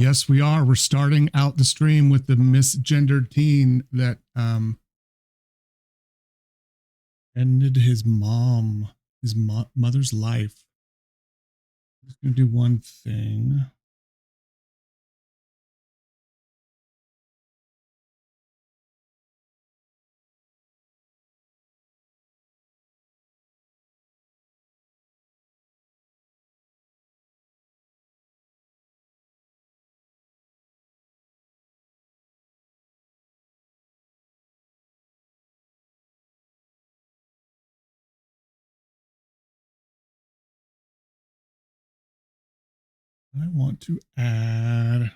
Yes, we are. We're starting out the stream with the misgendered teen that ended his mother's life. I'm just going to do one thing. I want to add.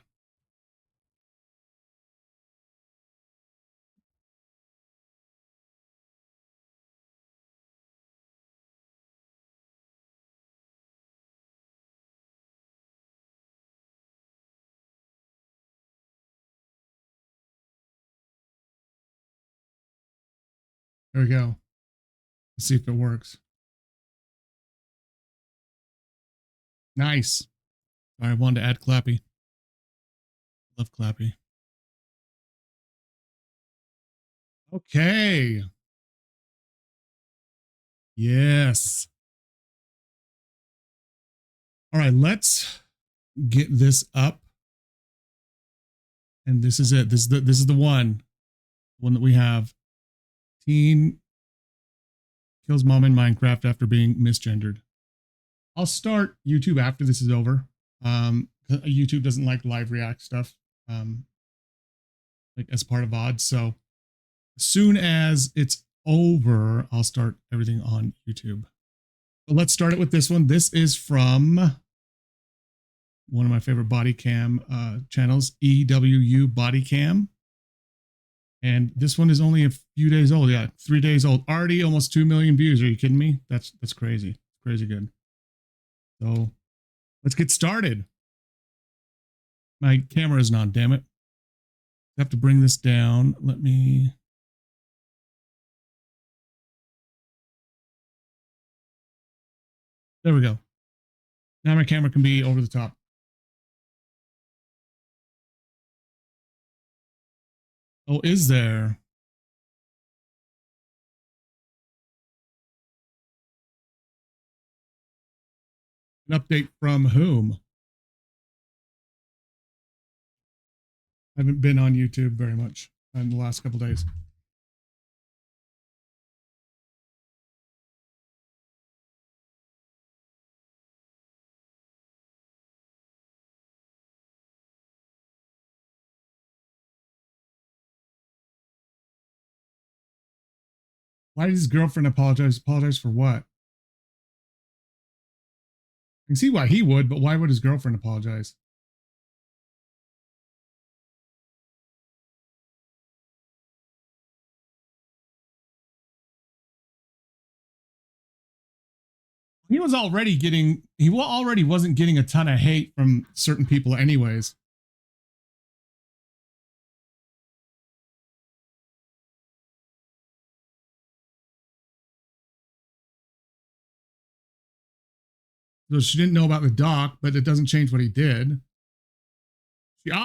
There we go. Let's see if it works. Nice. All right, I wanted to add Clappy. Love Clappy. Okay. Yes. All right, let's get this up. And this is it. This is the one that we have. Teen kills mom in Minecraft after being misgendered. I'll start YouTube after this is over. YouTube doesn't like live react stuff, like as part of VOD. So as soon as it's over, I'll start everything on YouTube. But let's start it with this one. This is from one of my favorite body cam channels, EWU Body Cam. And this one is only a few days old. Yeah, 3 days old. Already almost 2 million views. Are you kidding me? That's crazy. Crazy good. So let's get started. My camera isn't on, damn it. I have to bring this down. Let me. There we go. Now my camera can be over the top. Oh, is there? An update from whom? I haven't been on YouTube very much in the last couple days. Why did his girlfriend apologize? Apologize for what? I can see why he would, but why would his girlfriend apologize? He already wasn't getting a ton of hate from certain people anyways. So she didn't know about the doc, but it doesn't change what he did.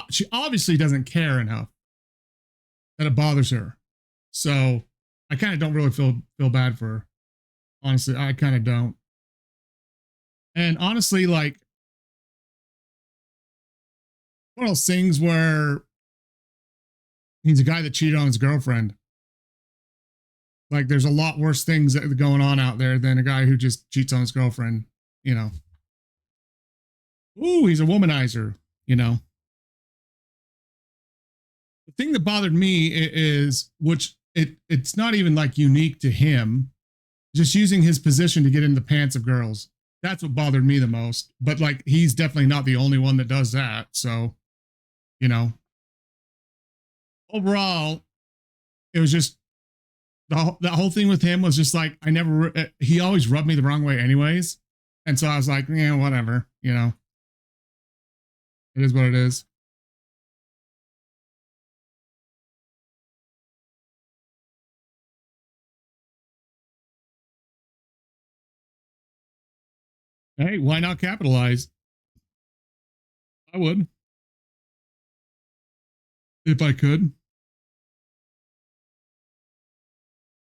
She obviously doesn't care enough that it bothers her. So I kind of don't really feel bad for her. Honestly, I kind of don't. And honestly, like, one of those things where he's a guy that cheated on his girlfriend. Like, there's a lot worse things that are going on out there than a guy who just cheats on his girlfriend, you know. Ooh, he's a womanizer, you know. The thing that bothered me is, which it's not even like unique to him, just using his position to get in the pants of girls. That's what bothered me the most. But like, he's definitely not the only one that does that. So, you know, overall, it was just the whole thing with him was just like, he always rubbed me the wrong way anyways. And so I was like, yeah, whatever, you know, it is what it is. Hey, why not capitalize? I would. if I could.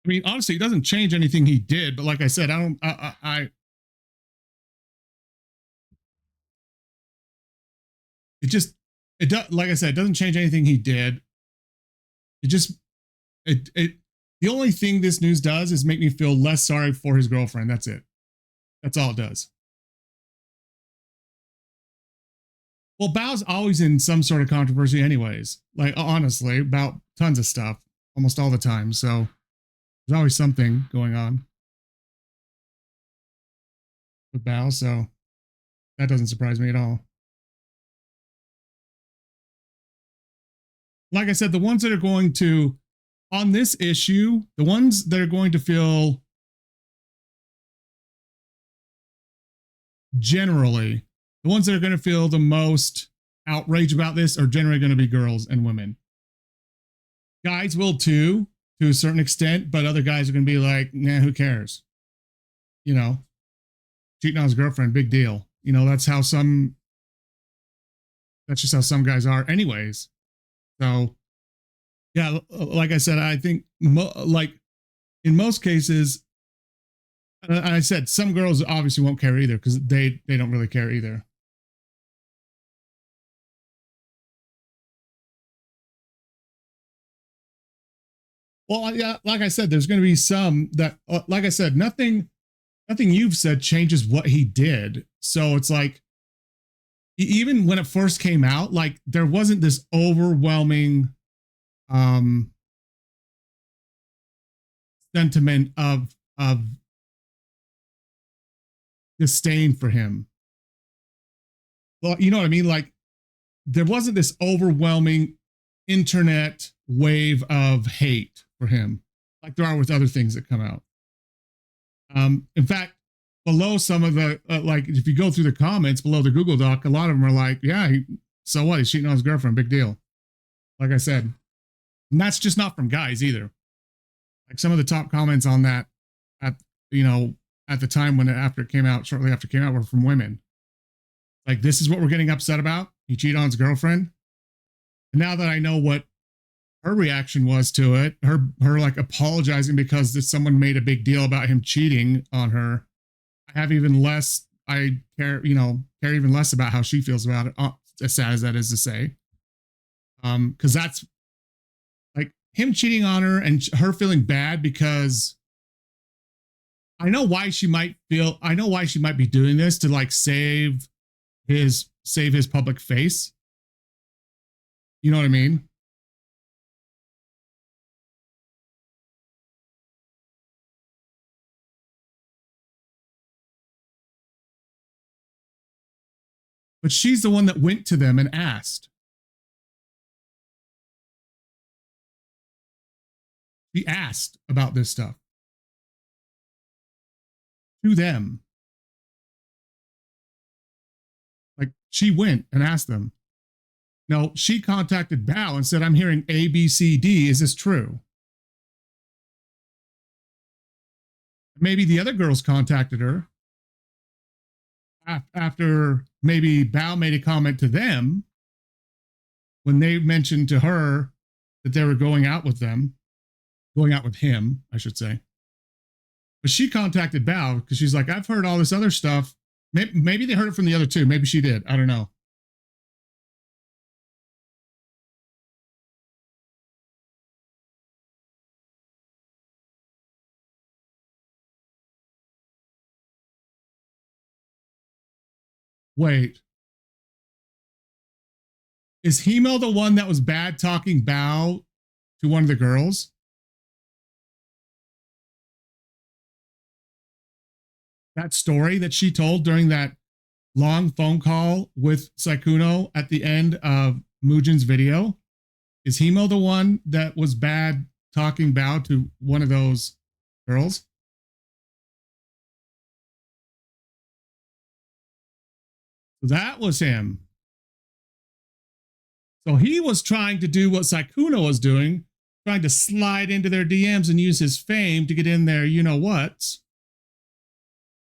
I mean, honestly, it doesn't change anything he did, but like I said, it just, it does, like I said, it doesn't change anything he did. It just, the only thing this news does is make me feel less sorry for his girlfriend. That's it. That's all it does. Well, Bao's always in some sort of controversy anyways. Like, honestly, about tons of stuff almost all the time. So there's always something going on with Bao. So that doesn't surprise me at all. Like I said, the ones that are going to, on this issue, the ones that are going to feel generally, the ones that are going to feel the most outrage about this are generally going to be girls and women. Guys will too, to a certain extent, but other guys are going to be like, nah, who cares? You know, cheating on his girlfriend, big deal. You know, that's just how some guys are anyways. So yeah, like I said, I think like in most cases, and I said some girls obviously won't care either because they don't really care either. Well, yeah, like I said, there's going to be some that, like I said, nothing you've said changes what he did. So it's like, even when it first came out, like there wasn't this overwhelming sentiment of disdain for him. Well, you know what I mean? Like there wasn't this overwhelming internet wave of hate for him like there are with other things that come out. In fact, below some of the like if you go through the comments below the Google Doc, a lot of them are like, yeah, so what? He's cheating on his girlfriend, big deal. Like I said, and that's just not from guys either. Like some of the top comments on that at at the time when after it came out, shortly after it came out, were from women. Like, this is what we're getting upset about. He cheated on his girlfriend. And now that I know what her reaction was to it, her like apologizing because someone made a big deal about him cheating on her, I have even less, I care even less about how she feels about it, as sad as that is to say. Because that's like him cheating on her and her feeling bad because I know why she might be doing this to like save his public face. You know what I mean? But she's the one that went to them and asked. She asked about this stuff to them. Like she went and asked them. No, she contacted Bao and said, I'm hearing A, B, C, D. Is this true? Maybe the other girls contacted her after maybe Bao made a comment to them when they mentioned to her that they were going out with him, I should say. But she contacted Bao because she's like, I've heard all this other stuff. Maybe they heard it from the other two. Maybe she did. I don't know. Wait. Is Hemo the one that was bad talking Bao to one of the girls? That story that she told during that long phone call with Saikuno at the end of Mugen's video? Is Hemo the one that was bad talking Bao to one of those girls? That was him. So he was trying to do what Saikuno was doing, trying to slide into their DMs and use his fame to get in there, you know what?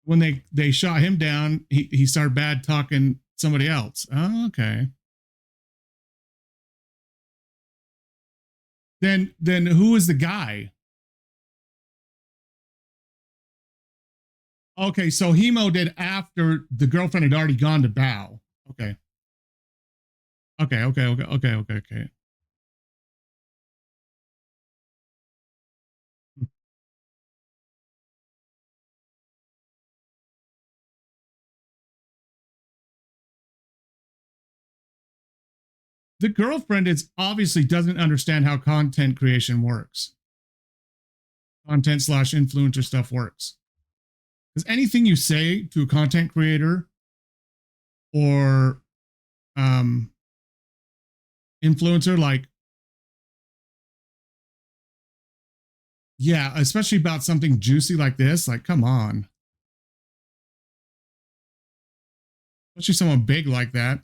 When they shot him down, he started bad talking somebody else. Oh, okay. Then who is the guy? Okay, so Hemo did after the girlfriend had already gone to Bao. Okay. Okay. The girlfriend is obviously doesn't understand how content creation works. Content slash influencer stuff works. Because anything you say to a content creator or influencer, like, yeah, especially about something juicy like this, like, come on. Especially someone big like that.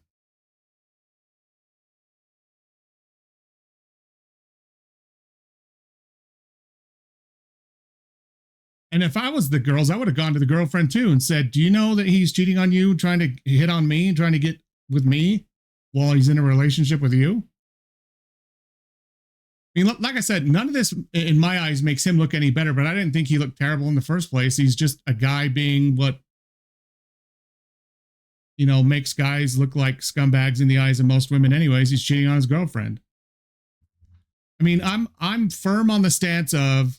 And if I was the girls, I would have gone to the girlfriend too and said, do you know that he's cheating on you, trying to hit on me, trying to get with me while he's in a relationship with you? I mean, like I said, none of this in my eyes makes him look any better, but I didn't think he looked terrible in the first place. He's just a guy being what, makes guys look like scumbags in the eyes of most women anyways. He's cheating on his girlfriend. I mean, I'm firm on the stance of,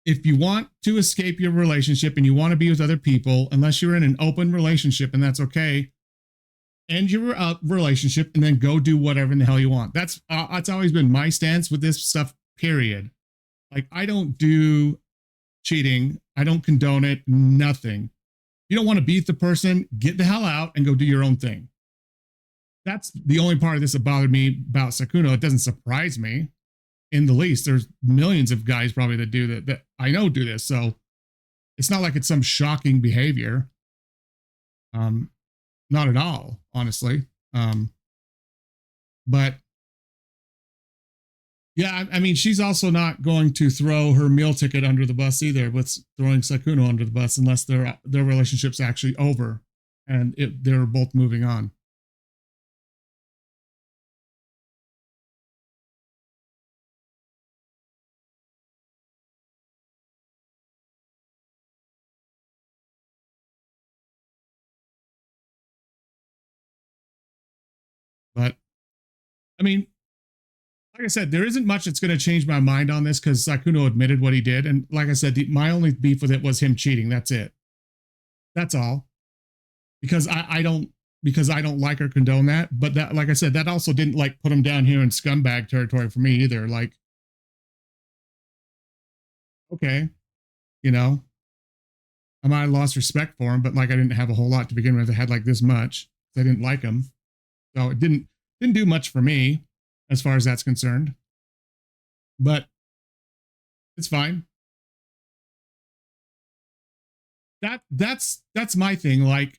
if you want to escape your relationship and you want to be with other people, unless you're in an open relationship, and that's okay, end your relationship and then go do whatever in the hell you want. That's always been my stance with this stuff, period. Like, I don't do cheating. I don't condone it. Nothing. If you don't want to be with the person, get the hell out and go do your own thing. That's the only part of this that bothered me about Sykkuno. It doesn't surprise me in the least. There's millions of guys probably that do that I know do this. So it's not like it's some shocking behavior. Not at all, honestly. But yeah, I mean, she's also not going to throw her meal ticket under the bus either with throwing Sykkuno under the bus unless their relationship's actually over and they're both moving on. But I mean, like I said, there isn't much that's going to change my mind on this because Sykkuno admitted what he did. And like I said, my only beef with it was him cheating. That's it. That's all. Because I don't like or condone that. But that, like I said, that also didn't like put him down here in scumbag territory for me either. Like, okay, I might have lost respect for him, but like I didn't have a whole lot to begin with. I had like this much. I didn't like him. So it didn't do much for me as far as that's concerned. But it's fine. That's my thing. Like,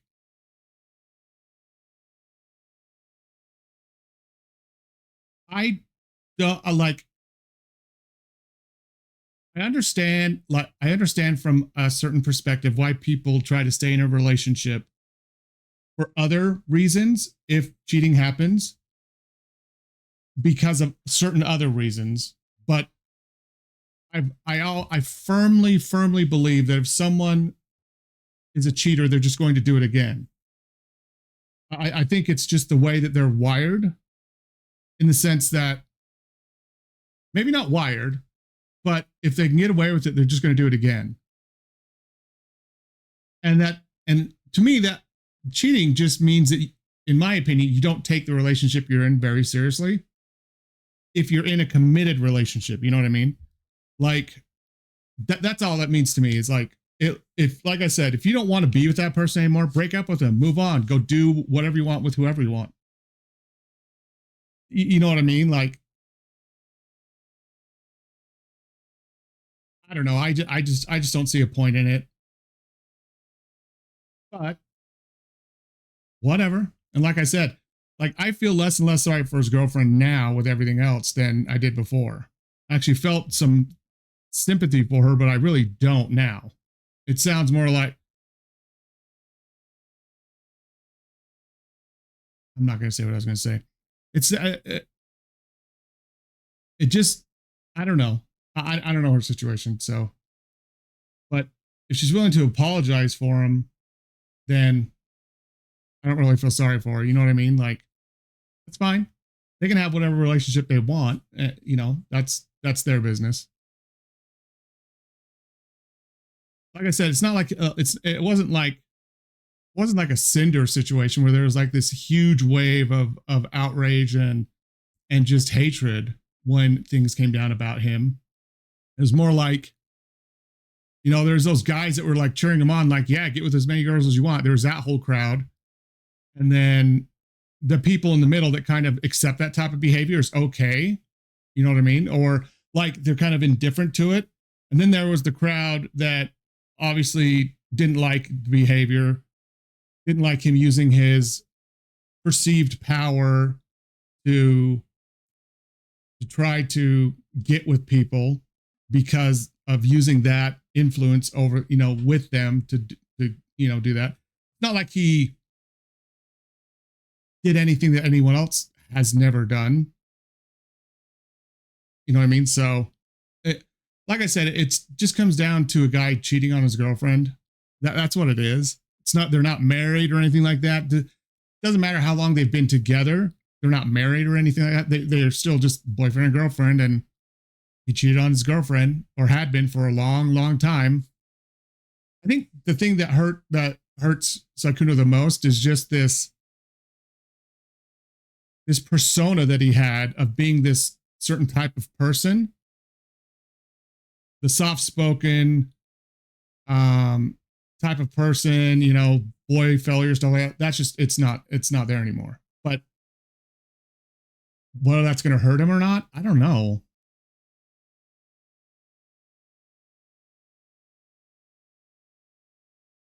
I don't like, I understand from a certain perspective why people try to stay in a relationship for other reasons if cheating happens because of certain other reasons. But I firmly believe that if someone is a cheater, they're just going to do it again. I think it's just the way that they're wired, in the sense that maybe not wired, but if they can get away with it, they're just going to do it again. And to me, that cheating just means that, in my opinion, you don't take the relationship you're in very seriously. If you're in a committed relationship, you know what I mean? Like, that's all that means to me. Is like, if like I said, if you don't want to be with that person anymore, break up with them, move on, go do whatever you want with whoever you want. You know what I mean? Like, I don't know. I just don't see a point in it. But whatever. And like I said, like, I feel less and less sorry for his girlfriend now with everything else than I did before. I actually felt some sympathy for her, but I really don't now. It sounds more like, I'm not going to say what I was going to say. It's it just, I don't know. I don't know her situation. So, but if she's willing to apologize for him, then I don't really feel sorry for her. You know what I mean? Like, it's fine. They can have whatever relationship they want. You know, that's their business. Like I said, it's not like it wasn't like a Cinder situation where there was like this huge wave of outrage and just hatred when things came down about him. It was more like, you know, there's those guys that were like cheering him on, like, yeah, get with as many girls as you want. There was that whole crowd. And then the people in the middle that kind of accept that type of behavior is okay. You know what I mean? Or like they're kind of indifferent to it. And then there was the crowd that obviously didn't like the behavior, didn't like him using his perceived power to try to get with people because of using that influence over, you know, with them to you know, do that. It's not like he did anything that anyone else has never done. You know what I mean? So, like I said, it just comes down to a guy cheating on his girlfriend. That's what it is. It's not, they're not married or anything like that. It doesn't matter how long they've been together. They're not married or anything like that. They're still just boyfriend and girlfriend, and he cheated on his girlfriend, or had been for a long, long time. I think the thing that hurts Sykkuno the most is just this persona that he had of being this certain type of person, the soft-spoken type of person, you know, boy failure stuff like that. That's just, it's not there anymore. But whether that's going to hurt him or not, I don't know.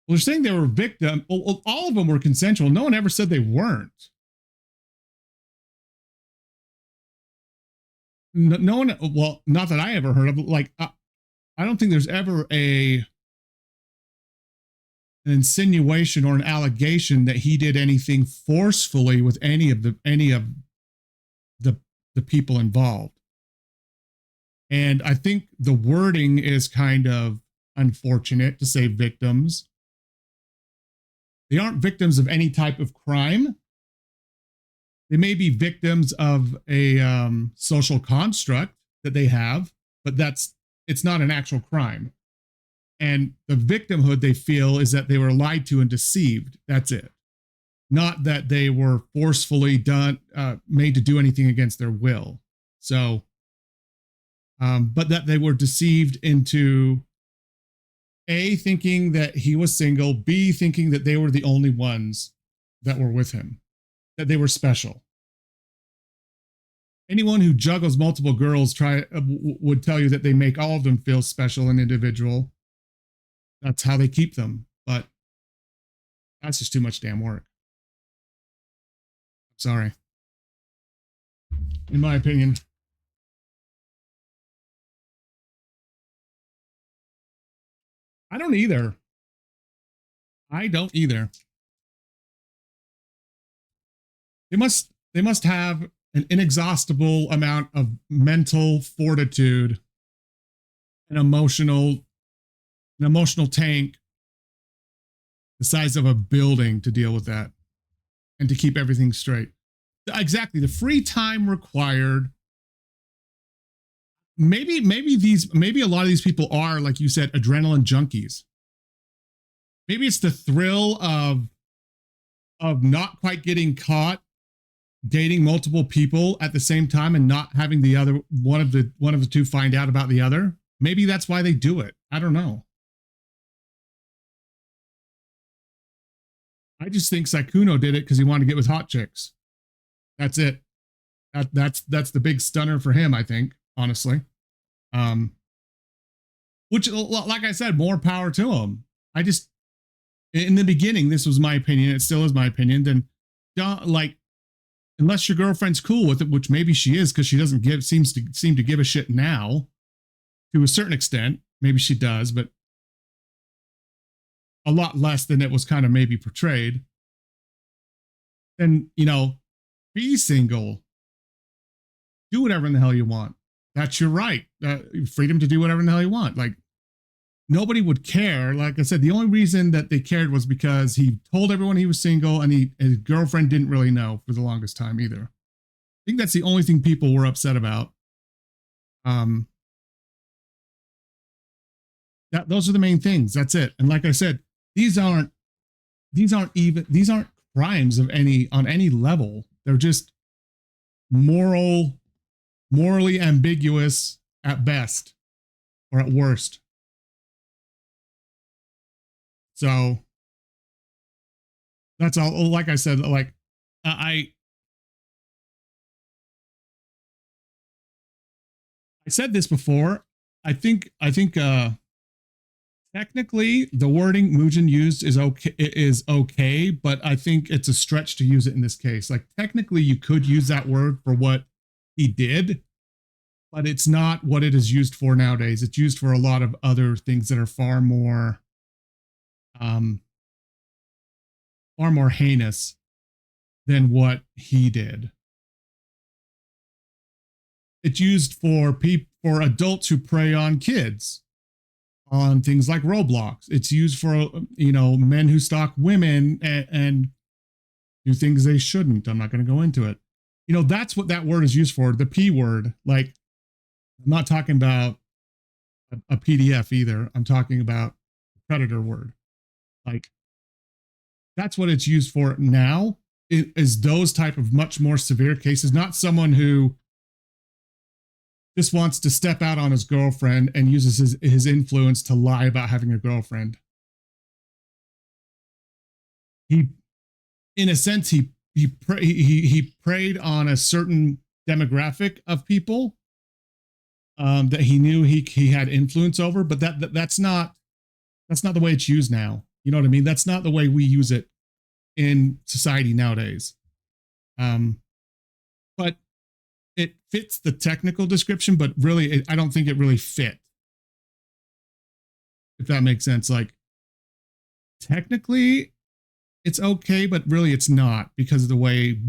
Well, they're saying they were victim. Well, all of them were consensual. No one ever said they weren't. No one, well, not that I ever heard of. Like, I don't think there's ever an insinuation or an allegation that he did anything forcefully with any of the people involved. And I think the wording is kind of unfortunate to say victims. They aren't victims of any type of crime. They may be victims of a social construct that they have, but it's not an actual crime. And the victimhood they feel is that they were lied to and deceived. That's it. Not that they were forcefully made to do anything against their will. So, but that they were deceived into A, thinking that he was single, B, thinking that they were the only ones that were with him, that they were special. Anyone who juggles multiple girls would tell you that they make all of them feel special and individual. That's how they keep them. But that's just too much damn work. Sorry. In my opinion. I don't either. They must have an inexhaustible amount of mental fortitude and emotional tank the size of a building to deal with that and to keep everything straight. Exactly. The free time required. Maybe a lot of these people are, like you said, adrenaline junkies. Maybe it's the thrill of not quite getting caught dating multiple people at the same time and not having the other one of the two find out about the other. Maybe that's why they do it. I don't know. I just think Sykkuno did it because he wanted to get with hot chicks. That's it. That's the big stunner for him, I think, honestly. Which, like I said, more power to him. I just, in the beginning, this was my opinion. It still is my opinion. Then, like, unless your girlfriend's cool with it, which maybe she is, because she doesn't seem to give a shit now, to a certain extent. Maybe she does, but a lot less than it was kind of maybe portrayed. Then, you know, be single. Do whatever in the hell you want. that's your right. Freedom to do whatever the hell you want. Like, nobody would care. Like I said, the only reason that they cared was because he told everyone he was single, and his girlfriend didn't really know for the longest time either. I think that's the only thing people were upset about. Those are the main things. That's it. And like I said, these aren't crimes of on any level. They're just morally ambiguous at best or at worst. So that's all. Like I said, like I said this before. I think technically the wording Mugen used is okay, but I think it's a stretch to use it in this case. Like, technically you could use that word for what he did, but it's not what it is used for nowadays. It's used for a lot of other things that are far more heinous than what he did. It's used for adults who prey on kids on things like Roblox. It's used for, men who stalk women and do things they shouldn't. I'm not going to go into it. That's what that word is used for. The P word. Like, I'm not talking about a PDF either. I'm talking about the predator word. Like, that's what it's used for now. It is those type of much more severe cases, not someone who just wants to step out on his girlfriend and uses his influence to lie about having a girlfriend. In a sense, he preyed on a certain demographic of people that he knew he had influence over, but that's not the way it's used now. You know what I mean? That's not the way we use it in society nowadays. But it fits the technical description, but really, I don't think it really fit. If that makes sense. Like, technically it's okay, but really it's not, because of the way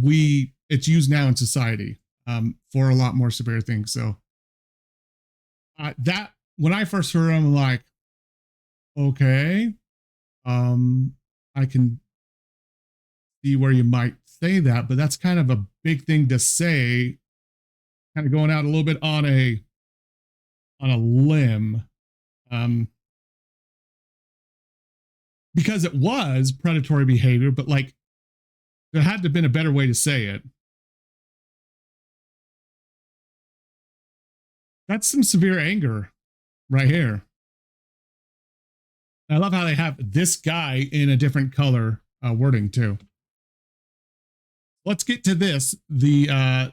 it's used now in society for a lot more severe things. So that when I first heard it, I'm like, okay, I can see where you might say that, but that's kind of a big thing to say, kind of going out a little bit on a limb, because it was predatory behavior, but like, there had to have been a better way to say it. That's some severe anger right here. I love how they have this guy in a different color wording too. Let's get to this. The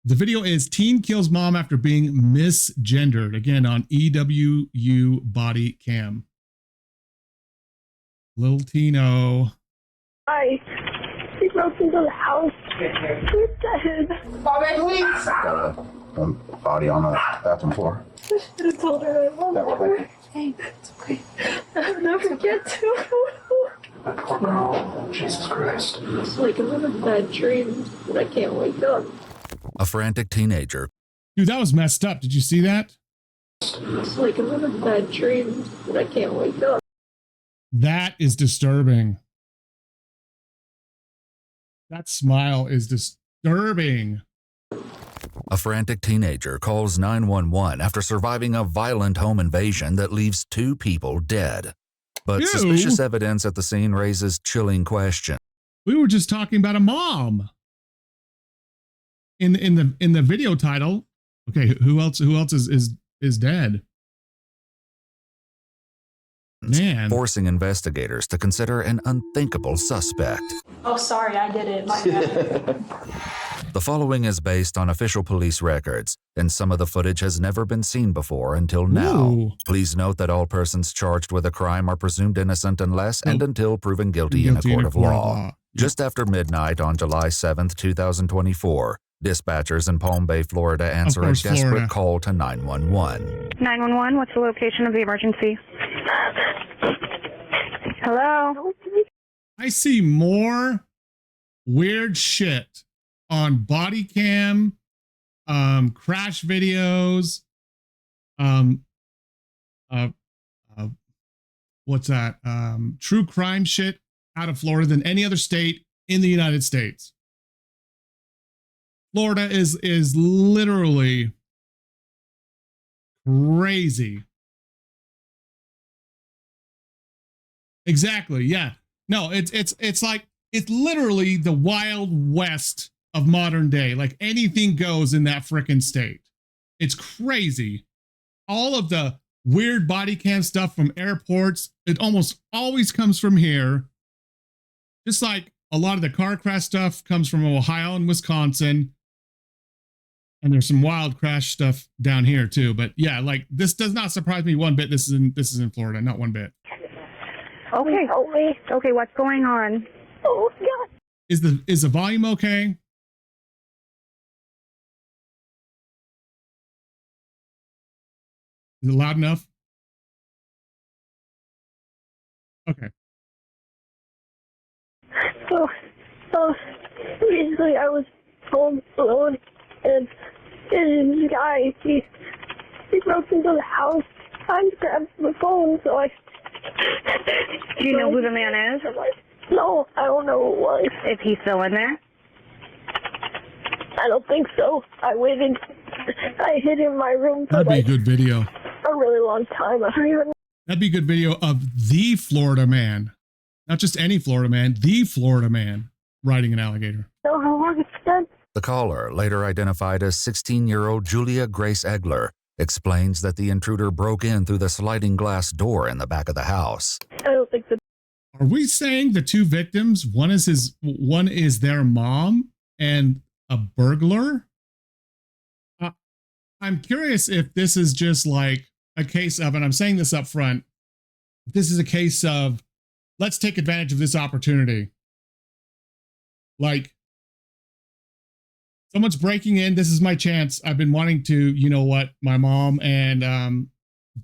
video is teen kills mom after being misgendered. Again, on EWU body cam. Little Tino. Hi. He broke into the house. He's dead. Bobby, please. Got a body on the bathroom floor. I should have told her I love her. Hey, it's okay. I'll never get to her. Oh, Jesus Christ. It's like I'm in a bad dream, but I can't wake up. A frantic teenager. Dude, that was messed up. Did you see that? It's like I'm in a bad dream, but I can't wake up. That is disturbing. That smile is disturbing. A frantic teenager calls 911 after surviving a violent home invasion that leaves 2 people dead. But Ew. Suspicious evidence at the scene raises chilling questions. We were just talking about a mom. In the video title. Okay, who else is dead? Man. Forcing investigators to consider an unthinkable suspect. Oh, sorry, I did it. My bad. The following is based on official police records, and some of the footage has never been seen before until now. Ooh. Please note that all persons charged with a crime are presumed innocent unless and until proven guilty in a court of law. Just after midnight on July 7th, 2024, dispatchers in Palm Bay, Florida answer a desperate Florida. call to 911. 911, what's the location of the emergency? Hello? I see more weird shit on body cam crash videos, um, what's that? True crime shit out of Florida than any other state in the United States. Florida is literally crazy. Exactly. Yeah. No, it's like it's literally the Wild West of modern day. Like anything goes in that frickin' state. It's crazy. All of the weird body cam stuff from airports, it almost always comes from here. Just like a lot of the car crash stuff comes from Ohio and Wisconsin. And there's some wild crash stuff down here too. But yeah, like this does not surprise me one bit. This is in Florida, not one bit. Okay. Help me. Okay, what's going on? Oh, God. Is the volume okay? Is it loud enough? Okay. So, basically, I was home alone, and this guy, he broke into the house. I grabbed the phone, so I... Do you know who the man is? No, I don't know who it was. Is he still in there? I don't think so. I waited. I hid in my room for That'd be a good video. a really long time. I don't even That'd be a good video of the Florida man. Not just any Florida man, the Florida man riding an alligator. know how long it's been. The caller, later identified as 16-year-old Julia Grace Egler, explains that the intruder broke in through the sliding glass door in the back of the house. I don't think the Are we saying the two victims, one is their mom and a burglar? I'm curious if this is just like a case of, and I'm saying this up front, this is a case of, let's take advantage of this opportunity. Like, someone's breaking in, this is my chance. I've been wanting to, you know what, my mom, and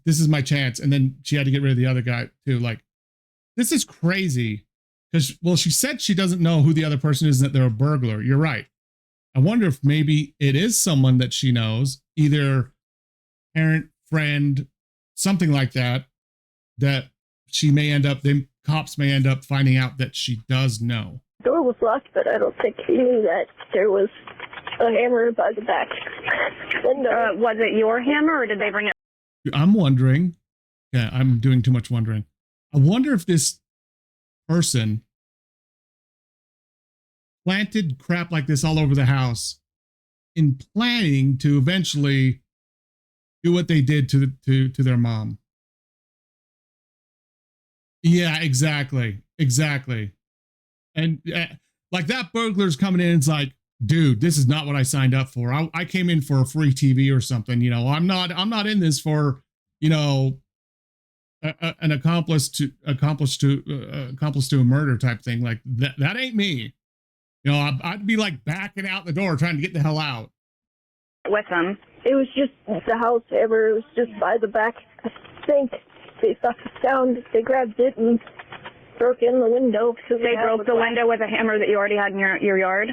this is my chance. And then she had to get rid of the other guy too. Like, this is crazy. Because, well, she said she doesn't know who the other person is and that they're a burglar. You're right. I wonder if maybe it is someone that she knows, either parent, friend, something like that, that she may end up, the cops may end up finding out that she does know. door was locked, but I don't think he knew that there was a hammer by the back window. Was it your hammer, or did they bring it? I'm wondering, yeah, I'm doing too much wondering. I wonder if this person planted crap like this all over the house in planning to eventually do what they did to their mom. Yeah, exactly. And like that burglar's coming in and it's like, dude, this is not what I signed up for. I came in for a free TV or something. You know, I'm not in this for, you know, an accomplice to a murder type thing. Like that ain't me. You know, I'd be like backing out the door trying to get the hell out. With them? It was just the house hammer. It was just by the back sink. They thought the sound. They grabbed it and broke in the window. They broke the window with a hammer that you already had in your yard?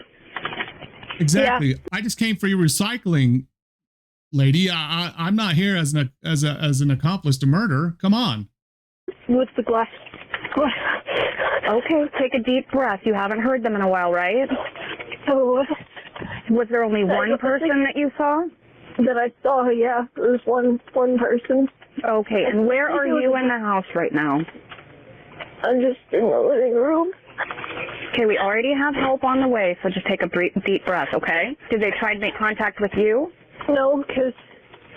Exactly. Yeah. I just came for your recycling, lady. I'm not here as an accomplice to murder. Come on. With the glass. Okay, take a deep breath. You haven't heard them in a while, right? So, Was there only one person that you saw? that I saw, yeah, there was one person. Okay, and where are you in the house right now? I'm just in the living room. Okay, we already have help on the way, so just take a deep breath, okay? Did they try to make contact with you? No, because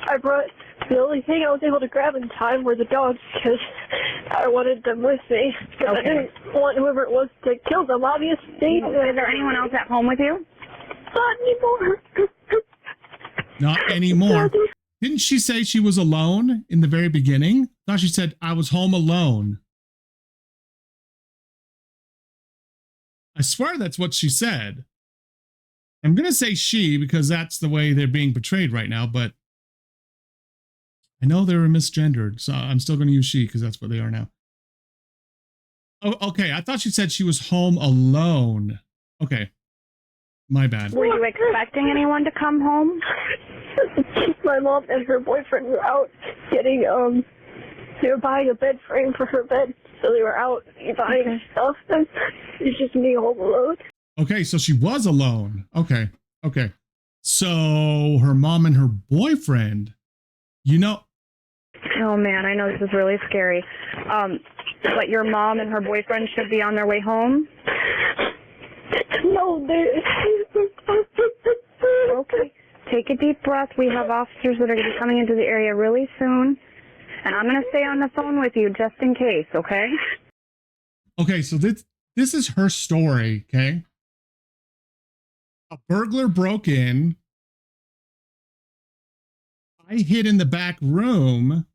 I brought the only thing I was able to grab in time were the dogs, because I wanted them with me. Because I didn't want whoever it was to kill them, obviously. Is there anyone else at home with you? Not anymore. Not anymore. Didn't she say she was alone in the very beginning? I thought she said, I was home alone. I swear that's what she said. I'm going to say she because that's the way they're being portrayed right now, but I know they were misgendered, so I'm still going to use she because that's what they are now. Oh, okay. I thought she said she was home alone. Okay. My bad. Were you expecting anyone to come home? My mom and her boyfriend were out getting, they were buying a bed frame for her bed, so they were out buying stuff, and it's just me all alone. Okay, so she was alone. Okay. So her mom and her boyfriend, you know. Oh man, I know this is really scary. But your mom and her boyfriend should be on their way home? No, Okay. Take a deep breath. We have officers that are going to be coming into the area really soon. And I'm going to stay on the phone with you just in case, okay? Okay, so this is her story, okay? A burglar broke in. I hid in the back room.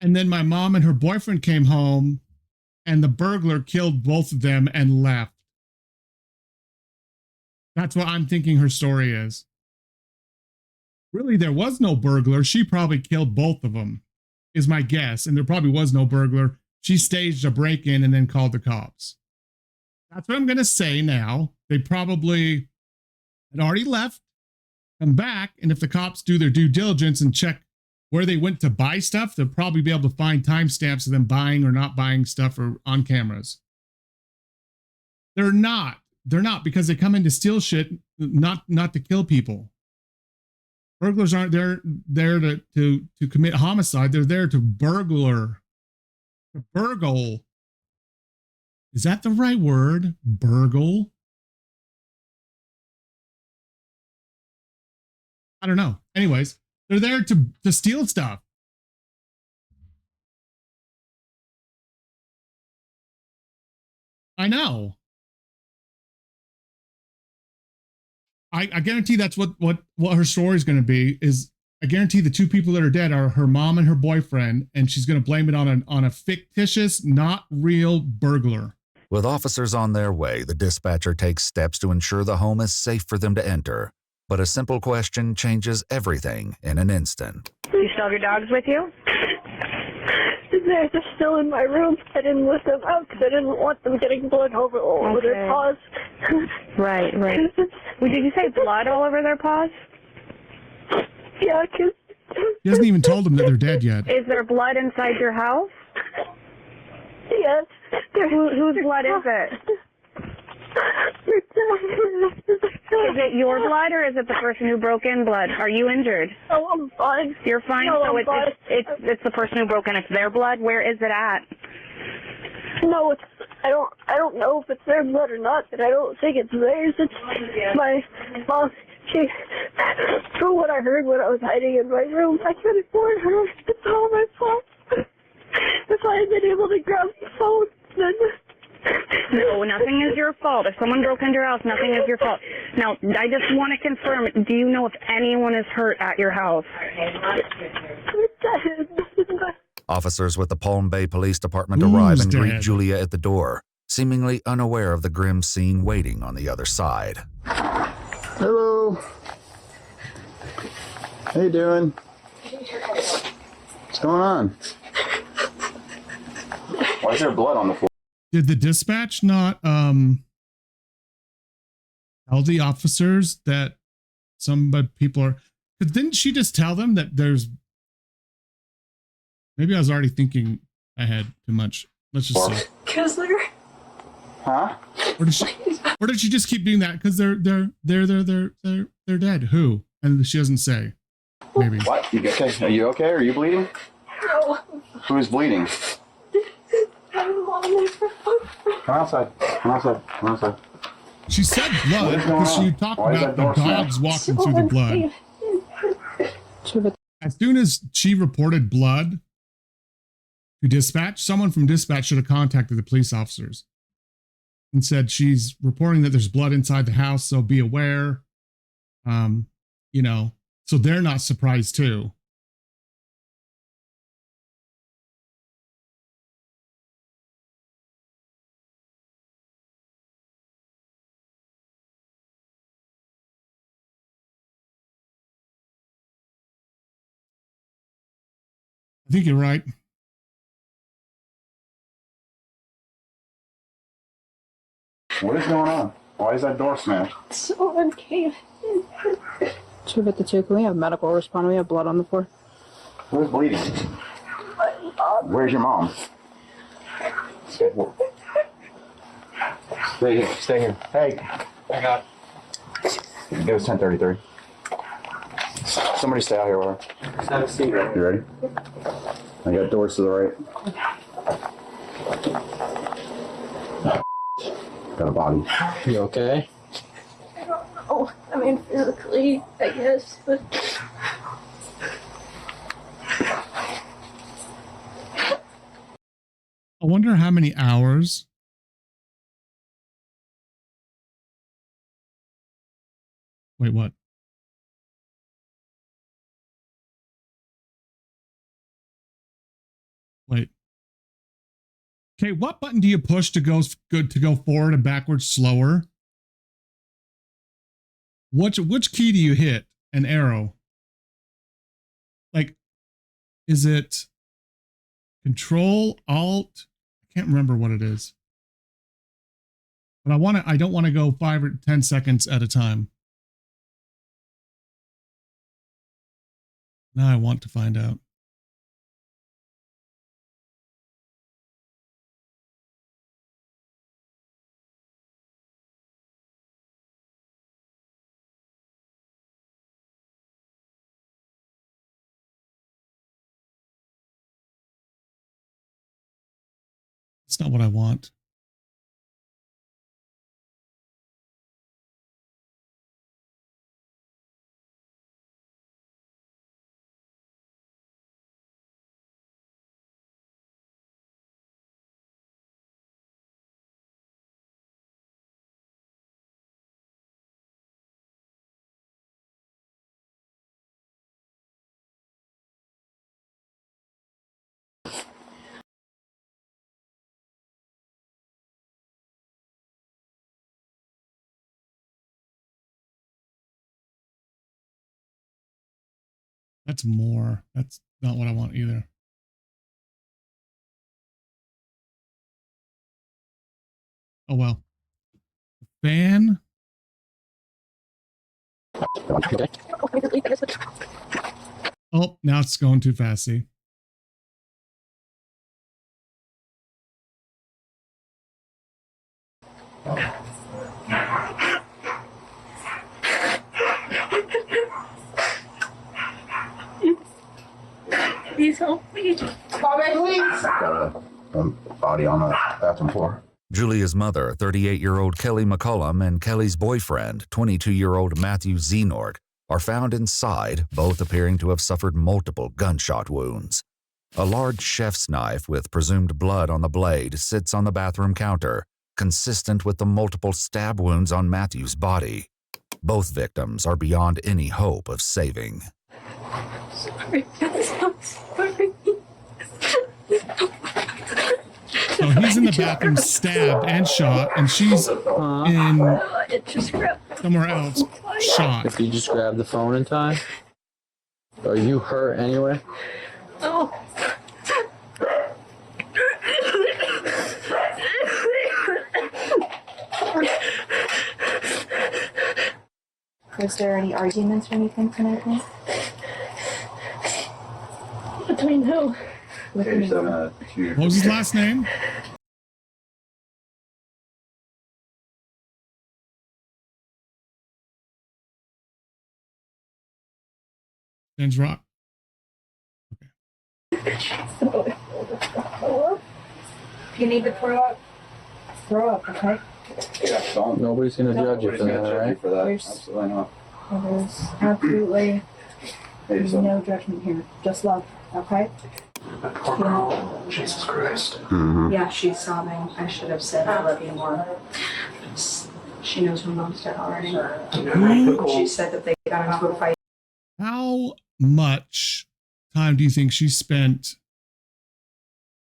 And then my mom and her boyfriend came home and the burglar killed both of them and left. That's what I'm thinking her story is. Really, there was no burglar. She probably killed both of them, is my guess. And there probably was no burglar. She staged a break-in and then called the cops. That's what I'm going to say now. They probably had already left, come back, and if the cops do their due diligence and check where they went to buy stuff, they'll probably be able to find timestamps of them buying or not buying stuff or on cameras. They're not because they come in to steal shit, not to kill people. Burglars aren't there to commit homicide. They're there to burgle. Is that the right word? Burgle? I don't know. Anyways, they're there to steal stuff. I know. I guarantee that's what her story is going to be. Is I guarantee the two people that are dead are her mom and her boyfriend, and she's going to blame it on a fictitious, not real burglar. With officers on their way, the dispatcher takes steps to ensure the home is safe for them to enter. But a simple question changes everything in an instant. Do you still have your dogs with you? They're just still in my room. I didn't let them out because I didn't want them getting blood all over their paws. Right. Well, did you say blood all over their paws? Yeah, because... He hasn't even told them that they're dead yet. Is there blood inside your house? Yes. Whose blood is it? Is it your blood or is it the person who broke in blood? Are you injured? Oh, I'm fine. You're fine? No, so I'm fine. it's the person who broke in. It's their blood? Where is it at? No, I don't know if it's their blood or not, but I don't think it's theirs. It's my mom. From what I heard when I was hiding in my room, I could have warned her. It's all my fault. If I had been able to grab the phone, then... No, nothing is your fault. If someone broke into your house, nothing is your fault. Now, I just want to confirm, do you know if anyone is hurt at your house? Officers with the Palm Bay Police Department arrive and greet Julia at the door, seemingly unaware of the grim scene waiting on the other side. Hello. How you doing? What's going on? Why is there blood on the floor? Did the dispatch not tell the officers that some people are... Because didn't she just tell them that there's... Maybe I was already thinking ahead too much. Let's just see. Because they're... Huh? Or did she just keep doing that? Because they're dead. Who? And she doesn't say. Maybe. What? You okay? Are you okay? Are you bleeding? No. Who's bleeding? Come outside. Come outside. Come outside. She said blood because she talked about the dogs walking through the blood. As soon as she reported blood to dispatch, someone from dispatch should have contacted the police officers and said she's reporting that there's blood inside the house, so be aware. You know, so they're not surprised too. I think you're right. What is going on? Why is that door smashed? Someone came in. 252, can we have medical respond? We have blood on the floor. Who's bleeding? Where's your mom? Stay here. Stay here. Hey. I got. It was 10:33. Somebody stay out here with her. Have a seat. You ready? I got doors to the right. Got a body. You okay? I don't know. I mean, physically, I guess, but. I wonder how many hours. Wait, what? Wait. Okay, what button do you push to go forward and backwards slower? Which key do you hit? An arrow. Like, is it Control, Alt? I can't remember what it is. But I don't want to go 5 or 10 seconds at a time. Now I want to find out. It's not what I want. That's more. That's not what I want either. Oh, well. Fan. Oh, now it's going too fast. See? Please help me. Got a body on the bathroom floor. Julia's mother, 38-year-old Kelly McCollum, and Kelly's boyfriend, 22-year-old Matthew Zenort, are found inside, both appearing to have suffered multiple gunshot wounds. A large chef's knife with presumed blood on the blade sits on the bathroom counter, consistent with the multiple stab wounds on Matthew's body. Both victims are beyond any hope of saving. Sorry, guys. I'm sorry. So he's in the bathroom, stabbed and shot, and she's in It just grabbed. somewhere else, shot. If you just grab the phone in time? Are you hurt anyway? Oh. Was there any arguments or anything tonight? Between who? With me? What was his last name? James Rock. You need to throw up. Throw up, okay? Yeah, don't. Nobody's gonna judge you for that, right? For that. There's- Absolutely not. There's absolutely Hey, so. no judgment here. Just love, okay? Jesus Christ. Yeah, she's sobbing. I should have said I love you more. She knows her mom's dead already. She said that they got into a fight. How much time do you think she spent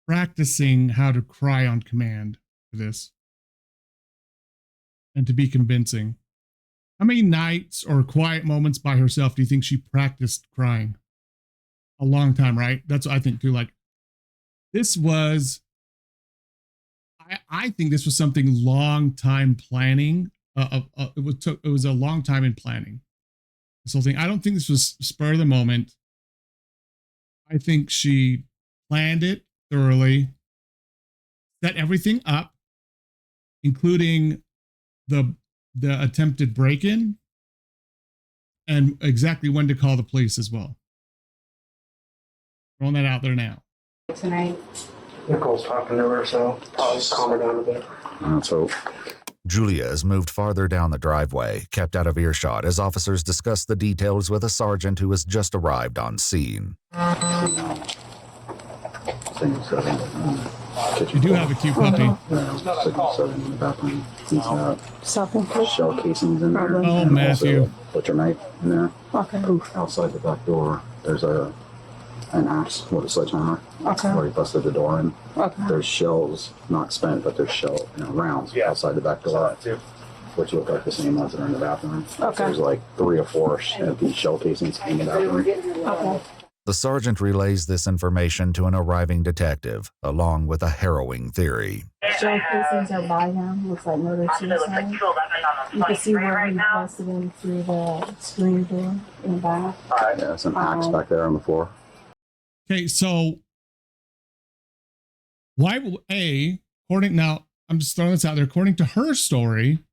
practicing how to cry on command for this? And to be convincing? How many nights or quiet moments by herself do you think she practiced crying? A long time, right? That's what I think too. Like, this was, I think this was something long time planning it was a long time in planning. This whole thing. I don't think this was spur of the moment. I think she planned it thoroughly, set everything up, including the attempted break-in, and exactly when to call the police as well. Throwing that out there now. Tonight. Nicole's talking to her, so I'll just calm her down a bit. Let's hope. Julia is moved farther down the driveway, kept out of earshot as officers discuss the details with a sergeant who has just arrived on scene. You do have a cute puppy. Shell casings in there. Oh, Matthew. Butcher knife in there. Okay. Outside the back door, there's an axe with a sledgehammer. Okay. Where he busted the door in. Okay. There's shells, not spent, but there's rounds outside the back door, which look like the same ones that are in the bathroom. Okay. There's like 3 or 4 empty shell casings in the bathroom. Okay. The sergeant relays this information to an arriving detective, along with a harrowing theory. Shell casings are by him. Looks like murder suicide. You can see where he busted in through the screen door in the back. Yeah, there's an axe back there on the floor. Okay, so why will now I'm just throwing this out there, according to her story,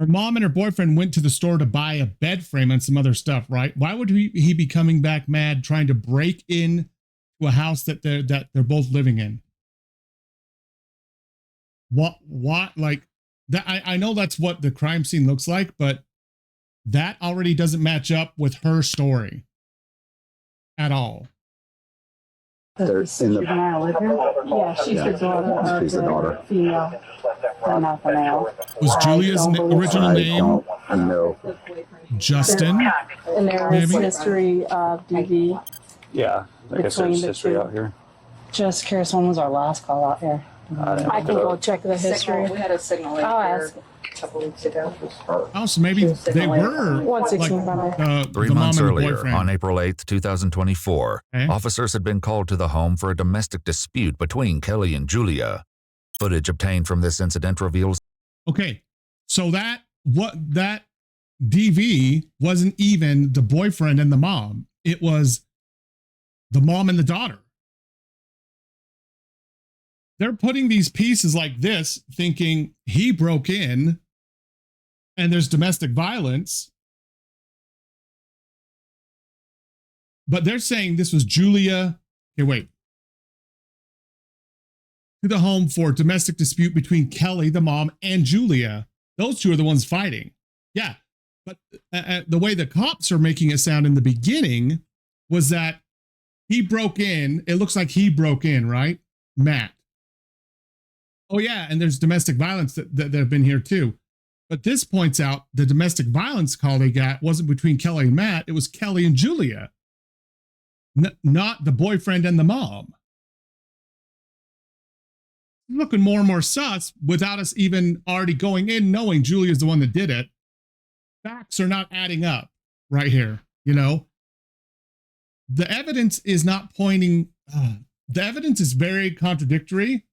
her mom and her boyfriend went to the store to buy a bed frame and some other stuff, right? Why would he be coming back mad trying to break in to a house that they're both living in? What like that? I know that's what the crime scene looks like, but that already doesn't match up with her story at all. They're in the. Juvenile live here? Yeah, she's the daughter. She's the daughter. Female. Not the male. Was Julia's original I name don't know. Justin? And there is Maybe? history of DV. Yeah, I guess Between there's the history two. out here. Just curious, when was our last call out here? I can go check the history. We had a signal in I'll here ask. a couple weeks ago. Oh, so maybe they were 116 like 3 the mom months and the earlier, boyfriend. on April 8th, 2024, Okay. officers had been called to the home for a domestic dispute between Kelly and Julia. Footage obtained from this incident reveals Okay, so that DV wasn't even the boyfriend and the mom. It was the mom and the daughter. They're putting these pieces like this, thinking he broke in and there's domestic violence. But they're saying this was Julia. Okay, wait. To the home for domestic dispute between Kelly, the mom, and Julia. Those two are the ones fighting. Yeah. But the way the cops are making it sound in the beginning was that he broke in. It looks like he broke in, right? Matt. Oh, yeah. And there's domestic violence that have been here too. But this points out the domestic violence call they got wasn't between Kelly and Matt. It was Kelly and Julia, not the boyfriend and the mom. Looking more and more sus without us even already going in knowing Julia's the one that did it. Facts are not adding up right here. You know, the evidence is not pointing. The evidence is very contradictory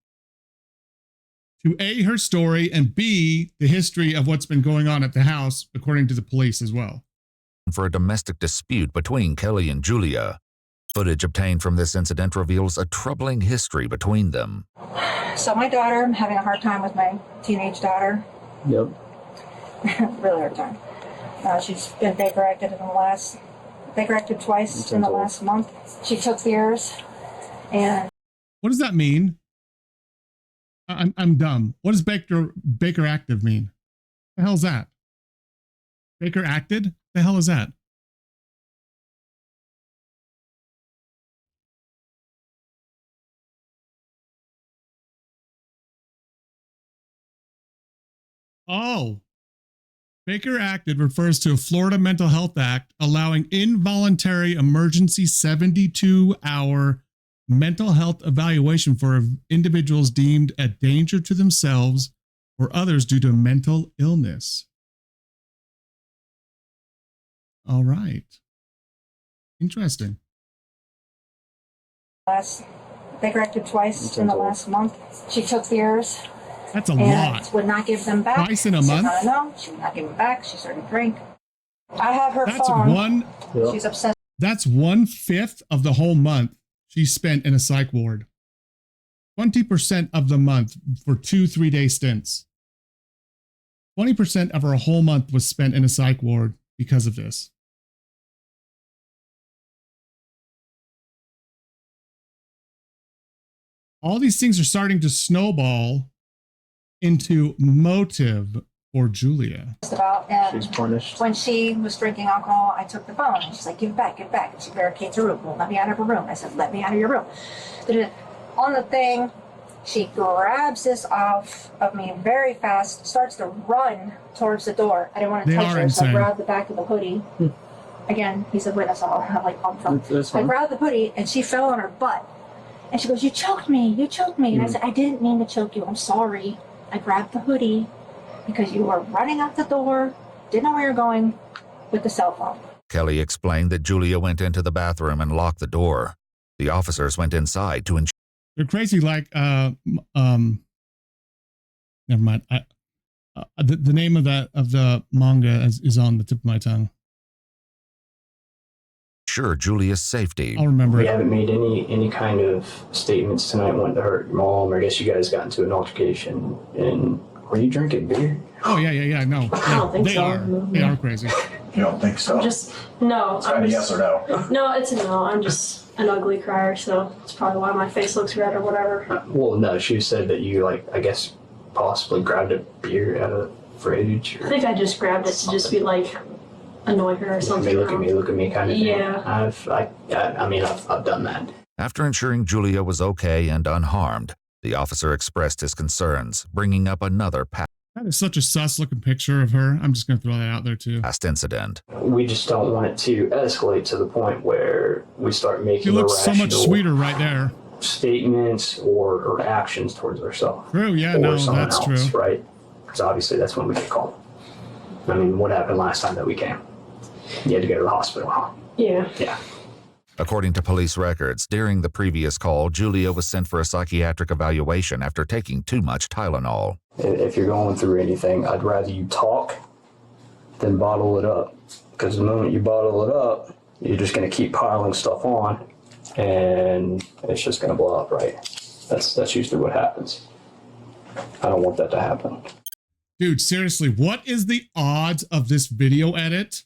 to A, her story, and B, the history of what's been going on at the house, according to the police as well. for a domestic dispute between Kelly and Julia. Footage obtained from this incident reveals a troubling history between them. So my daughter, I'm having a hard time with my teenage daughter. Yep. Really hard time. She's been Baker acted twice in the last month. She took fears, and what does that mean? I'm dumb. What does Baker active mean? The hell's that? Baker acted? The hell is that? Oh. Baker acted refers to a Florida Mental Health Act allowing involuntary emergency 72-hour mental health evaluation for individuals deemed a danger to themselves or others due to mental illness. All right. Interesting. Baker acted twice in the last month. She took fears, That's a and lot. would not give them back. Twice in a She month? said, no, she would not give them back. She started to drink. I have her That's phone. She's obsessed. That's 1/5 of the whole month she spent in a psych ward. 20% of the month for 2 3-day stints. 20% of her whole month was spent in a psych ward because of this. All these things are starting to snowball into motive for Julia. About, and She's punished. when she was drinking alcohol, I took the phone and she's like, give it back, give it back. And she barricades her room. Won't let me out of her room. I said, let me out of your room. On the thing, she grabs this off of me very fast, starts to run towards the door. I didn't want to touch her, so I grabbed the back of the hoodie. Again, he's a witness. I'll have like on film. I grabbed the hoodie and she fell on her butt. And she goes, you choked me, you choked me. And I said, I didn't mean to choke you. I'm sorry. I grabbed the hoodie because you were running out the door, didn't know where you're going with the cell phone. Kelly explained that Julia went into the bathroom and locked the door. The officers went inside to ensure. They're crazy like, never mind. The name of the manga is on the tip of my tongue. Sure, Julia's safety. I'll remember We it. haven't made any kind of statements tonight wanting to hurt your mom, or I guess you guys got into an altercation. And were you drinking beer? Oh yeah. No, I don't think they so. are. They are crazy. You don't think so? I'm just, no. It's kind of yes or no. No, it's a no. I'm just an ugly crier, so that's probably why my face looks red or whatever. Well, no, she said that you, like, I guess, possibly grabbed a beer out of the fridge. Or I think I just grabbed it to just be like, annoy her or something. Look at me kind of thing. Yeah. I've done that. After ensuring Julia was okay and unharmed, the officer expressed his concerns, bringing up another That is such a sus looking picture of her. I'm just going to throw that out there too. past incident. We just don't want it to escalate to the point where we start making She looks so much sweeter right there. statements or actions towards ourselves. True, yeah, or no, someone that's else, true. right? Because obviously that's when we get called. I mean, what happened last time that we came? You had to go to the hospital, huh? Yeah. Yeah. According to police records, during the previous call, Julia was sent for a psychiatric evaluation after taking too much Tylenol. If you're going through anything, I'd rather you talk than bottle it up. Because the moment you bottle it up, you're just going to keep piling stuff on, and it's just going to blow up, right? That's usually what happens. I don't want that to happen. Dude, seriously, what is the odds of this video edit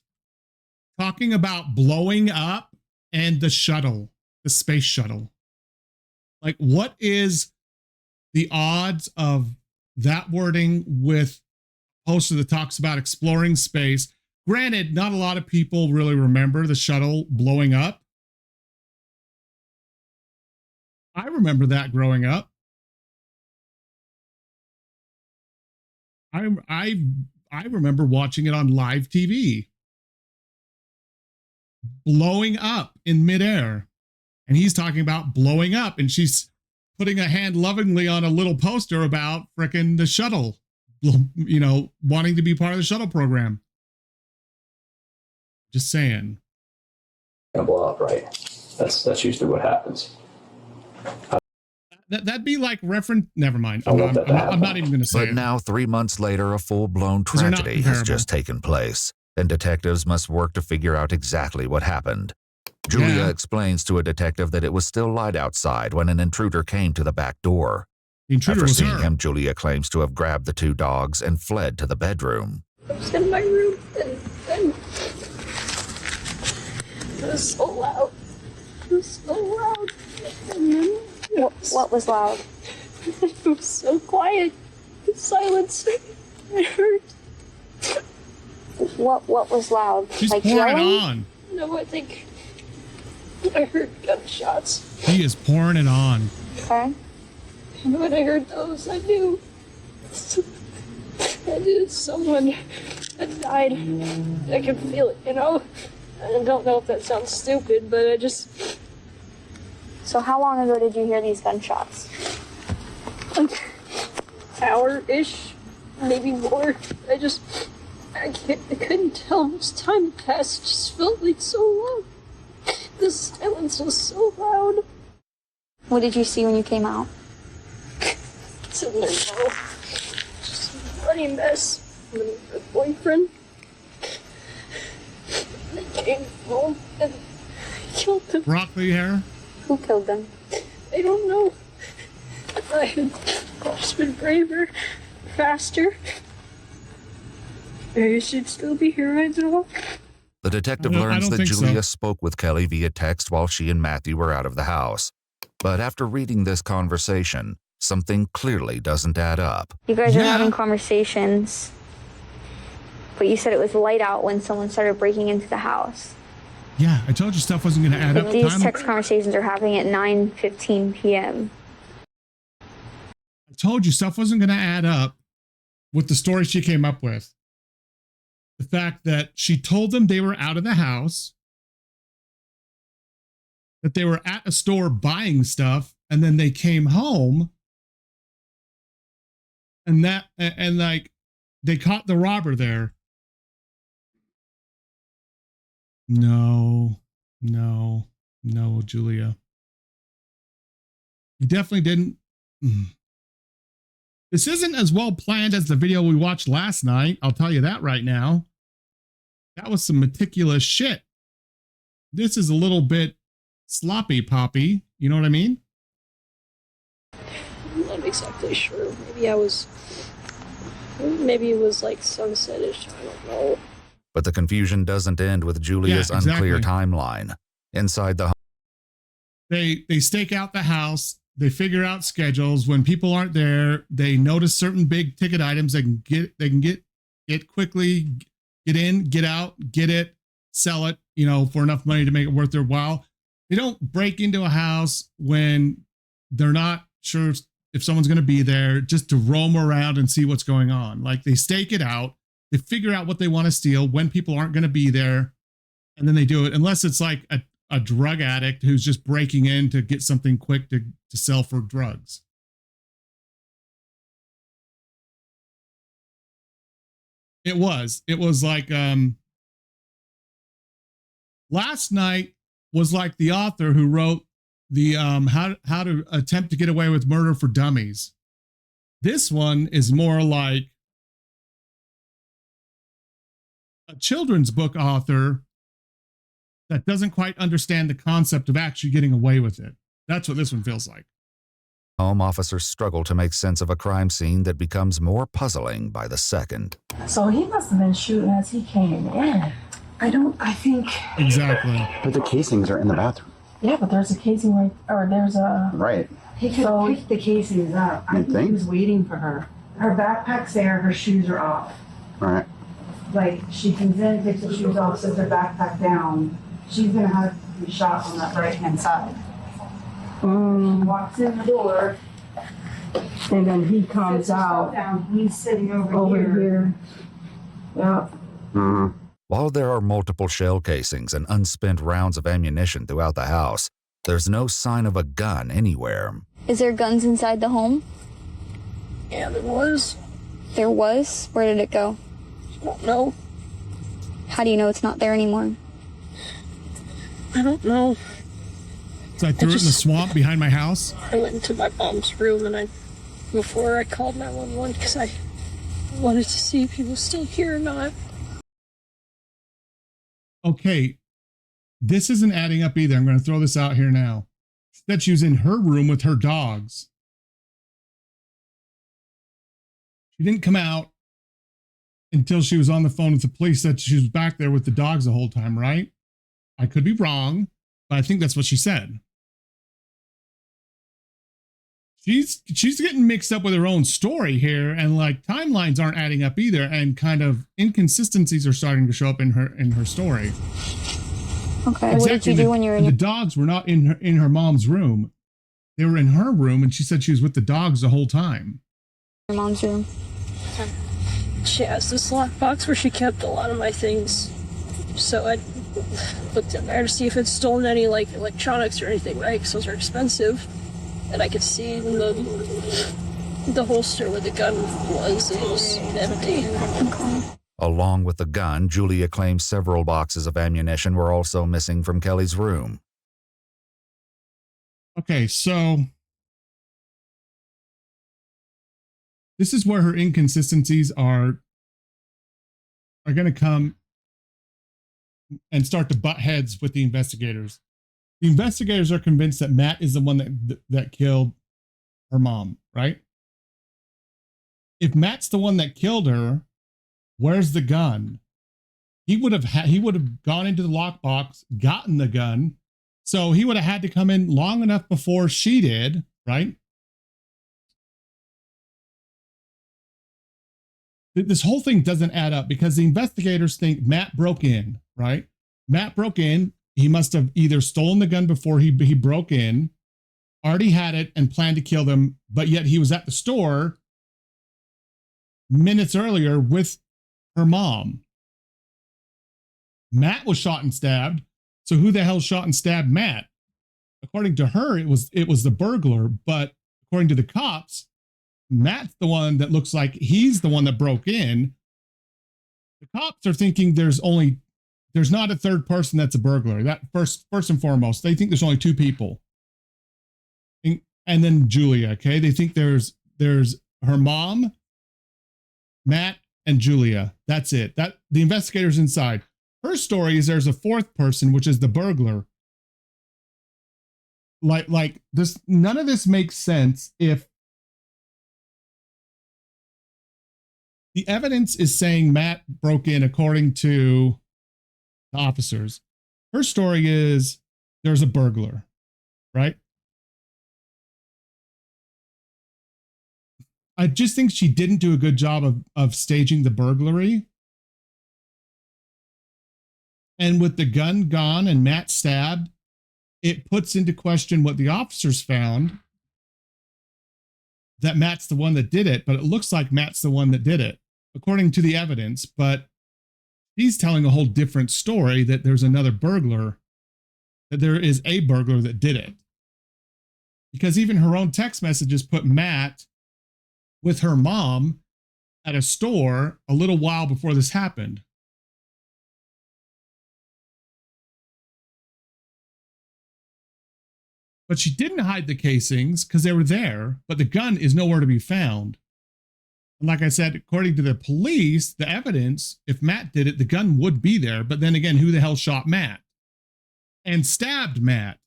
talking about blowing up and the shuttle, the space shuttle? Like, what is the odds of that wording with a poster that talks about exploring space? Granted, not a lot of people really remember the shuttle blowing up. I remember that growing up. I remember watching it on live TV. Blowing up in midair. And he's talking about blowing up, and she's putting a hand lovingly on a little poster about frickin' the shuttle, you know, wanting to be part of the shuttle program. Just saying. Gonna blow up, right? That's usually what happens. That'd be like reference. Never mind. I want that to I'm not even going to say But it. now, 3 months later, a full-blown These are not tragedy has comparable. just taken place, and detectives must work to figure out exactly what happened. Julia Yeah. explains to a detective that it was still light outside when an intruder came to the back door. The intruder After was seeing her. him, Julia claims to have grabbed the 2 dogs and fled to the bedroom. I was in my room and it was so loud. It was so loud. And then What was loud? it was so quiet. The silence. I heard. What was loud? She's like pouring it yelling? on. No, I think I heard gunshots. He is pouring it on. Okay. And when I heard those, I knew someone had died. I could feel it, you know? I don't know if that sounds stupid, but I just... So how long ago did you hear these gunshots? Like, hour-ish, maybe more. I couldn't tell how much time passed. It just felt like so long. The silence was so loud. What did you see when you came out? It's in there now. Just a bloody mess. And then her boyfriend. They came home and killed them. Broccoli hair? Who killed them? I don't know. If I had just been braver, faster, maybe she'd still be here right now. The detective I learns don't that think Julia so. spoke with Kelly via text while she and Matthew were out of the house. But after reading this conversation, something clearly doesn't add up. You guys are Yeah. having conversations, but you said it was light out when someone started breaking into the house. Yeah, I told you stuff wasn't going to add up. If these Time- text conversations are happening at 9:15 p.m. I told you stuff wasn't going to add up with the story she came up with. The fact that she told them they were out of the house, that they were at a store buying stuff, and then they came home, and like they caught the robber there. No, Julia. You definitely didn't. This isn't as well planned as the video we watched last night. I'll tell you that right now. That was some meticulous shit. This is a little bit sloppy, Poppy. You know what I mean? I'm not exactly sure. Maybe it was like sunset-ish. I don't know. But the confusion doesn't end with Julia's unclear timeline. Inside the home, They stake out the house. They figure out schedules. When people aren't there, they notice certain big ticket items they can get quickly, get in, get out, get it, sell it, for enough money to make it worth their while. They don't break into a house when they're not sure if someone's going to be there, just to roam around and see what's going on. Like, they stake it out. They figure out what they want to steal when people aren't going to be there, and then they do it. Unless it's like a drug addict who's just breaking in to get something quick to sell for drugs. It was like, last night was like the author who wrote the how to attempt to get away with murder for dummies. This one is more like a children's book author that doesn't quite understand the concept of actually getting away with it. That's what this one feels like. home officers struggle to make sense of a crime scene that becomes more puzzling by the second. So he must have been shooting as he came in. I think. Exactly. But the casings are in the bathroom. Yeah, but there's a casing there's a. Right. He could have picked the casings up. I think he was waiting for her. Her backpack's there, her shoes are off. All right. Like, she comes in, takes the shoes off, sets her backpack down. She's gonna have to be shot on that right-hand side. She walks in the door. And then he comes out. Down. He's sitting over here. Yeah. Mm-hmm. While there are multiple shell casings and unspent rounds of ammunition throughout the house, there's no sign of a gun anywhere. Is there guns inside the home? Yeah, there was. There was? Where did it go? I don't know. How do you know it's not there anymore? I don't know. So I threw it in the swamp behind my house. I went into my mom's room and before I called 911 because I wanted to see if he was still here or not. Okay, this isn't adding up either. I'm going to throw this out here now. That she was in her room with her dogs. She didn't come out until she was on the phone with the police, that she was back there with the dogs the whole time, right? I could be wrong, but I think that's what she said. She's getting mixed up with her own story here, and like timelines aren't adding up either, and kind of inconsistencies are starting to show up in her story. Okay. What did you do when you were in the dogs were not in her mom's room. They were in her room, and she said she was with the dogs the whole time. your mom's room? She has this lockbox where she kept a lot of my things. So I looked in there to see if it's stolen any like electronics or anything, right? Because those are expensive. And I could see in the holster where the gun was, it was empty. Along with the gun, Julia claims several boxes of ammunition were also missing from Kelly's room. Okay, so this is where her inconsistencies are going to come and start to butt heads with the investigators. The investigators are convinced that Matt is the one that killed her mom, right? If Matt's the one that killed her, where's the gun? He would have gone into the lockbox, gotten the gun. So he would have had to come in long enough before she did, right? This whole thing doesn't add up because the investigators think Matt broke in, right? Matt broke in. He must have either stolen the gun before he broke in, already had it and planned to kill them, but yet he was at the store minutes earlier with her mom. Matt was shot and stabbed. So who the hell shot and stabbed Matt? According to her, it was the burglar, but according to the cops, Matt's the one that looks like he's the one that broke in. The cops are thinking there's not a third person that's a burglar. That first and foremost, they think there's only two people. And then Julia, okay? They think there's her mom, Matt, and Julia. That's it. That the investigators inside. Her story is there's a fourth person, which is the burglar. Like this, none of this makes sense if the evidence is saying Matt broke in according to the officers. Her story is there's a burglar, right? I just think she didn't do a good job of staging the burglary. And with the gun gone and Matt stabbed, it puts into question what the officers found, that Matt's the one that did it, but it looks like Matt's the one that did it, according to the evidence. But he's telling a whole different story, that there's another burglar, that there is a burglar that did it. Because even her own text messages put Matt with her mom at a store a little while before this happened. But she didn't hide the casings because they were there, but the gun is nowhere to be found. And like I said, according to the police, the evidence, if Matt did it, the gun would be there. But then again, who the hell shot Matt and stabbed Matt?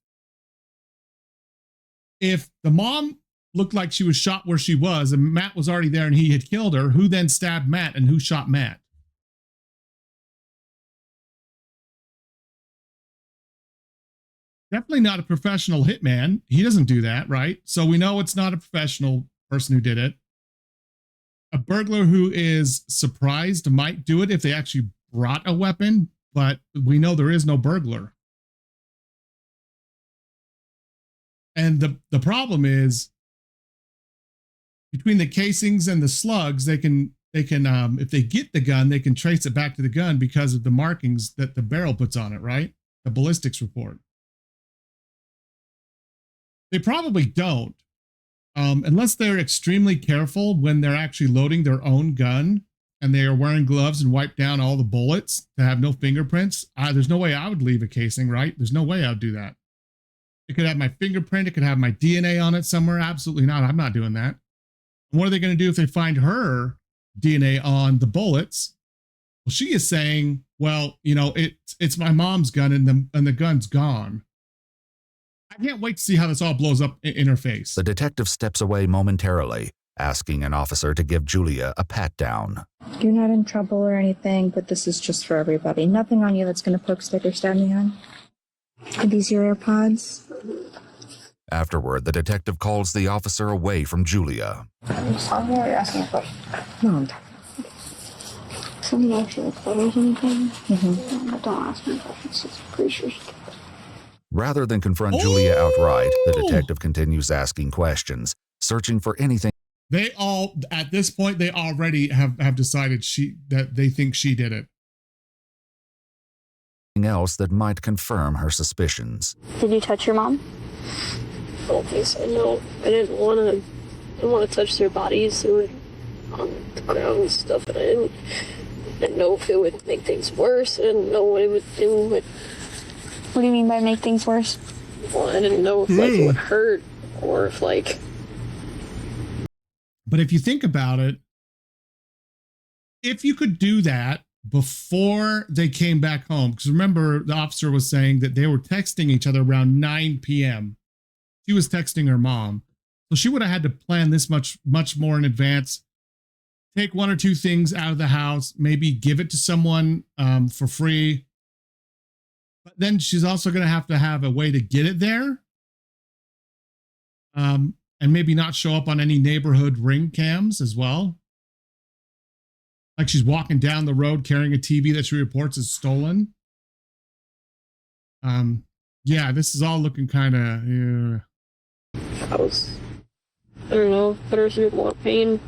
If the mom looked like she was shot where she was and Matt was already there and he had killed her, who then stabbed Matt and who shot Matt? Definitely not a professional hitman. He doesn't do that, right? So we know it's not a professional person who did it. A burglar who is surprised might do it if they actually brought a weapon, but we know there is no burglar. And the problem is, between the casings and the slugs, they can if they get the gun, they can trace it back to the gun because of the markings that the barrel puts on it, right? The ballistics report. They probably don't, unless they're extremely careful when they're actually loading their own gun and they are wearing gloves and wipe down all the bullets to have no fingerprints. There's no way I would leave a casing, right? There's no way I would do that. It could have my fingerprint. It could have my DNA on it somewhere. Absolutely not. I'm not doing that. And what are they going to do if they find her DNA on the bullets? Well, she is saying, well, you know, it's my mom's gun and the gun's gone. I can't wait to see how this all blows up in her face. The detective steps away momentarily, asking an officer to give Julia a pat down. You're not in trouble or anything, but this is just for everybody. Nothing on you that's going to poke, stick, or stab me on. Are these your AirPods? Afterward, the detective calls the officer away from Julia. I'm sorry, you're asking a question. No, something actually photos or anything? Mm-hmm. Don't ask me questions. It's pretty sure. Rather than confront Julia outright, the detective continues asking questions, searching for anything. They all, at this point, they already have decided that they think she did it. Else that might confirm her suspicions. Did you touch your mom? I don't think so, no. I didn't want to touch their bodies. They were on the ground and stuff, and I didn't know if it would make things worse. I didn't know what it would do. What do you mean by make things worse? Well, I didn't know if it would hurt or if But But if you think about it, if you could do that before they came back home, because remember the officer was saying that they were texting each other around 9 p.m. She was texting her mom. So she would have had to plan this much more in advance. Take one or two things out of the house, maybe give it to someone for free. But then she's also going to have a way to get it there. And maybe not show up on any neighborhood ring cams as well. Like she's walking down the road carrying a TV that she reports is stolen. Yeah, this is all looking kind of. I don't know, put her through more pain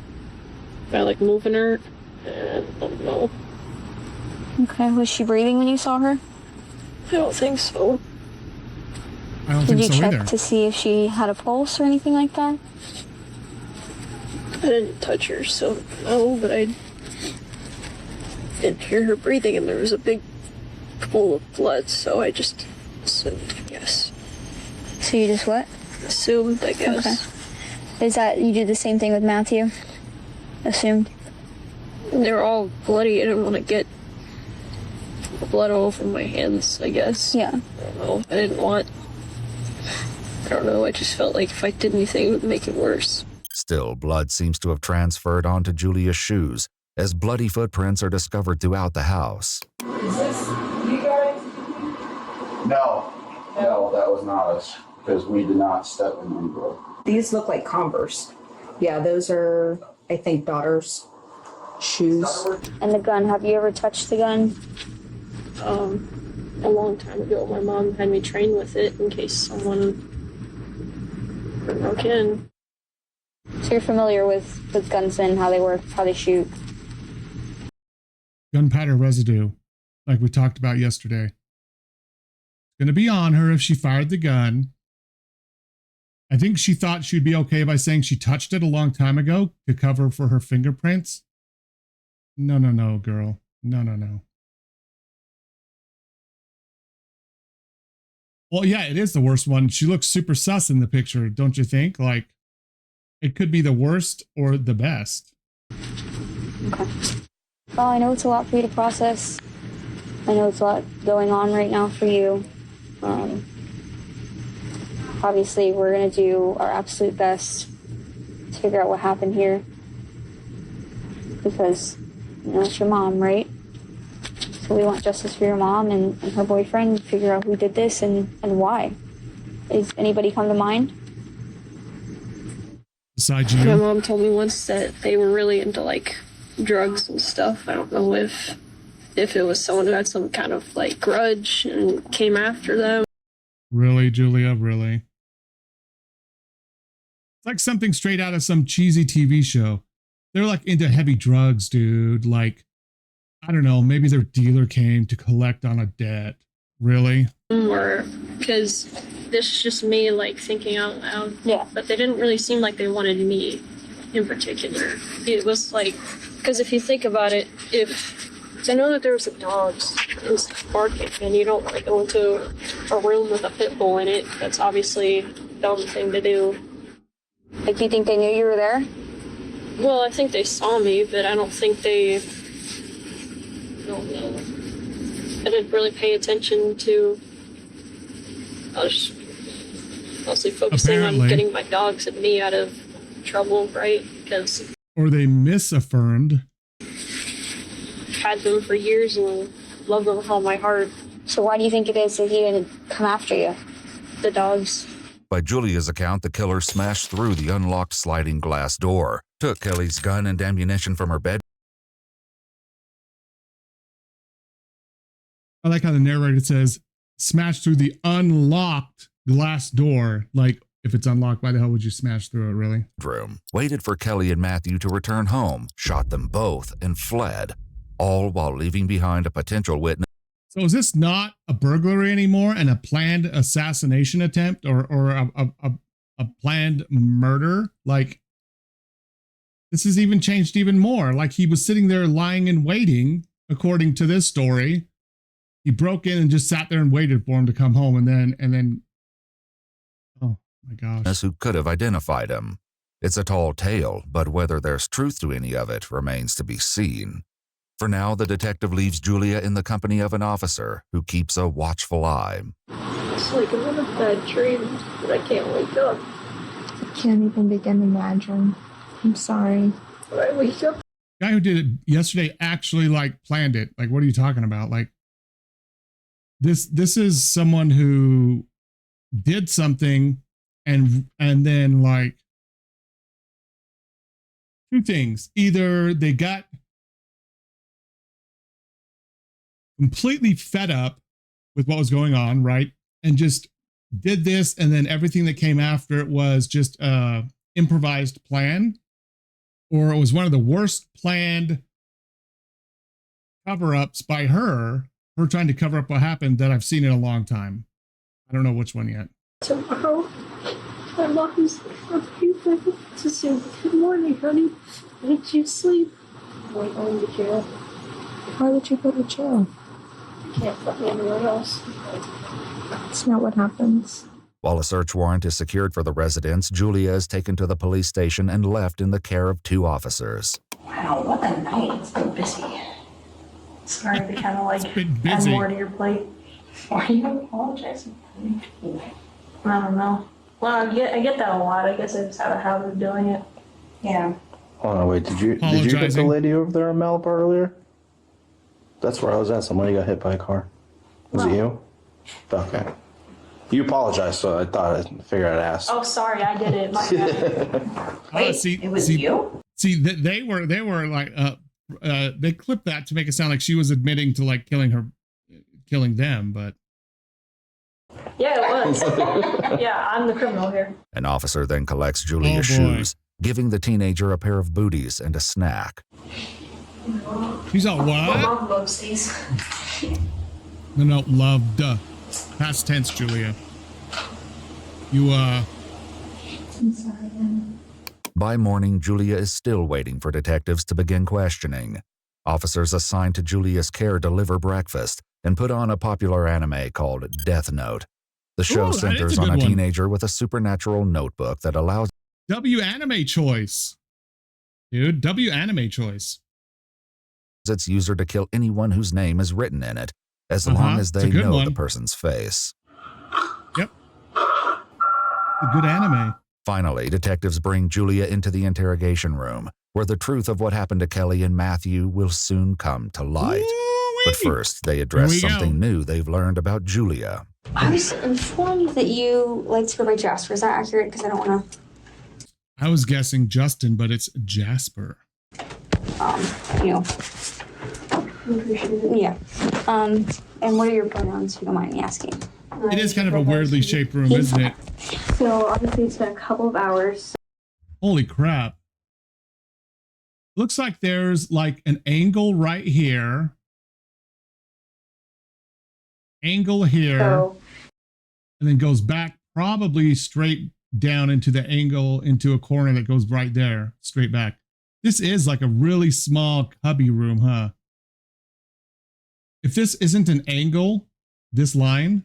by like moving her, and I don't know. Okay, was she breathing when you saw her? I don't think so. I don't Did think you so check either. to see if she had a pulse or anything like that? I didn't touch her, so no, but I didn't hear her breathing, and there was a big pool of blood, so I just assumed, I guess. So you just what? Assumed, I guess. Okay. Is that, you did the same thing with Matthew? Assumed? They were all bloody. I didn't want to get blood all over my hands, I guess. Yeah. I don't know. I don't know. I just felt like if I did anything, it would make it worse. Still, blood seems to have transferred onto Julia's shoes, as bloody footprints are discovered throughout the house. Is this you guys? No, that was not us, because we did not step in any blood. These look like Converse. Yeah, those are, I think, daughter's shoes. And the gun, have you ever touched the gun? A long time ago, my mom had me train with it in case someone broke in. So you're familiar with guns and how they work, how they shoot? Gunpowder residue, like we talked about yesterday. It's going to be on her if she fired the gun. I think she thought she'd be okay by saying she touched it a long time ago to cover for her fingerprints. No, girl. No. Well, yeah, it is the worst one. She looks super sus in the picture, don't you think? Like, it could be the worst or the best. Okay. Well, I know it's a lot for you to process. I know it's a lot going on right now for you. Obviously, we're going to do our absolute best to figure out what happened here. Because, you know, it's your mom, right? So we want justice for your mom and her boyfriend, figure out who did this and why. Is anybody come to mind? Besides you? My mom told me once that they were really into, like, drugs and stuff. I don't know if it was someone who had some kind of, like, grudge and came after them. Really, Julia? Really? It's like something straight out of some cheesy TV show. They're like into heavy drugs, dude. Like, I don't know, maybe their dealer came to collect on a debt. Really? Or because this is just me, like, thinking out loud. Yeah. But they didn't really seem like they wanted me in particular. It was like, because if you think about it, I know that there was some dogs and stuff barking, and you don't want to go into a room with a pit bull in it. That's obviously a dumb thing to do. Like, do you think they knew you were there? Well, I think they saw me, but I don't think they... I don't know. I didn't really pay attention to... I was mostly focusing on getting my dogs and me out of trouble, right? Because... Or they misaffirmed. Had them for years and loved them with all my heart. So why do you think it is that he didn't come after you? The dogs. By Julia's account, the killer smashed through the unlocked sliding glass door, took Kelly's gun and ammunition from her bed. I like how the narrator says, smash through the unlocked glass door. Like, if it's unlocked, why the hell would you smash through it, really? Room, waited for Kelly and Matthew to return home, shot them both, and fled, all while leaving behind a potential witness. So is this not a burglary anymore and a planned assassination attempt or a planned murder? Like, this is even changed even more. Like, he was sitting there lying in waiting, according to this story. He broke in and just sat there and waited for him to come home, and then oh my gosh. Who could have identified him. It's a tall tale, but whether there's truth to any of it remains to be seen. For now, the detective leaves Julia in the company of an officer who keeps a watchful eye. It's like I'm in a bad dream, but I can't wake up. I can't even begin to imagine. I'm sorry. When I wake up, The guy who did it yesterday actually like planned it. Like, what are you talking about? Like, this is someone who did something and then like two things. Either they got completely fed up with what was going on, right? And just did this, and then everything that came after it was just improvised plan, or it was one of the worst planned cover-ups by her trying to cover up what happened that I've seen in a long time. I don't know which one yet. tomorrow, my mom's to say, good morning, honey. Did you sleep? I'm going to jail. Why would you go to jail? I can't put me anywhere else. That's not what happens. While a search warrant is secured for the residence, Julia is taken to the police station and left in the care of 2 officers. Wow, what a night. It's been busy. Sorry to kind of like add busy. more to your plate. Why are you apologizing? I don't know. Well, I get that a lot. I guess I just have a habit of doing it. Yeah. Hold on, wait, did you hit the Apologizing. lady over there in Malibu earlier? That's where I was at. Somebody got hit by a car. Was it you? Okay. You apologized, so I thought I figured I'd ask. Oh, sorry, I did it. My bad. Wait, it was you? See, they were like, they clipped that to make it sound like she was admitting to like killing them, but Yeah, it was. Yeah, I'm the criminal here. An officer then collects Julia's shoes, giving the teenager a pair of booties and a snack. she's all My what? mom loves these. No, loved. Past tense, Julia. You I'm sorry, Anna. By morning, Julia is still waiting for detectives to begin questioning. Officers assigned to Julia's care deliver breakfast and put on a popular anime called Death Note. The show Ooh, that is centers a on good a one. teenager with a supernatural notebook that allows W anime choice, dude. W anime choice. its user to kill anyone whose name is written in it, as long as It's a they good know one. the person's face. Yep. A good anime. Finally, detectives bring Julia into the interrogation room, where the truth of what happened to Kelly and Matthew will soon come to light. But first, they address Here we something go. new they've learned about Julia. I was informed that you like to go by Jasper. Is that accurate? Because I don't want to, I was guessing Justin, but it's Jasper. you know. Yeah. And what are your pronouns, if you don't mind me asking? It is kind of a weirdly shaped room, isn't it? So obviously it's been a couple of hours. Holy crap. Looks like there's like an angle right here. Angle here. So And then goes back probably straight down into the angle into a corner that goes right there, straight back. This is like a really small cubby room, huh? If this isn't an angle, this line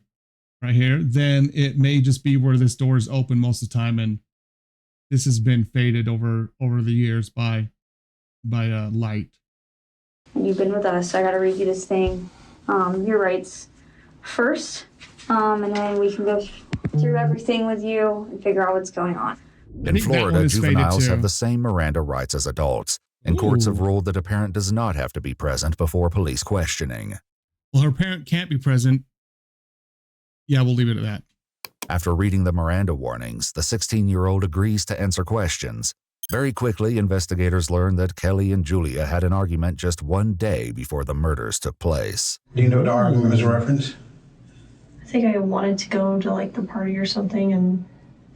right here, then it may just be where this door is open most of the time, and this has been faded over the years by light. you've been with us. I got to read you this thing. Your rights first, and then we can go through everything with you and figure out what's going on. In think that one Florida, is faded juveniles too. have the same Miranda rights as adults, and courts have Ooh. ruled that a parent does not have to be present before police questioning. Well, her parent can't be present. Yeah, we'll leave it at that. After reading the Miranda warnings, the 16-year-old agrees to answer questions. Very quickly, investigators learn that Kelly and Julia had an argument just one day before the murders took place. Do you know what the argument was a reference? I think I wanted to go to like the party or something, and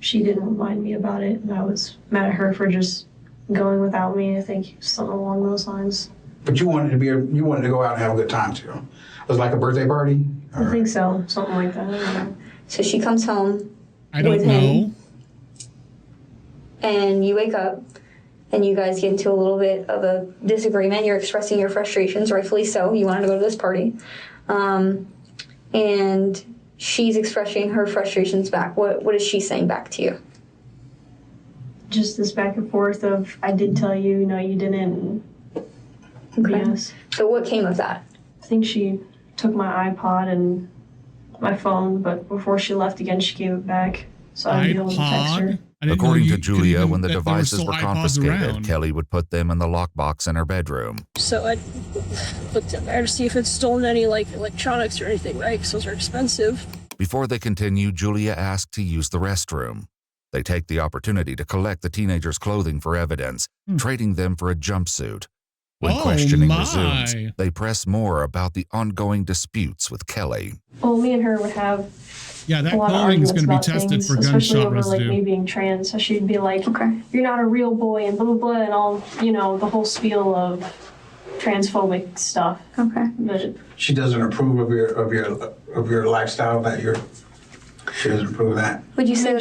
she didn't remind me about it, and I was mad at her for just going without me. I think something along those lines. But you wanted to go out and have a good time too. It was like a birthday party? I think so, something like that. I don't know. So she comes home I don't with know. him, and you wake up, and you guys get into a little bit of a disagreement. You're expressing your frustrations, rightfully so. You wanted to go to this party. And she's expressing her frustrations back. What is she saying back to you? just this back and forth of I did tell you, no, you didn't. Yes. So what came of that? I think she took my iPod and my phone, but before she left again, she gave it back. So I'd be able to text her. According to Julia, when the devices were confiscated, Kelly would put them in the lockbox in her bedroom. So I looked in there to see if it's stolen any like electronics or anything, right? Because those are expensive. Before they continue, Julia asked to use the restroom. They take the opportunity to collect the teenagers' clothing for evidence, trading them for a jumpsuit. When questioning resumes, they press more about the ongoing disputes with Kelly. Well, me and her would have that a lot of clothing is arguments going to be about tested things, for especially gunshot over residue. like me being trans. So she'd be like, "Okay, you're not a real boy," and blah blah blah, and all the whole spiel of transphobic stuff. Okay. But She doesn't approve of your lifestyle she doesn't approve of that. would you say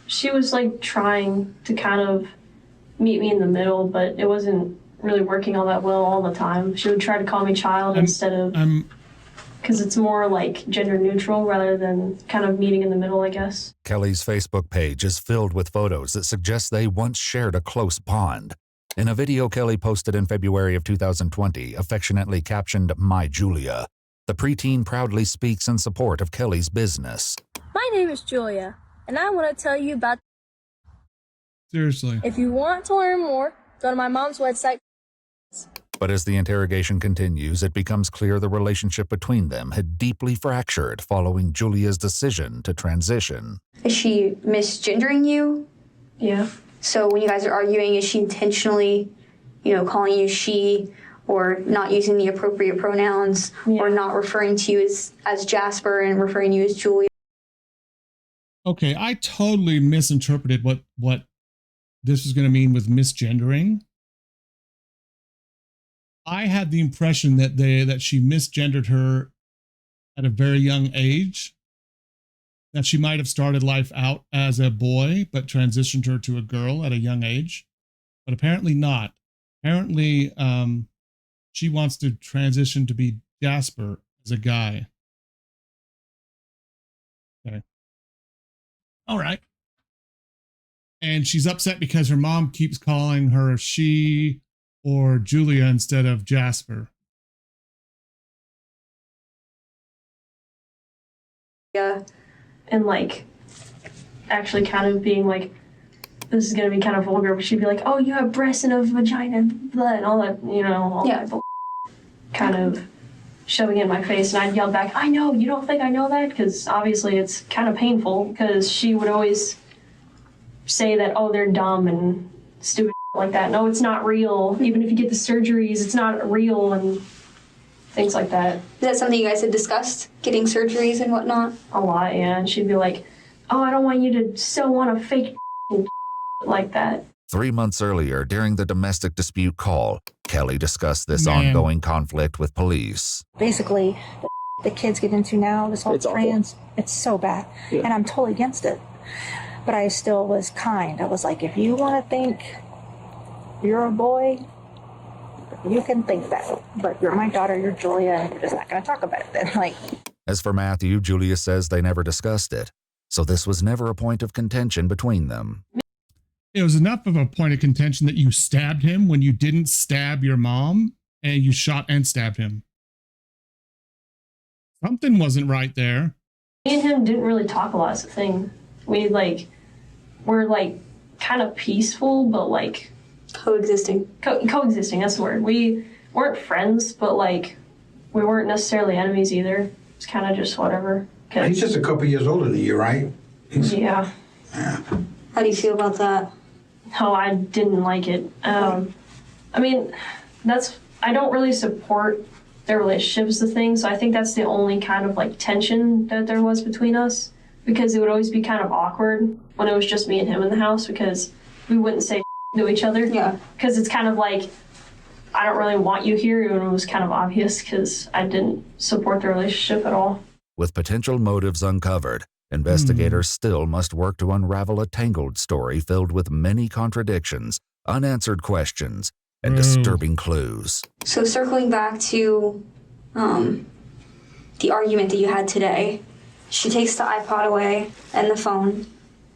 she was like trying to kind of meet me in the middle, but it wasn't really working all that well all the time. She would try to call me child instead of, because it's more like gender neutral rather than kind of meeting in the middle, I guess. Kelly's Facebook page is filled with photos that suggest they once shared a close bond. In a video Kelly posted in February of 2020, affectionately captioned, "My Julia," the preteen proudly speaks in support of Kelly's business. My name is Julia, and I want to tell you about... Seriously. If you want to learn more, go to my mom's website. But as the interrogation continues, it becomes clear the relationship between them had deeply fractured following Julia's decision to transition. Is she misgendering you? Yeah. So when you guys are arguing, is she intentionally, calling you she, or not using the appropriate pronouns, or not referring to you as Jasper and referring to you as Julia? Okay, I totally misinterpreted what this was going to mean with misgendering. I had the impression that she misgendered her at a very young age, that she might have started life out as a boy, but transitioned her to a girl at a young age, but apparently not. Apparently, she wants to transition to be Jasper as a guy. Okay. All right. And she's upset because her mom keeps calling her she or Julia instead of Jasper. Yeah. And like actually kind of being like, this is going to be kind of vulgar, but she'd be like, oh, you have breasts and a vagina and blood and all that, all that kind of shoving it in my face. And I'd yell back, I know, you don't think I know that? Because obviously it's kind of painful, because she would always say that, oh, they're dumb and stupid like that. No, it's not real. Even if you get the surgeries, it's not real, and things like that. Is that something you guys had discussed, getting surgeries and whatnot? A lot, yeah. And she'd be like, oh, I don't want you to sew on a fake like that. 3 months earlier, during the domestic dispute call, Kelly discussed this ongoing conflict with police. Basically, the kids get into now, this whole trans, it's so bad. Yeah. And I'm totally against it. But I still was kind. I was like, if you want to think you're a boy, you can think that. But you're my daughter, you're Julia, and you're just not going to talk about it then. As for Matthew, Julia says they never discussed it. So this was never a point of contention between them. It was enough of a point of contention that you stabbed him when you didn't stab your mom, and you shot and stabbed him. Something wasn't right there. Me and him didn't really talk a lot as a thing. We we're kind of peaceful, but coexisting. Coexisting, that's the word. We weren't friends, but we weren't necessarily enemies either. It's kind of just whatever. He's just a couple years older than you, right? Yeah. How do you feel about that? No, I didn't like it. I mean, I don't really support their relationship is the thing, so I think that's the only kind of tension that there was between us, because it would always be kind of awkward when it was just me and him in the house, because we wouldn't say to each other. Yeah. Because it's kind of like, I don't really want you here, and it was kind of obvious because I didn't support the relationship at all. With potential motives uncovered, investigators still must work to unravel a tangled story filled with many contradictions, unanswered questions, and disturbing clues. So circling back to the argument that you had today, she takes the iPod away and the phone,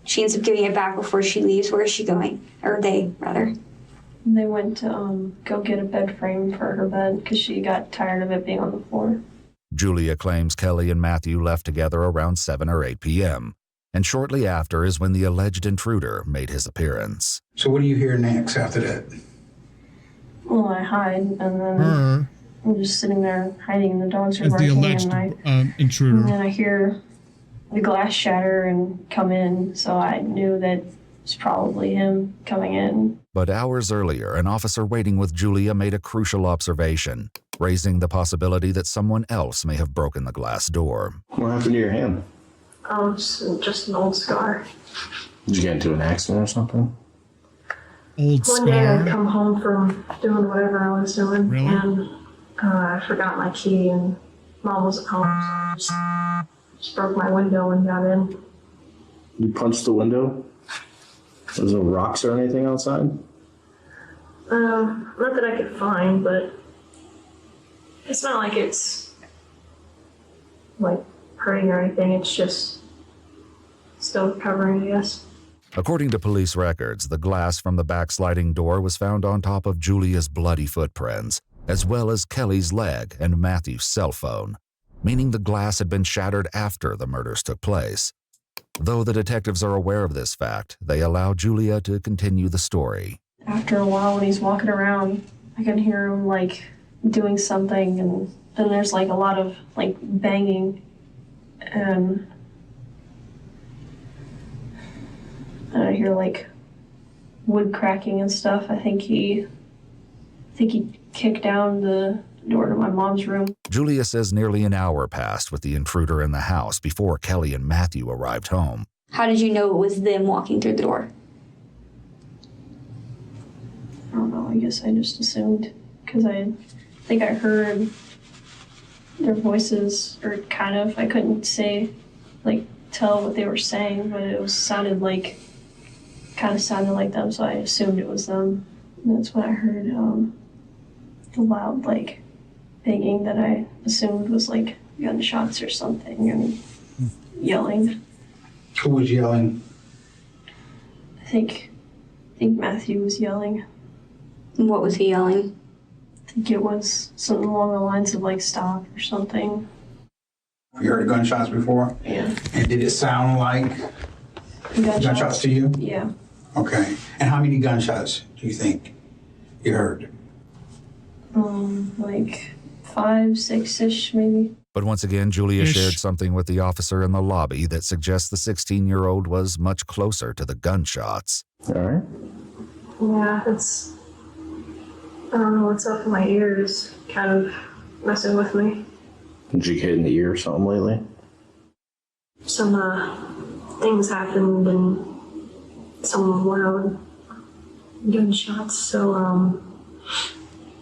She ends up giving it back before she leaves. Where is she going? Or they, rather. They went to go get a bed frame for her bed because she got tired of it being on the floor. Julia claims Kelly and Matthew left together around 7 or 8 p.m., and shortly after is when the alleged intruder made his appearance. So what do you hear next after that? Well, I hide, and then I'm just sitting there hiding, and the dogs are As the barking, alleged and intruder. And then I hear the glass shatter and come in, so I knew that it's probably him coming in. But hours earlier, an officer waiting with Julia made a crucial observation, raising the possibility that someone else may have broken the glass door. What happened to your hand? Just an old scar. Did you get into an accident or something? Old One day scar? I'd come home from doing whatever I was doing, Really? and I forgot my key, and Mom wasn't home, so I just broke my window and got in. You punched the window? There's no rocks or anything outside? Not that I could find, but it's not like it's like hurting or anything. It's just still recovering, I guess. According to police records, the glass from the backsliding door was found on top of Julia's bloody footprints, as well as Kelly's leg and Matthew's cell phone, meaning the glass had been shattered after the murders took place. Though the detectives are aware of this fact, they allow Julia to continue the story. After a while, when he's walking around, I can hear him like doing something, and then there's like a lot of like banging, and I hear like wood cracking and stuff. I think he kicked down the door to my mom's room. Julia says nearly an hour passed with the intruder in the house before Kelly and Matthew arrived home. How did you know it was them walking through the door? I don't know, I guess I just assumed, because I think I heard their voices, or kind of, I couldn't say, like, tell what they were saying, but it sounded like them, so I assumed it was them. And that's when I heard the loud, like, banging that I assumed was, like, gunshots or something, and yelling. Who was yelling? I think Matthew was yelling. And what was he yelling? I think it was something along the lines of like stop or something. Have you heard gunshots before? Yeah. And did it sound like gunshots to you? Yeah. Okay. And how many gunshots do you think you heard? Like 5, 6-ish maybe. But once again, Julia shared something with the officer in the lobby that suggests the 16-year-old was much closer to the gunshots. All right. Yeah, I don't know what's up in my ears, kind of messing with me. Did you get hit in the ear or something lately? Some things happened and some loud gunshots, so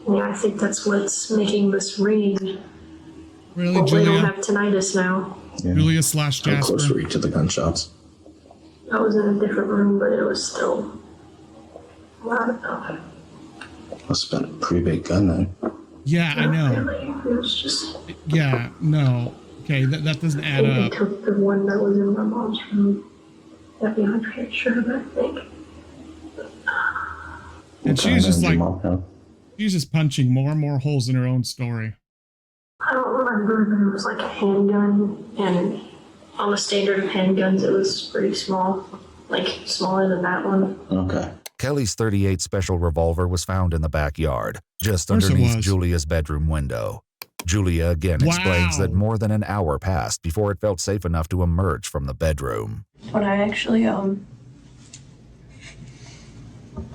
yeah, I think that's what's making this ring. Really, Hopefully I Julia? don't have tinnitus now. Yeah. Julia slash How Jasper. close were you to the gunshots? I was in a different room, but it was still loud enough. Must have been a pretty big gun then. Yeah, I know. Really, it was just. Yeah, no. Okay, that doesn't add They up. took the one that was in my mom's room. That'd be 100% sure, but I think. And she's just like, Mom have? she's just punching more and more holes in her own story. I don't remember, but it was like a handgun, and on the standard of handguns, it was pretty small, like smaller than that one. Okay. Kelly's .38 special revolver was found in the backyard, just Of course it underneath was. Julia's bedroom window. Julia again explains that more than an hour passed before it felt safe enough to emerge from the bedroom. When I actually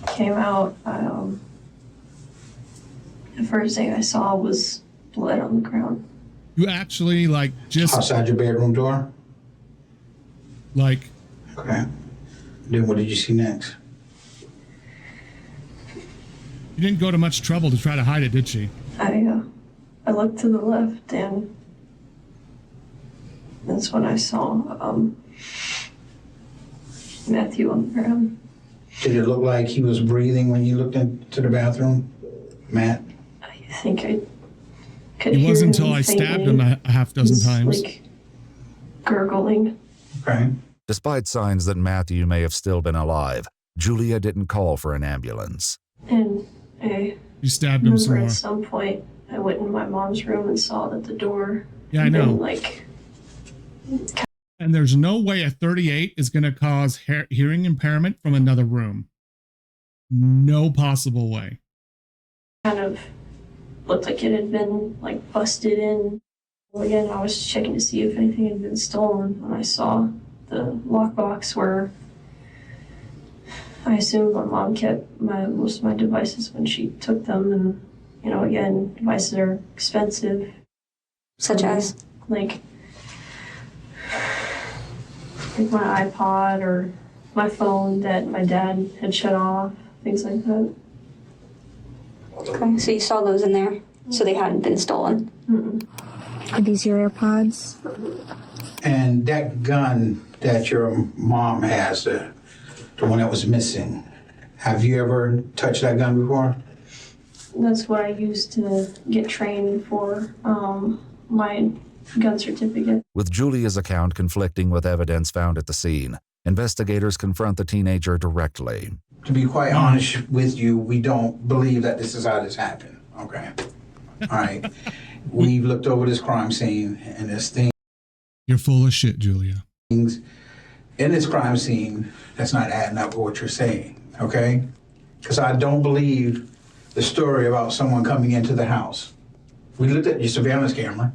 came out, the first thing I saw was blood on the ground. You actually like just Outside your bedroom door? like Okay. Then what did you see next? you didn't go to much trouble to try to hide it, did she? I looked to the left, and that's when I saw Matthew on the ground. Did it look like he was breathing when you looked into the bathroom, Matt? I think I could It hear wasn't until him I stabbed faintly. him a half dozen He's, times. like gurgling. Okay. Despite signs that Matthew may have still been alive, Julia didn't call for an ambulance. And I You stabbed him some remember more. at some point I went in my mom's room and saw that the door Yeah, I had know. been like. And there's no way a 38 is going to cause hearing impairment from another room. No possible way. Kind of looked like it had been like busted in. Well, again, I was checking to see if anything had been stolen when I saw the lockbox where I assumed my mom kept most of my devices when she took them. And, you know, again, devices are expensive. Such as? Like my iPod or my phone that my dad had shut off, things like that. Okay, so you saw those in there, so they hadn't been stolen. Are these your AirPods? And that gun that your mom has, the one that was missing, have you ever touched that gun before? That's what I used to get trained for my gun certificate. With Julia's account conflicting with evidence found at the scene, investigators confront the teenager directly. To be quite honest with you, we don't believe that this is how this happened, okay? All right. We've looked over this crime scene, and there's things. You're full of shit, Julia. In this crime scene that's not adding up with what you're saying, okay? Because I don't believe the story about someone coming into the house. We looked at your surveillance camera,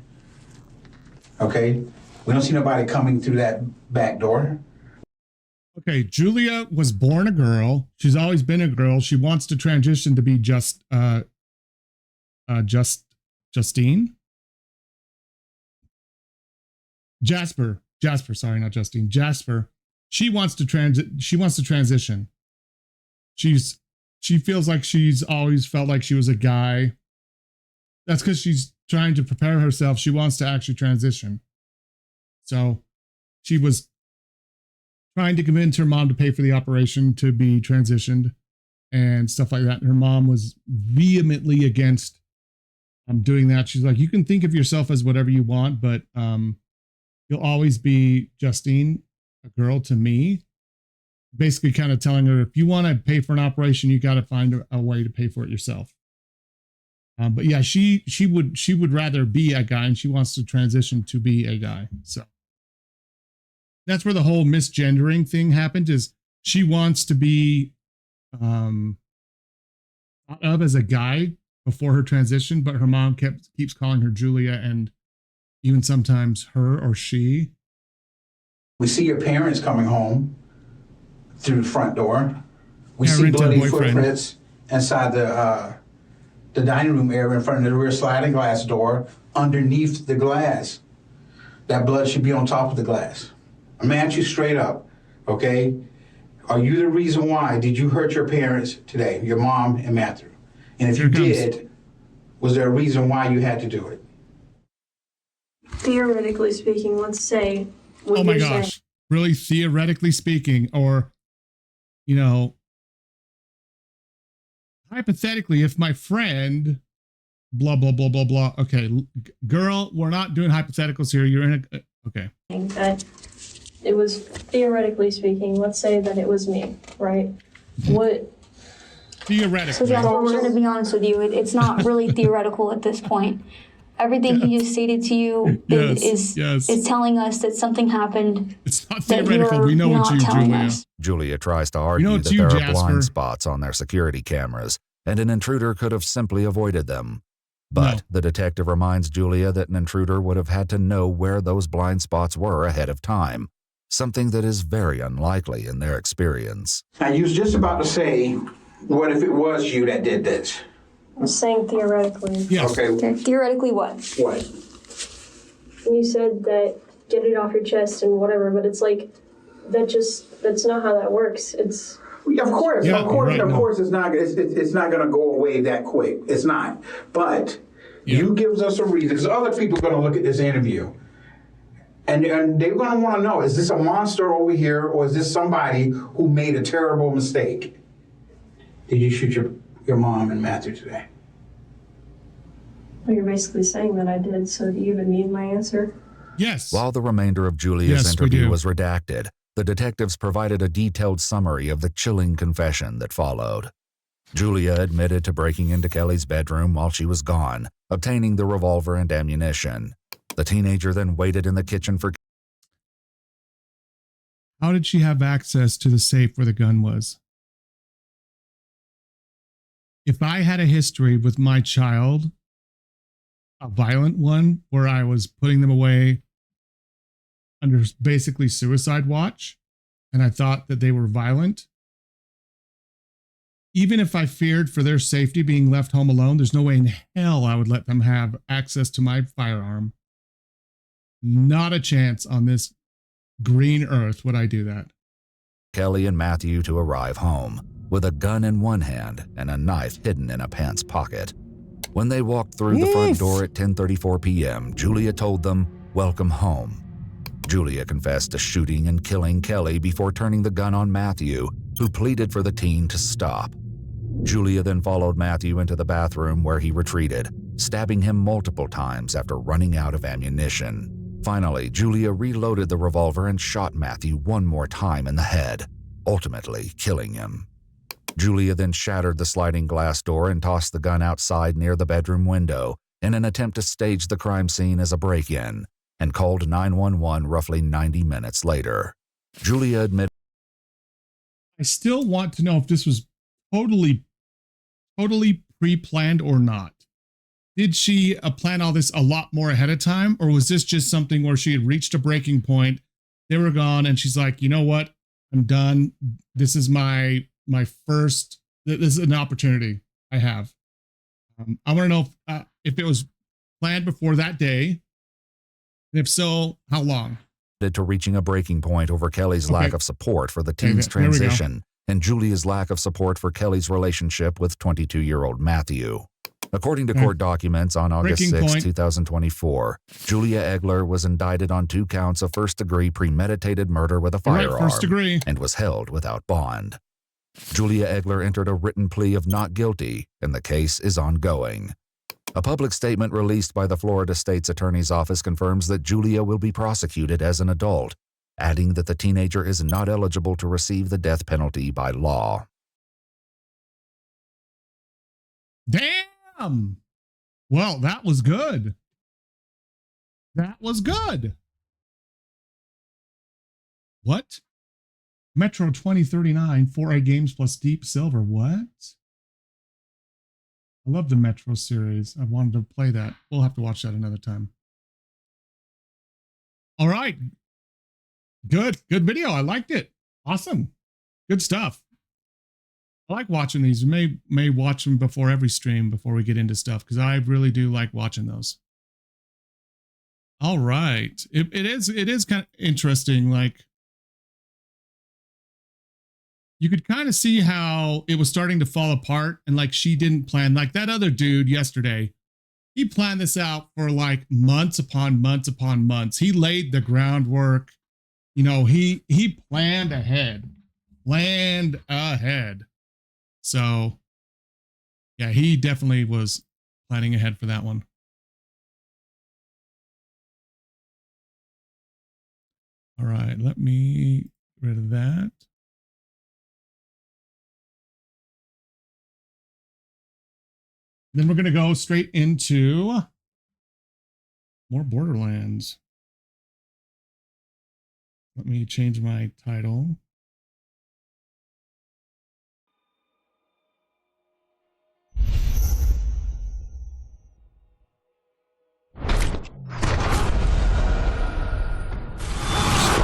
okay? We don't see nobody coming through that back door. Okay, Julia was born a girl. She's always been a girl. She wants to transition to be Justine. Jasper, sorry, not Justine. Jasper. She wants to transition. She feels like she's always felt like she was a guy. That's because she's trying to prepare herself. She wants to actually transition. So she was trying to convince her mom to pay for the operation to be transitioned and stuff like that. And her mom was vehemently against doing that. She's like, you can think of yourself as whatever you want, but you'll always be Justine, a girl to me. Basically kind of telling her, if you want to pay for an operation, you got to find a way to pay for it yourself. But yeah, she would rather be a guy, and she wants to transition to be a guy. So that's where the whole misgendering thing happened, is she wants to be thought of as a guy before her transition, but her mom keeps calling her Julia, and even sometimes her or she. We see your parents coming home through the front door. We see bloody footprints inside the dining room area in front of the rear sliding glass door underneath the glass. That blood should be on top of the glass. I'm gonna ask you straight up, okay? Are you the reason why did you hurt your parents today, your mom and Matthew? And if you did, was there a reason why you had to do it? Theoretically speaking, let's say. Oh my gosh. Really, theoretically speaking, or, you know, hypothetically, if my friend, blah, blah, blah, blah, blah. Okay, girl, we're not doing hypotheticals here. You're in a, okay. That it was, theoretically speaking, let's say that it was me, right? What? Theoretically. So Jasper, we're going to be honest with you. It's not really theoretical at this point. Everything he just stated to you is telling us that something happened. It's not theoretical. We know it's you, Julia. Julia tries to argue that there are blind spots on their security cameras, and an intruder could have simply avoided them. But the detective reminds Julia that an intruder would have had to know where those blind spots were ahead of time, something that is very unlikely in their experience. Now, you was just about to say, what if it was you that did this? I'm saying theoretically. Yes. Okay. Theoretically what? What? You said that get it off your chest and whatever, but it's like, that's not how that works. It's... Of course, it's not going to go away that quick. It's not. But you gives us a reason, because other people are going to look at this interview, and they're going to want to know, is this a monster over here, or is this somebody who made a terrible mistake? Did you shoot your mom and Matthew today? Well, you're basically saying that I did, so do you even need my answer? Yes. While the remainder of Julia's interview was redacted, The detectives provided a detailed summary of the chilling confession that followed. Julia admitted to breaking into Kelly's bedroom while she was gone, obtaining the revolver and ammunition. The teenager then waited in the kitchen for... How did she have access to the safe where the gun was? If I had a history with my child, a violent one, where I was putting them away under basically suicide watch, and I thought that they were violent, even if I feared for their safety being left home alone, there's no way in hell I would let them have access to my firearm. Not a chance on this green earth would I do that. Kelly and Matthew to arrive home, with a gun in one hand and a knife hidden in a pants pocket. When they walked through the front door at 10:34 p.m., Julia told them, "Welcome home." Julia confessed to shooting and killing Kelly before turning the gun on Matthew, who pleaded for the teen to stop. Julia then followed Matthew into the bathroom where he retreated, stabbing him multiple times after running out of ammunition. Finally, Julia reloaded the revolver and shot Matthew one more time in the head, ultimately killing him. Julia then shattered the sliding glass door and tossed the gun outside near the bedroom window in an attempt to stage the crime scene as a break-in, and called 911 roughly 90 minutes later. Julia admitted... I still want to know if this was totally pre-planned or not. Did she plan all this a lot more ahead of time, or was this just something where she had reached a breaking point, they were gone, and she's like, you know what, I'm done. This is my first, this is an opportunity I have. I want to know if it was planned before that day, and if so, how long? To reaching a breaking point over Kelly's lack of support for the teen's transition and Julia's lack of support for Kelly's relationship with 22-year-old Matthew. According to court documents on August 6, 2024, Julia Egler was indicted on 2 counts of first-degree premeditated murder with a firearm and was held without bond. Julia Egler entered a written plea of not guilty, and the case is ongoing. A public statement released by the Florida State's Attorney's Office confirms that Julia will be prosecuted as an adult, adding that the teenager is not eligible to receive the death penalty by law. Damn! Well, that was good. That was good. What? Metro 2039, 4A games plus Deep Silver. What? I love the Metro series. I wanted to play that. We'll have to watch that another time. All right. Good video. I liked it. Awesome. Good stuff. I like watching these. We may watch them before every stream before we get into stuff, because I really do like watching those. All right. It is kind of interesting. Like, you could kind of see how it was starting to fall apart, and like she didn't plan, like that other dude yesterday, he planned this out for like months upon months upon months. He laid the groundwork. You know, he planned ahead. So yeah, he definitely was planning ahead for that one. All right, let me get rid of that. Then we're going to go straight into more Borderlands. Let me change my title.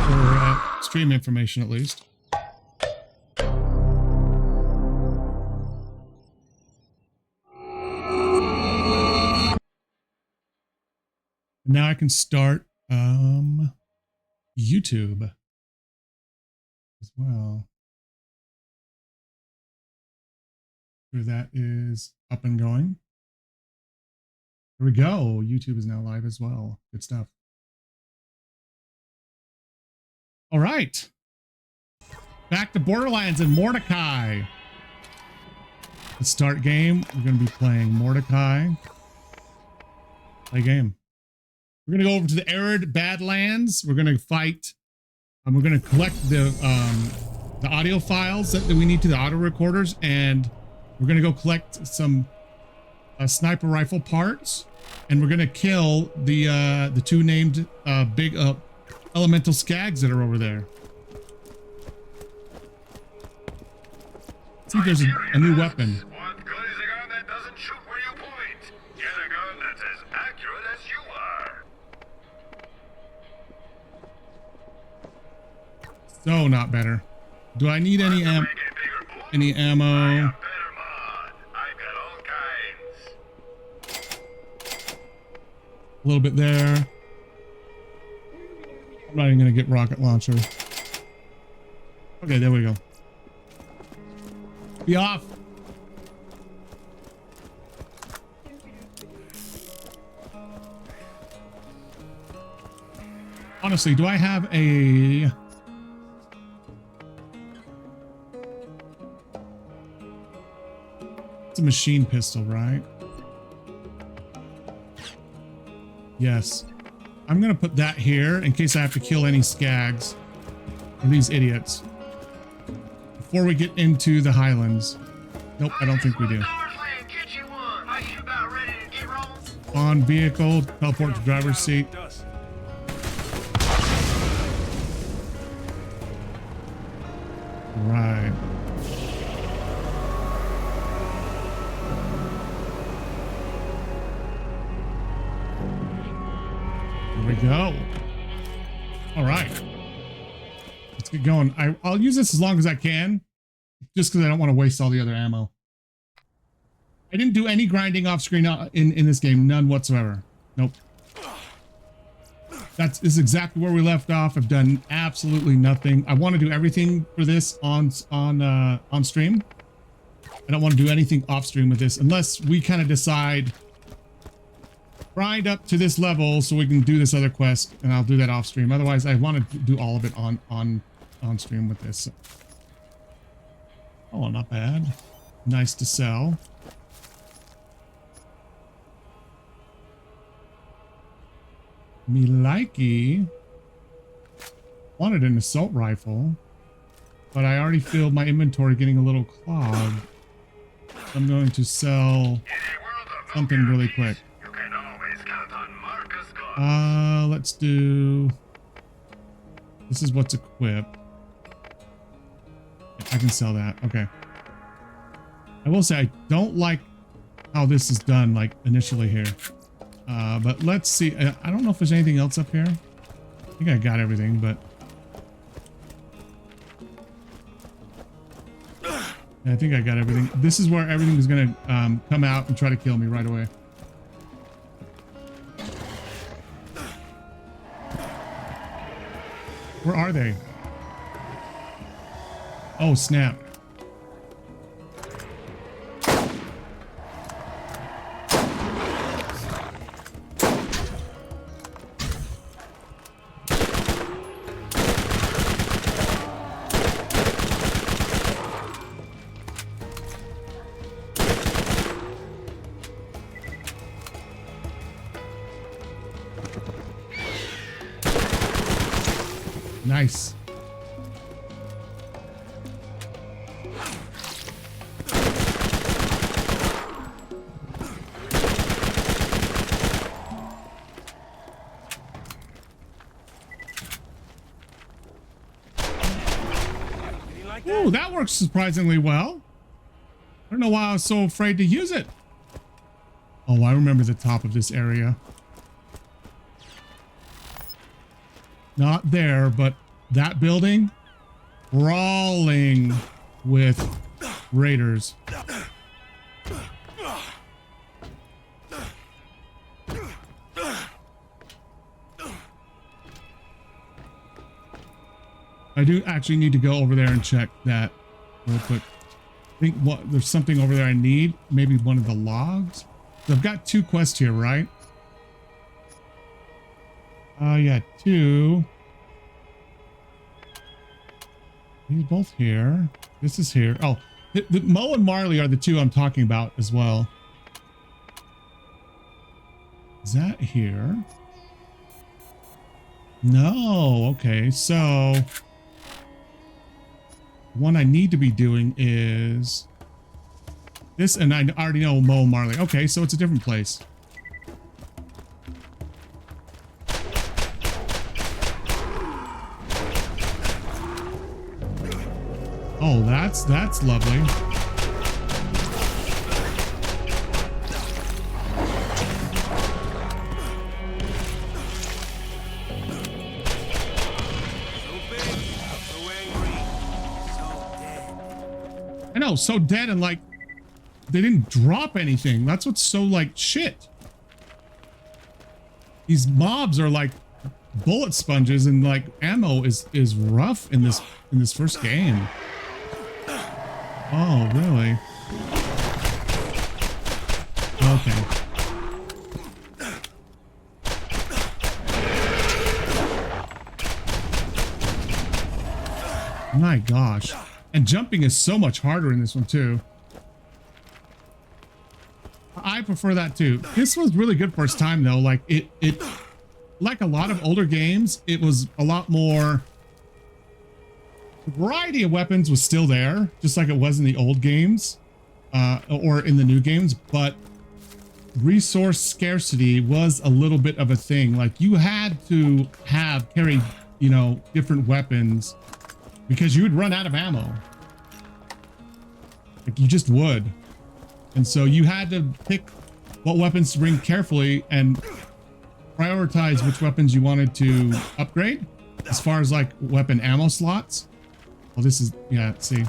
For stream information, at least. Now I can start YouTube as well. Sure, that is up and going. There we go. YouTube is now live as well. Good stuff. All right. Back to Borderlands and Mordecai. Let's start game. We're going to be playing Mordecai. Play game. We're going to go over to the arid Badlands. We're going to fight And we're going to collect the audio files that we need to the auto recorders, and we're going to go collect some sniper rifle parts, and we're going to kill the two named big elemental skags that are over there. See, there's a new weapon. What good is a gun that doesn't shoot where you point? Get a gun that's as accurate as you are. So not better. Do I need any ammo? A little bit there. I'm not even gonna get rocket launcher. Okay, there we go. Be off. Honestly, do I have a... It's a machine pistol, right? Yes. I'm gonna put that here in case I have to kill any skags or these idiots before we get into the Highlands. Nope, I don't think we do. On vehicle, teleport to driver's seat. Right. Here we go. All right. Let's get going. I'll use this as long as I can, just because I don't want to waste all the other ammo. I didn't do any grinding off screen in this game, none whatsoever. Nope. That is exactly where we left off. I've done absolutely nothing. I want to do everything for this on stream. I don't want to do anything off stream with this unless we kind of decide grind up to this level so we can do this other quest, and I'll do that off stream. Otherwise, I want to do all of it on stream with this. Oh, not bad. Nice to sell. Me likey. Wanted an assault rifle, but I already feel my inventory getting a little clogged. I'm going to sell something really quick. Let's do... This is what's equipped. I can sell that. Okay. I will say I don't like how this is done, like initially here. But let's see. I don't know if there's anything else up here. I think I got everything, but I think I got everything. This is where everything is going to come out and try to kill me right away. Where are they? Oh, snap. Nice. Oh, that works surprisingly well. I don't know why I was so afraid to use it. Oh, I remember the top of this area. Not there, but that building crawling with raiders. I do actually need to go over there and check that real quick. I think there's something over there I need. Maybe one of the logs. So I've got 2 quests here, right? Yeah, 2. These both here. This is here. Oh, the Mo and Marley are the 2 I'm talking about as well. Is that here? No, okay, so one I need to be doing is this, and I already know Mo Marley. Okay, so it's a different place. Oh, that's lovely. I know, so dead, and like they didn't drop anything. That's what's so like shit. These mobs are like bullet sponges, and like ammo is rough in this first game. Oh, really? Okay. My gosh. And jumping is so much harder in this one too. I prefer that too. This was really good first time though. Like it like a lot of older games, it was a lot more. The variety of weapons was still there, just like it was in the old games, or in the new games, but resource scarcity was a little bit of a thing. Like you had to carry, you know, different weapons because you would run out of ammo. Like you just would. And so you had to pick what weapons to bring carefully and prioritize which weapons you wanted to upgrade as far as like weapon ammo slots. Well, this is, yeah, see.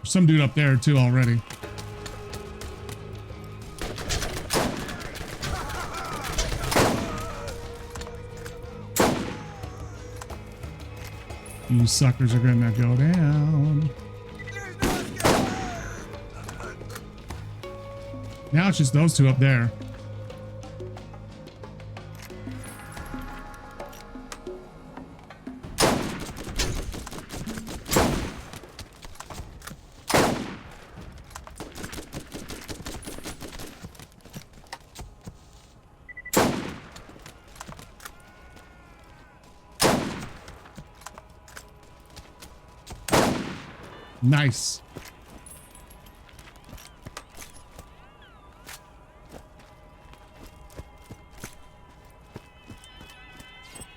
There's some dude up there too already. You suckers are gonna go down. Now it's just those two up there. Nice.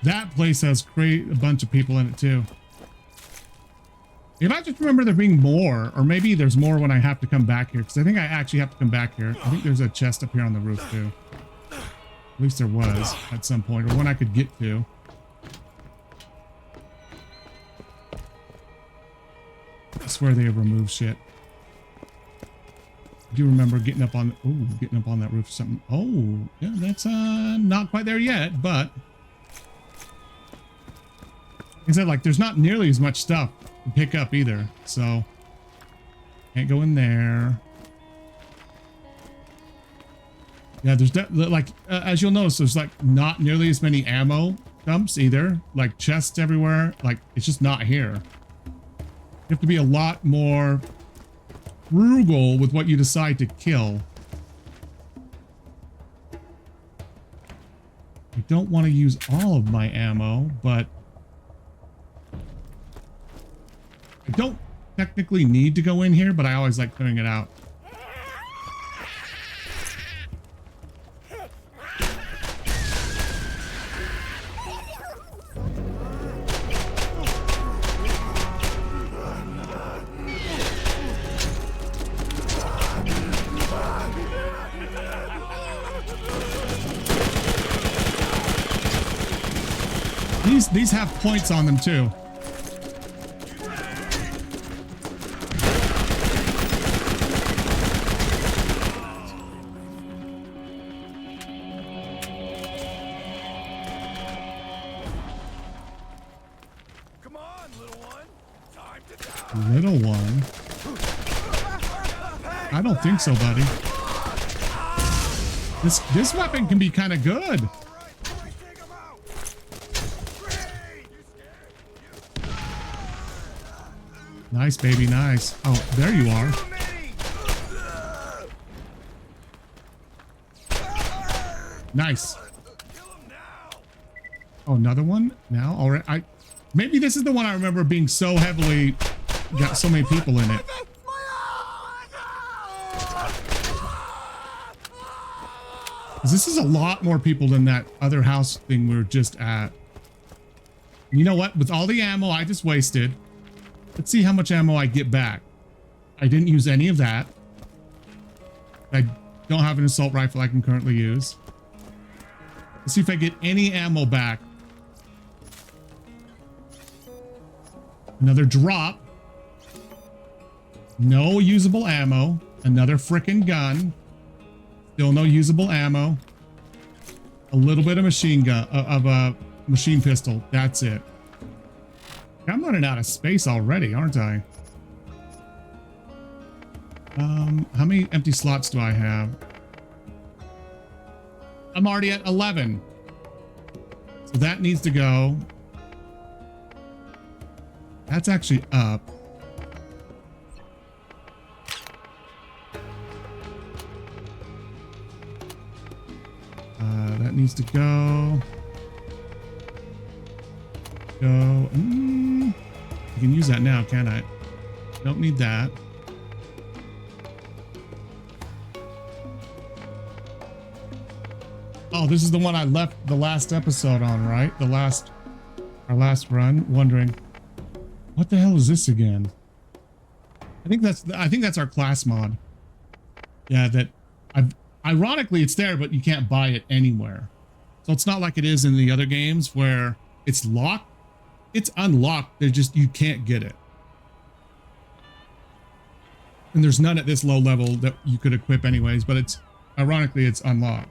That place has a bunch of people in it too. If I just remember there being more, or maybe there's more when I have to come back here, because I think I actually have to come back here. I think there's a chest up here on the roof too. At least there was at some point, or one I could get to. I swear they have removed shit. I do remember getting up on that roof or something. Oh, yeah, that's not quite there yet, but like I said, like there's not nearly as much stuff to pick up either, so can't go in there. Yeah, there's like as you'll notice, there's like not nearly as many ammo dumps either, like chests everywhere. Like it's just not here. You have to be a lot more frugal with what you decide to kill. I don't want to use all of my ammo, but I don't technically need to go in here, but I always like clearing it out. These have points on them too. Come on, little one. Time to die. Little one. I don't think so, buddy. This weapon can be kind of good. Nice, baby, nice. Oh, there you are. Nice. Oh, another one now? All right. Maybe this is the one I remember being so heavily, got so many people in it. This is a lot more people than that other house thing we were just at. You know what? With all the ammo I just wasted, let's see how much ammo I get back. I didn't use any of that. I don't have an assault rifle I can currently use. Let's see if I get any ammo back. Another drop. No usable ammo. Another frickin' gun. Still no usable ammo. A little bit of machine gun, of a machine pistol. That's it. I'm running out of space already, aren't I? How many empty slots do I have? I'm already at 11. So that needs to go. That's actually up. That needs to go. You can use that now, can I? Don't need that. Oh, this is the one I left the last episode on, right? Our last run. Wondering, what the hell is this again? I think that's our class mod. Yeah, ironically it's there, but you can't buy it anywhere. So it's not like it is in the other games where it's locked. It's unlocked. You can't get it. And there's none at this low level that you could equip anyways, but ironically it's unlocked.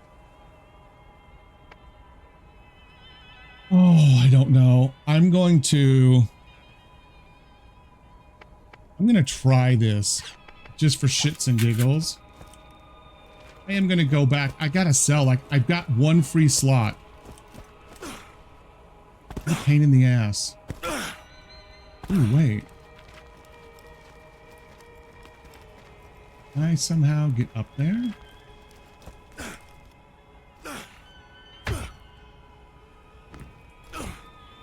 Oh, I don't know. I'm going to try this just for shits and giggles. I am going to go back. I got to sell. Like, I've got one free slot. What a pain in the ass. Ooh, wait. Can I somehow get up there?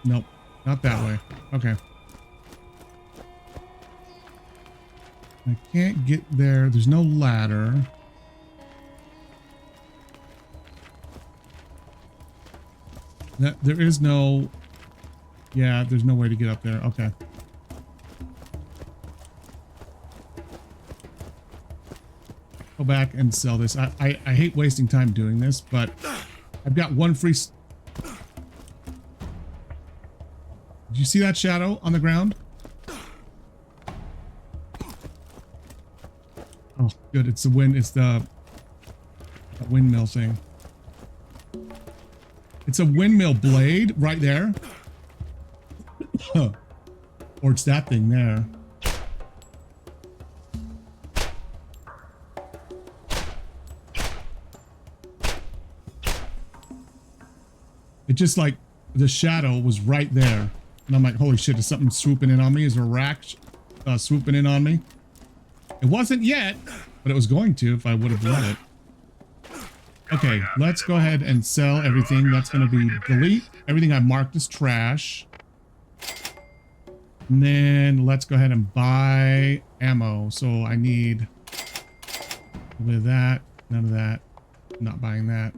Nope, not that way. Okay. I can't get there. There's no ladder. There is no... Yeah, there's no way to get up there. Okay. Go back and sell this. I hate wasting time doing this, but I've got one free... Did you see that shadow on the ground? Oh, good. It's the wind. It's the windmill thing. It's a windmill blade right there. Or it's that thing there. It just like the shadow was right there. And I'm like, holy shit, is something swooping in on me? Is there a rack swooping in on me? It wasn't yet, but it was going to if I would have let it. Okay, let's go ahead and sell everything. That's going to be delete everything I marked as trash. And then let's go ahead and buy ammo. So I need a bit of that, none of that, not buying that.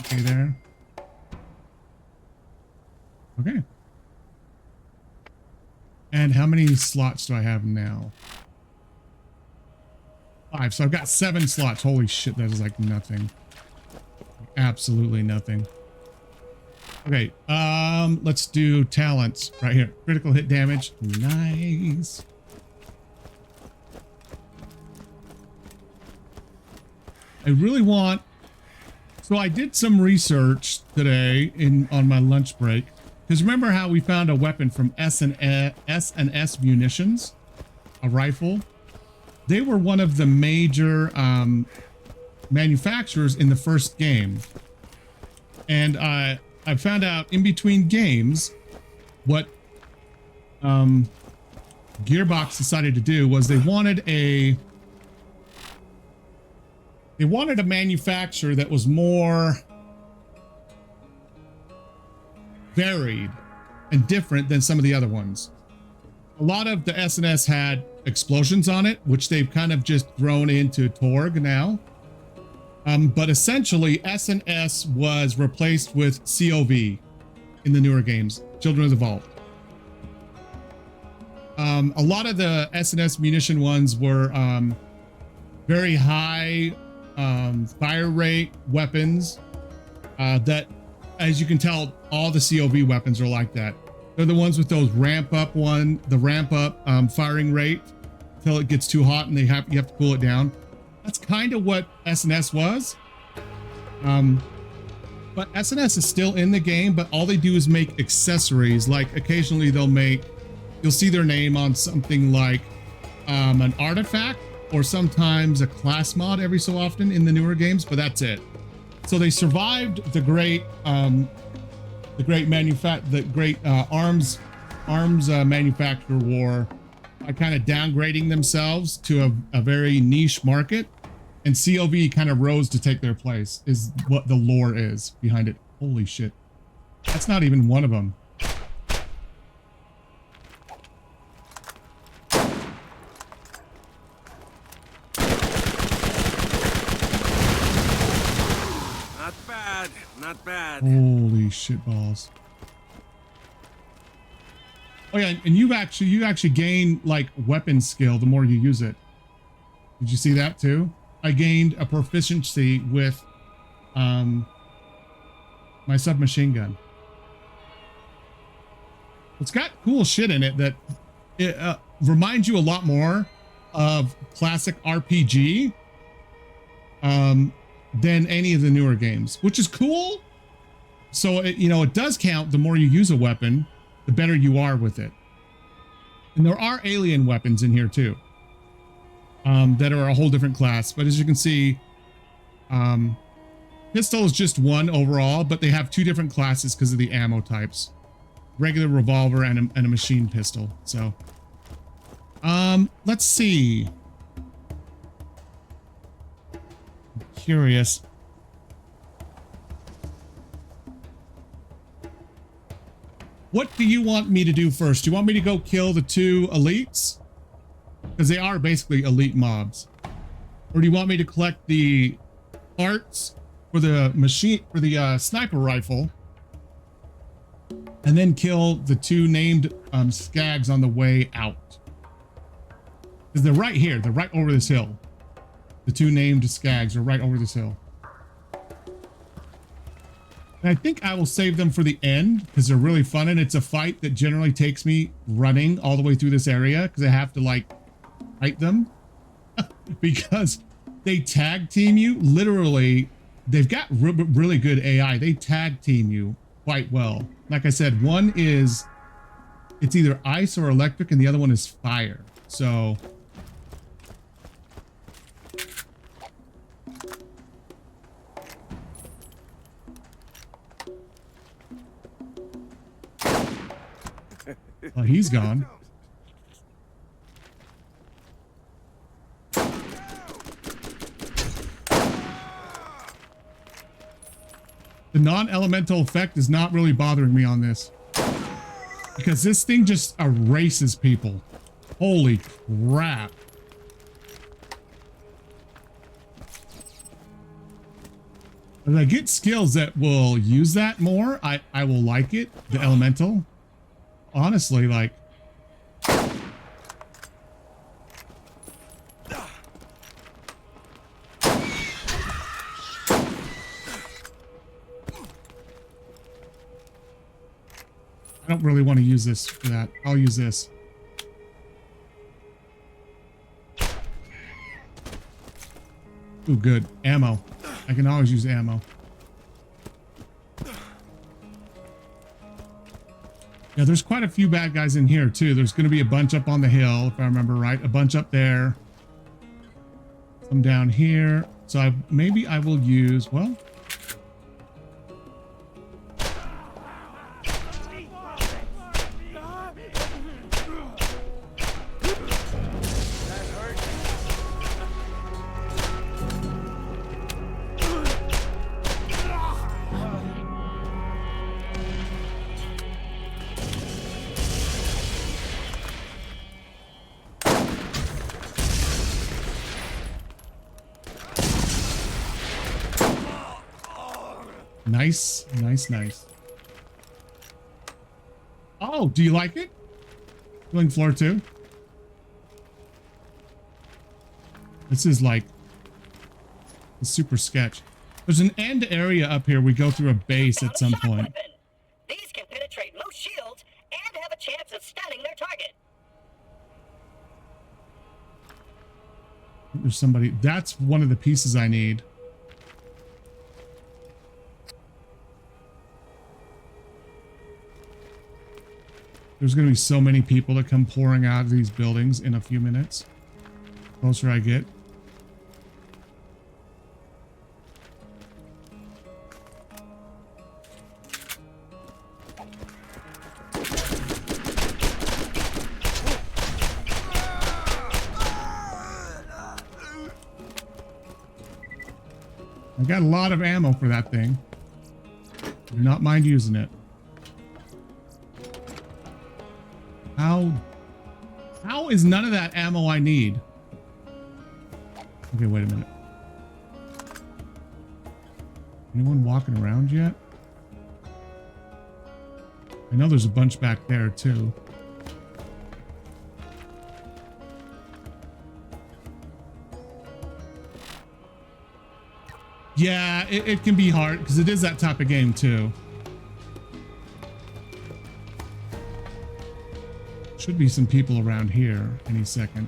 Okay, there. Okay. And how many slots do I have now? 5. So I've got 7 slots. Holy shit, that is like nothing. Absolutely nothing. Okay, let's do talents right here. Critical hit damage. Nice. I really want... So I did some research today on my lunch break. Because remember how we found a weapon from S&S Munitions? A rifle? they were one of the major manufacturers in the first game. And I found out in between games what Gearbox decided to do was they wanted a manufacturer that was more varied and different than some of the other ones. A lot of the SNS had explosions on it, which they've kind of just thrown into Torg now. But essentially SNS was replaced with COV in the newer games, Children of the Vault. A lot of the SNS munition ones were very high fire rate weapons that, as you can tell, all the COV weapons are like that. They're the ones with those ramp up firing rate until it gets too hot and you have to cool it down. That's kind of what SNS was. But SNS is still in the game, but all they do is make accessories. Like occasionally you'll see their name on something like an artifact or sometimes a class mod every so often in the newer games, but that's it. So they survived the great arms manufacturer war by kind of downgrading themselves to a very niche market, and COV kind of rose to take their place, is what the lore is behind it. Holy shit. That's not even one of them. Not bad. Holy shit balls. Oh yeah, and you actually gain like weapon skill the more you use it. Did you see that too? I gained a proficiency with my submachine gun. It's got cool shit in it that it reminds you a lot more of classic RPG than any of the newer games, which is cool. So it does count. The more you use a weapon, the better you are with it. And there are alien weapons in here too, that are a whole different class. But as you can see, pistol is just one overall, but they have two different classes because of the ammo types: regular revolver and a machine pistol. So, let's see. I'm curious. What do you want me to do first? Do you want me to go kill the two elites? Because they are basically elite mobs. Or do you want me to collect the parts for the sniper rifle and then kill the two named skags on the way out? Because they're right here. They're right over this hill. The two named skags are right over this hill. And I think I will save them for the end because they're really fun, and it's a fight that generally takes me running all the way through this area because I have to like fight them because they tag team you. Literally, they've got really good AI. They tag team you quite well. Like I said, one is it's either ice or electric, and the other one is fire. So well, he's gone. The non-elemental effect is not really bothering me on this because this thing just erases people. Holy crap. If I get skills that will use that more, I will like it. The elemental. Honestly, like, I don't really want to use this for that. I'll use this. Ooh, good. Ammo. I can always use ammo. Yeah, there's quite a few bad guys in here too. There's going to be a bunch up on the hill, if I remember right. A bunch up there. Some down here. So maybe I will use, well, nice, nice, nice. Oh, do you like it? Doing floor 2? This is like a super sketch. There's an end area up here. We go through a base at some point. These can penetrate most shields and have a chance of stunning their target. There's somebody. That's one of the pieces I need. There's going to be so many people that come pouring out of these buildings in a few minutes. The closer I get. I got a lot of ammo for that thing. Do not mind using it. How is none of that ammo I need? Okay, wait a minute. Anyone walking around yet? I know there's a bunch back there too. Yeah, it can be hard because it is that type of game too. Should be some people around here any second.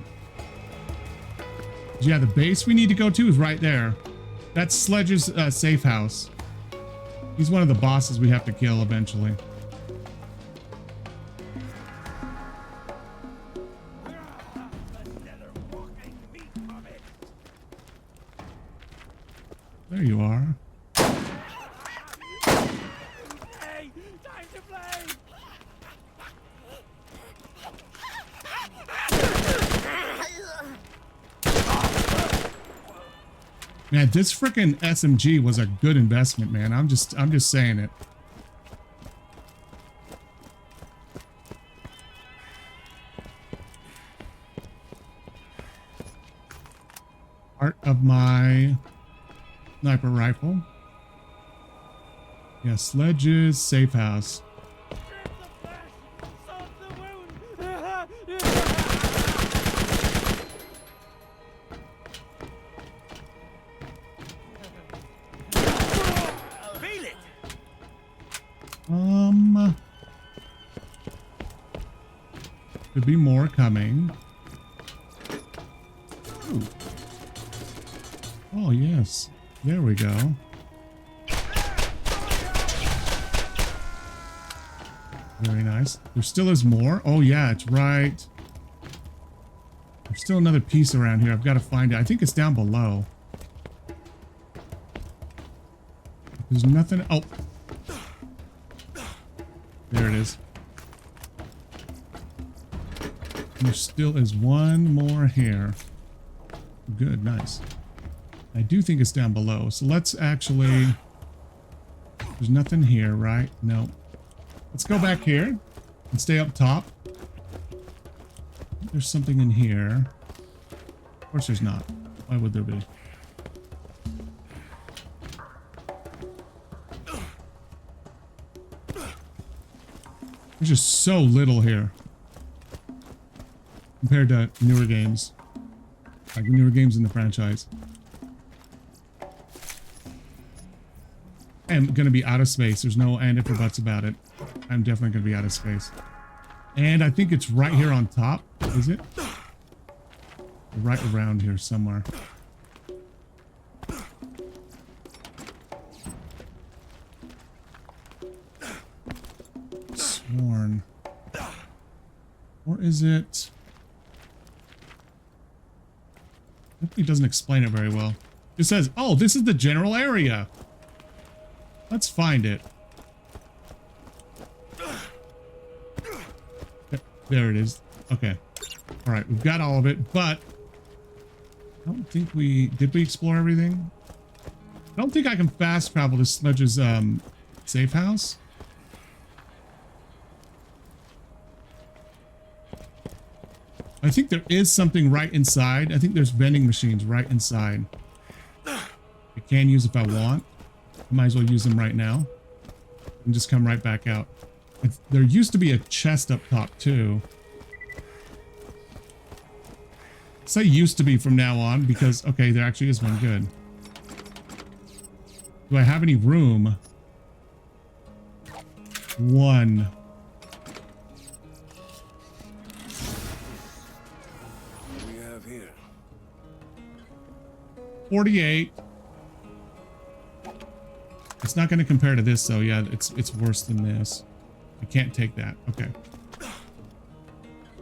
Yeah, the base we need to go to is right there. That's Sledge's safe house. He's one of the bosses we have to kill eventually. There you are. Man, this freaking SMG was a good investment, man. I'm just saying it. Part of my sniper rifle. Yeah, Sledge's safe house. Could be more coming. Ooh. Oh, yes. There we go. Very nice. There still is more. Oh, yeah, it's right. There's still another piece around here. I've got to find it. I think it's down below. There's nothing. Oh. There it is. There still is one more here. Good, nice. I do think it's down below. So let's actually... There's nothing here, right? No. Let's go back here and stay up top. There's something in here. Of course there's not. Why would there be? There's just so little here compared to newer games, like newer games in the franchise. I'm gonna be out of space. There's no and if or buts about it. I'm definitely gonna be out of space. And I think it's right here on top. Is it? Right around here somewhere. Sworn. Or is it? Hopefully it doesn't explain it very well. It says, oh, this is the general area. Let's find it. There it is. Okay. All right, we've got all of it, but I don't think did we explore everything? I don't think I can fast travel to Smudge's safe house. I think there is something right inside. I think there's vending machines right inside. I can use if I want. I might as well use them right now. And just come right back out. There used to be a chest up top too. Say used to be from now on because, okay, there actually is one. Good. Do I have any room? One. What do we have here? 48. It's not going to compare to this, though. Yeah, it's worse than this. I can't take that. Okay.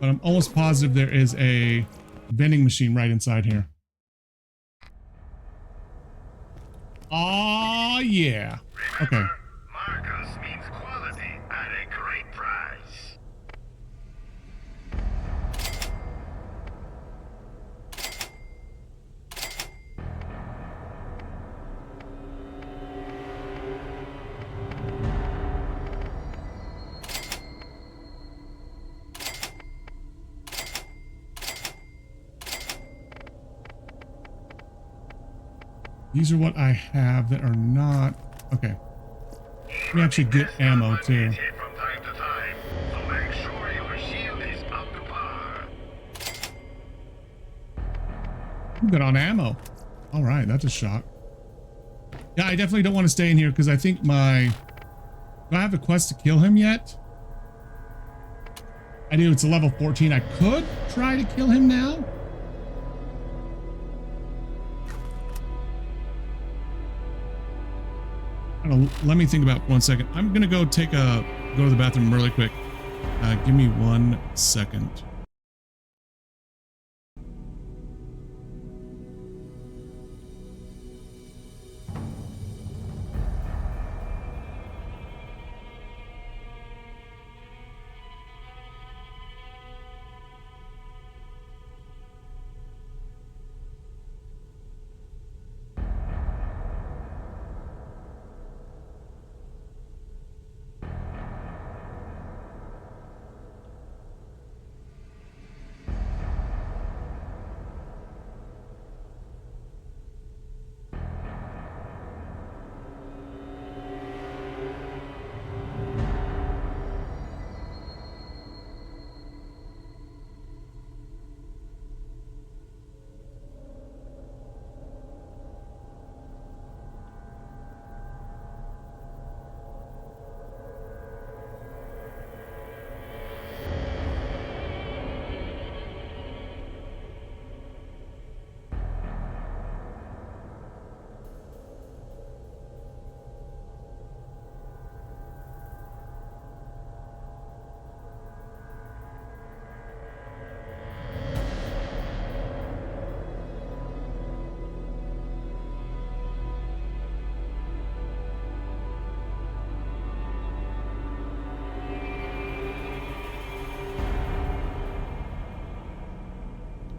But I'm almost positive there is a vending machine right inside here. Oh yeah. Okay. Marcus means quality at a great price. These are what I have that are not. Okay. Let me actually get ammo too. From time to time, so make sure your shield is up to par. I'm good on ammo. All right, that's a shock. Yeah, I definitely don't want to stay in here because I think my... Do I have a quest to kill him yet? I do. It's a level 14. I could try to kill him now. Let me think about 1 second. I'm gonna go go to the bathroom really quick. Give me 1 second.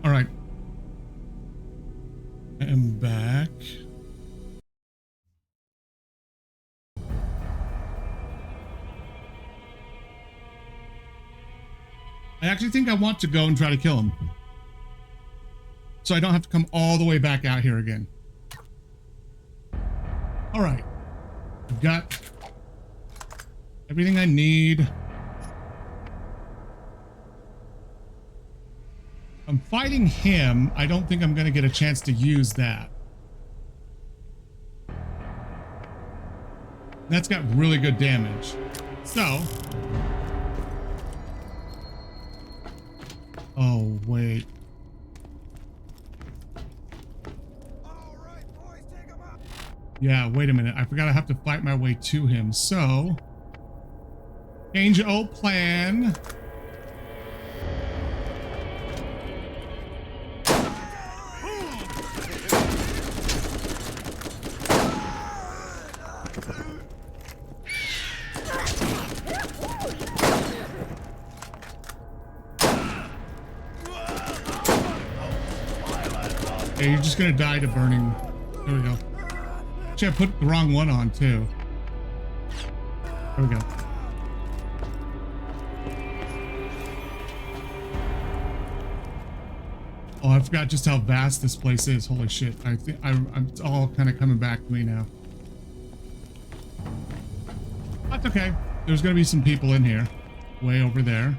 All right. I am back. I actually think I want to go and try to kill him. So I don't have to come all the way back out here again. All right. I've got everything I need. I'm fighting him. I don't think I'm going to get a chance to use that. That's got really good damage. So. Oh, wait. Yeah, wait a minute. I forgot I have to fight my way to him. So. Change old plan. Yeah, you're just gonna die to burning. There we go. Actually, I put the wrong one on too. There we go. Oh, I forgot just how vast this place is. Holy shit. I think I'm it's all kind of coming back to me now. That's okay. There's going to be some people in here. Way over there.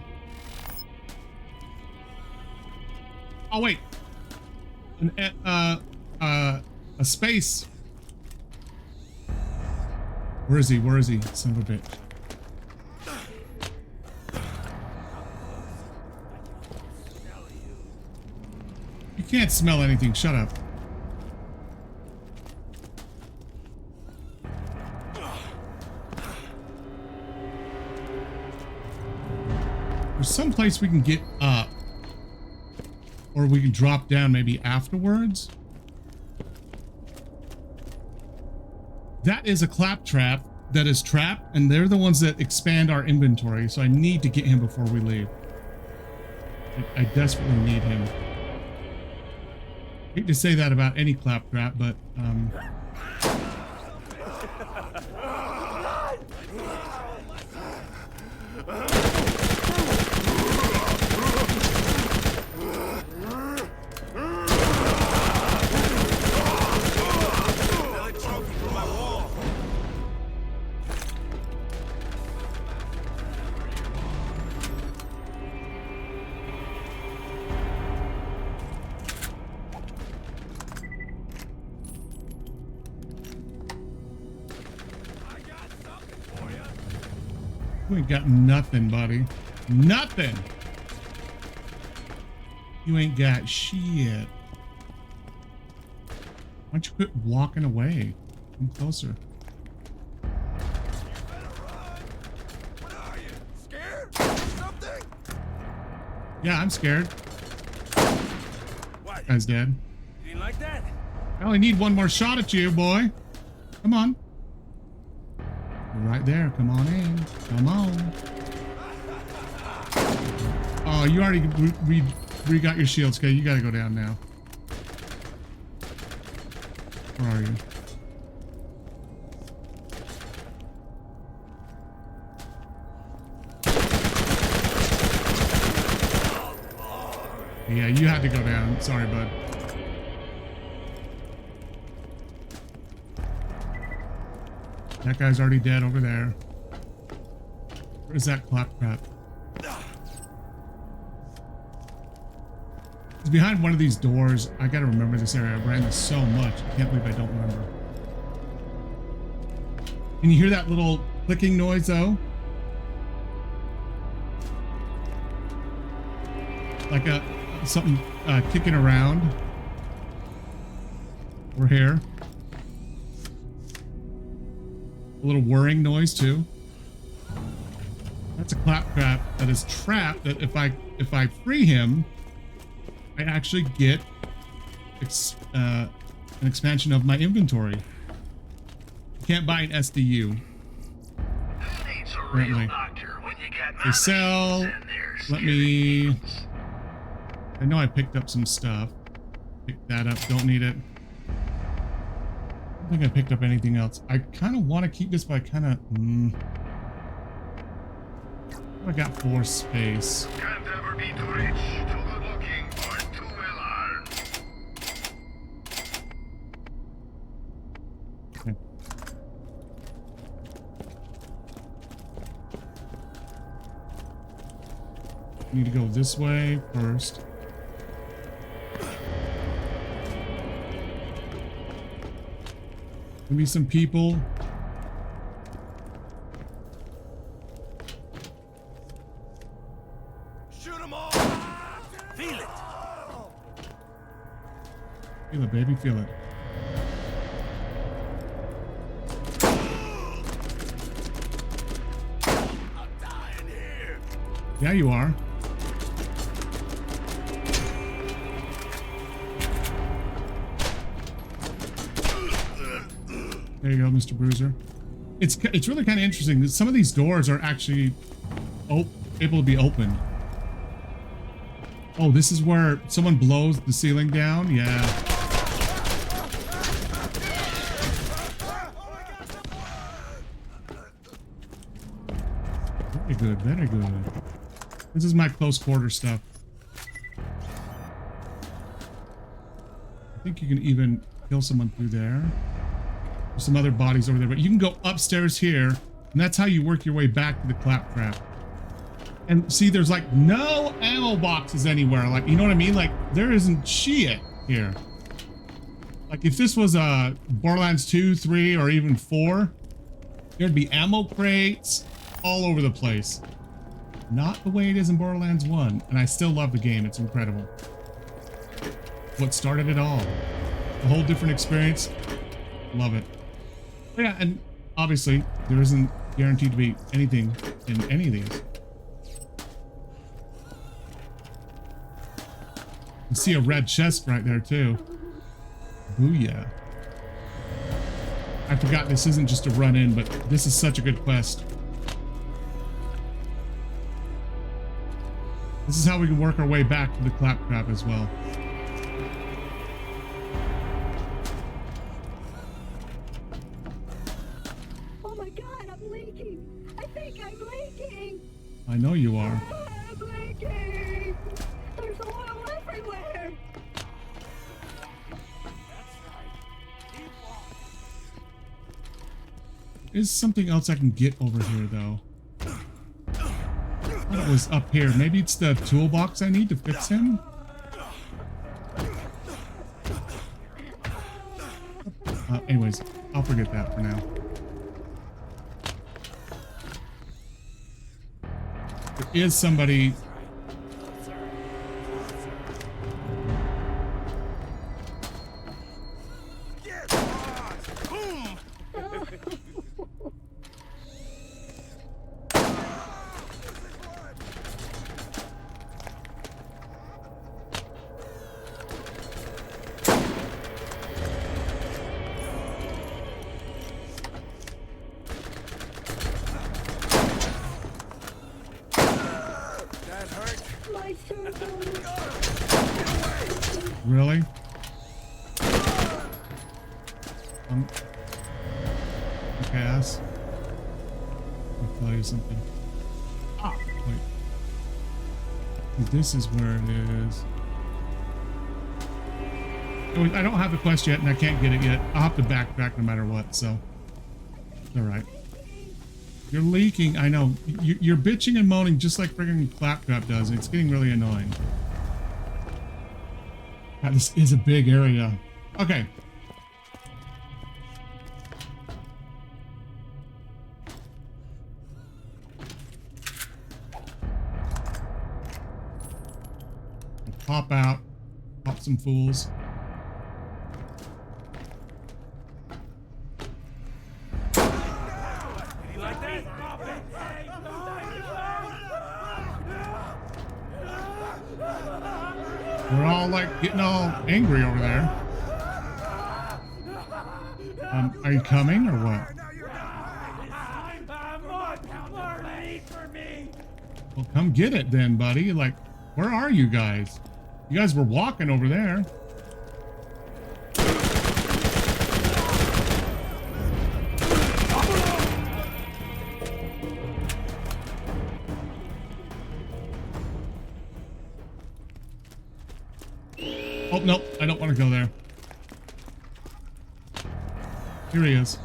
Oh, wait. A space. Where is he? Where is he? Son of a bitch. You can't smell anything. Shut up. There's some place we can get up. Or we can drop down maybe afterwards. That is a claptrap that is trapped, and they're the ones that expand our inventory. So I need to get him before we leave. I desperately need him. I hate to say that about any claptrap, but you ain't got nothing, buddy. Nothing. You ain't got shit. Why don't you quit walking away? Come closer. Yeah, I'm scared. What? Guy's dead. You didn't like that? I only need one more shot at you, boy. Come on. You're right there. Come on in. Come on. Oh, you already re-got your shields. Okay, you gotta go down now. Where are you? Yeah, you had to go down. Sorry, bud. That guy's already dead over there. Where's that claptrap? It's behind one of these doors. I gotta remember this area. I ran this so much. I can't believe I don't remember. Can you hear that little clicking noise though? Like something kicking around. We're here. A little whirring noise too. That's a claptrap that is trapped. That if I free him, I actually get an expansion of my inventory. You can't buy an SDU. Apparently. They sell. Let me. I know I picked up some stuff. Pick that up. Don't need it. I don't think I picked up anything else. I kind of want to keep this, but I kind of. I got 4 space. Can't ever be too rich, too good looking, or too well armed. Okay. Need to go this way first. Maybe some people. Shoot them all. Feel it. Feel it, baby. Feel it. I'm dying here. Yeah, you are. There you go, Mr. Bruiser. It's really kind of interesting that some of these doors are actually able to be opened. Oh, this is where someone blows the ceiling down? Yeah. good, very good. This is my close quarter stuff. I think you can even kill someone through there. There's some other bodies over there, but you can go upstairs here, and that's how you work your way back to the claptrap. And see, there's like no ammo boxes anywhere. Like, you know what I mean? Like, there isn't shit here. Like, if this was Borderlands 2, 3, or even 4, there'd be ammo crates all over the place. Not the way it is in Borderlands 1. And I still love the game. It's incredible. What started it all. A whole different experience. Love it. But yeah, and obviously, there isn't guaranteed to be anything in any of these. You see a red chest right there, too. Booyah. I forgot this isn't just a run in, but this is such a good quest. This is how we can work our way back to the claptrap as well. Oh my god, I'm leaking! I think I'm leaking! I know you are. I'm leaking! There's oil everywhere! Is something else I can get over here, though? I thought it was up here. Maybe it's the toolbox I need to fix him? Anyways, I'll forget that for now. There is somebody... Really? Okay, ass. I'll tell you something. Ah, wait. This is where it is. Oh, I don't have the quest yet, and I can't get it yet. I'll have to backtrack no matter what, so. It's alright. You're leaking, I know. You're bitching and moaning just like friggin' Claptrap does. It's getting really annoying. God, this is a big area. Okay. Pop out. Pop some fools. We're all like getting all angry over there. Are you coming or what? Well, come get it then, buddy. Like, where are you guys? You guys were walking over there. Oh, nope, I don't want to go there. Here he is.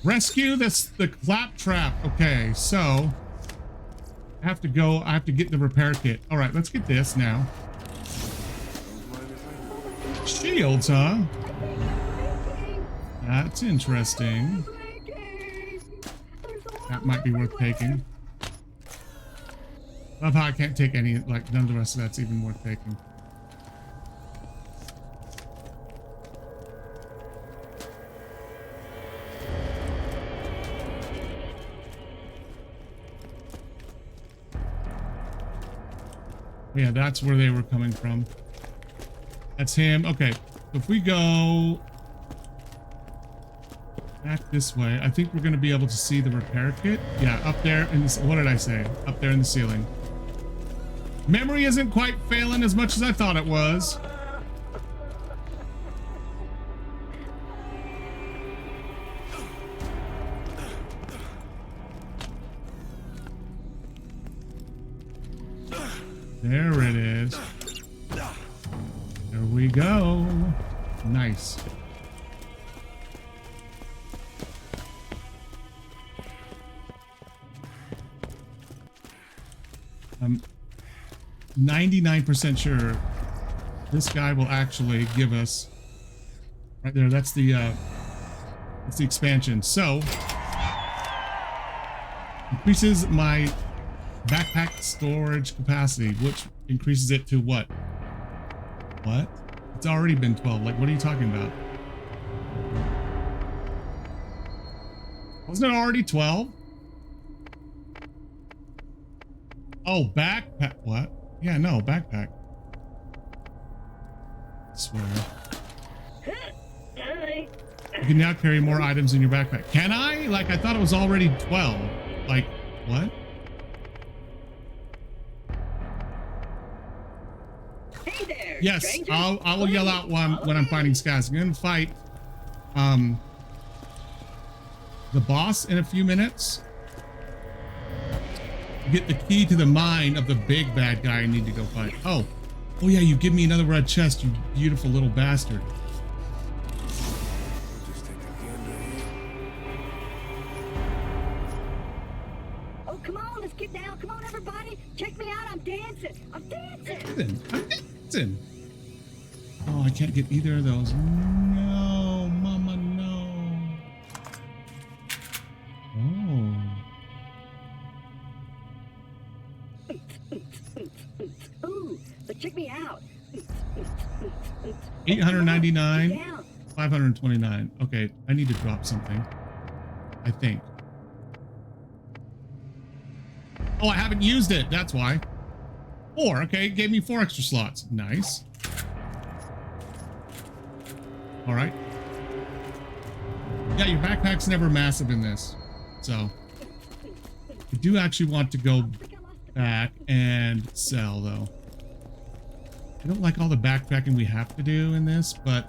Rescue the claptrap. Okay, so I have to get the repair kit. All right, let's get this now. Shields, huh? That's interesting. That might be worth taking. Love how I can't take any, like, none of the rest of that's even worth taking. Yeah, that's where they were coming from. That's him. Okay, so if we go back this way, I think we're going to be able to see the repair kit. Yeah, up there in this, what did I say? Up there in the ceiling. Memory isn't quite failing as much as I thought it was. There it is. There we go. Nice. 99% sure this guy will actually give us right there. That's the expansion. So increases my backpack storage capacity, which increases it to what? What? It's already been 12. Like, what are you talking about? Wasn't it already 12? Oh, backpack. What? Yeah, no, backpack. I swear. You can now carry more items in your backpack. Can I? Like, I thought it was already 12. Like, what? Hey there, Yes, stranger. I will yell out when I'm fighting Skaz. I'm gonna fight the boss in a few minutes. Get the key to the mine of the big bad guy I need to go fight. Oh yeah, you give me another red chest, you beautiful little bastard. Oh, come on, let's get down. Come on, everybody. Check me out. I'm dancing. I'm dancing. Oh, I can't get either of those. No, mama, no. Oh. Ooh, but check me out. 899, 529. Okay, I need to drop something. I think. Oh, I haven't used it. That's why. 4. Okay, it gave me 4 extra slots. Nice. All right. Yeah, your backpack's never massive in this. So I do actually want to go back and sell, though. I don't like all the backpacking we have to do in this, but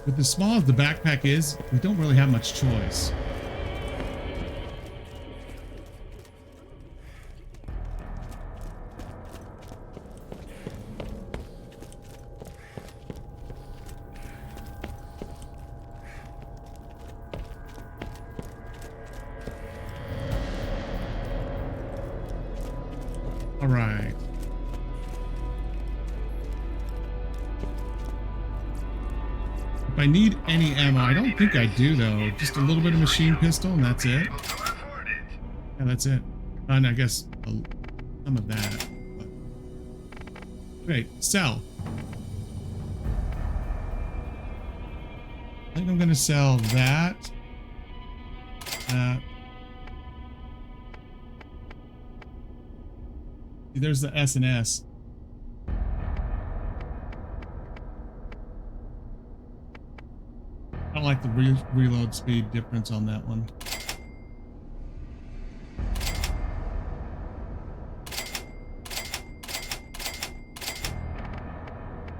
with as small as the backpack is, we don't really have much choice. All right. If I need any ammo, I don't think I do though. Just a little bit of machine pistol and that's it. Yeah, that's it. And I guess some of that. But... Okay, sell. I think I'm gonna sell that. There's the S&S. I don't like the reload speed difference on that one.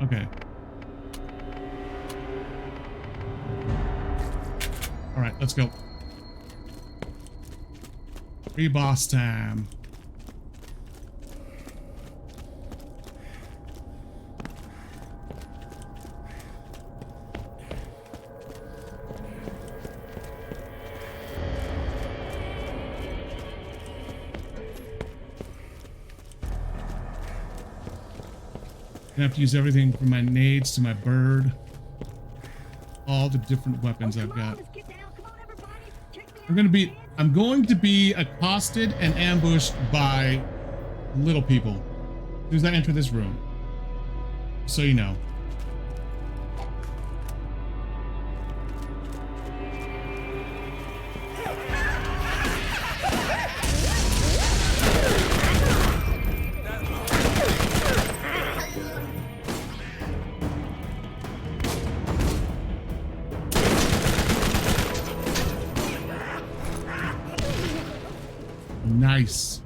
Okay. All right, let's go. Pre-boss time. I have to use everything from my nades to my bird. All the different weapons I've got. I'm going to be accosted and ambushed by little people as soon as I enter this room. So you know. Nice.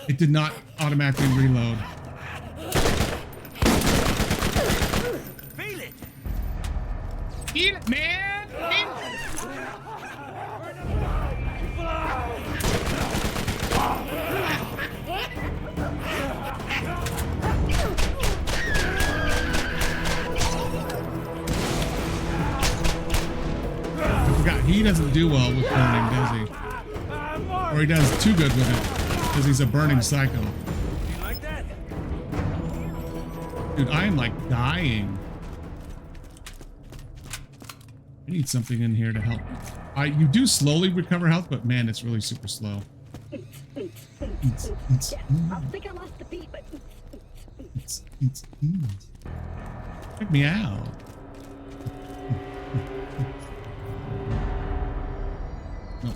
It did not automatically reload. Feel it, man. Feel it. he doesn't do well with burning, does he? Or he does too good with it, because he's a burning psycho. Dude, I am like dying. I need something in here to help. You do slowly recover health, but man, it's really super slow. I think I lost the beat, but Check me out.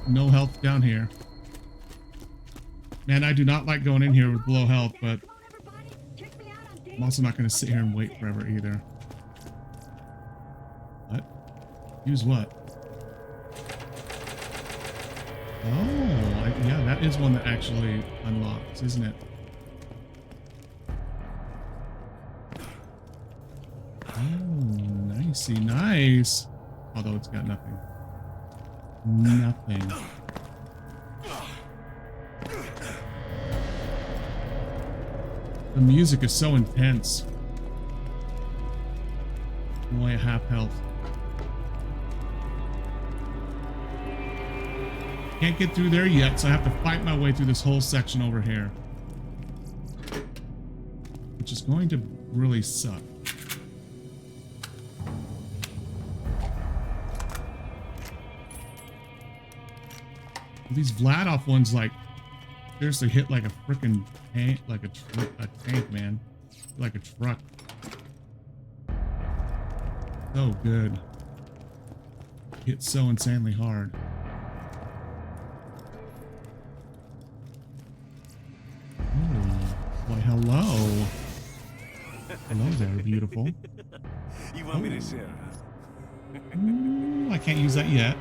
No health down here. Man, I do not like going in here with low health, but I'm also not going to sit here and wait forever either. What? Use what? Oh, yeah, that is one that actually unlocks, isn't it? Oh, nicey, nice. Although it's got nothing. Nothing. The music is so intense. I'm only at half health. Can't get through there yet, so I have to fight my way through this whole section over here. Which is going to really suck. These Vladoff ones, like, seriously hit like a freaking tank, like a tank, man. Like a truck. So good. Hit so insanely hard. Oh, why, hello. Hello there, beautiful. You want me to share? Ooh, I can't use that yet.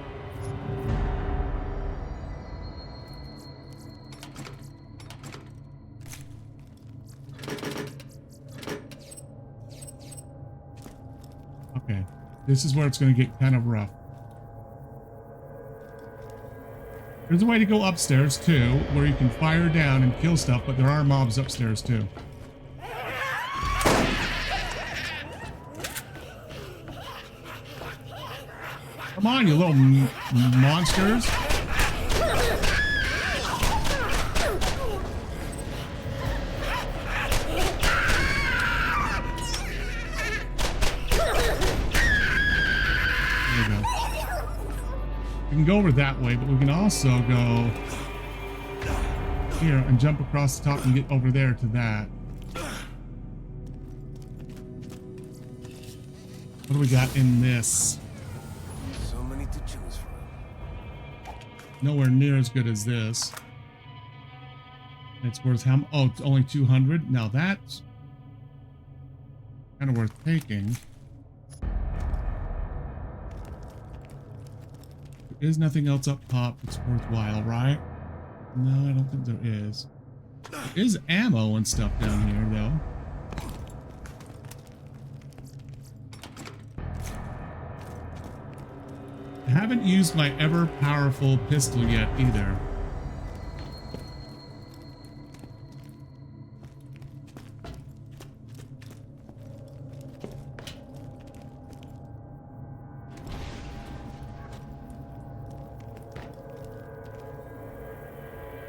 Okay, this is where it's going to get kind of rough. There's a way to go upstairs too, where you can fire down and kill stuff, but there are mobs upstairs too. Come on, you little monsters. We can go over that way, but we can also go here and jump across the top and get over there to that. What do we got in this? So many to choose from. Nowhere near as good as this. It's worth how much? Oh, it's only 200. Now that's kind of worth taking. There is nothing else up top that's worthwhile, right? No, I don't think there is. There is ammo and stuff down here, though. I haven't used my ever-powerful pistol yet, either.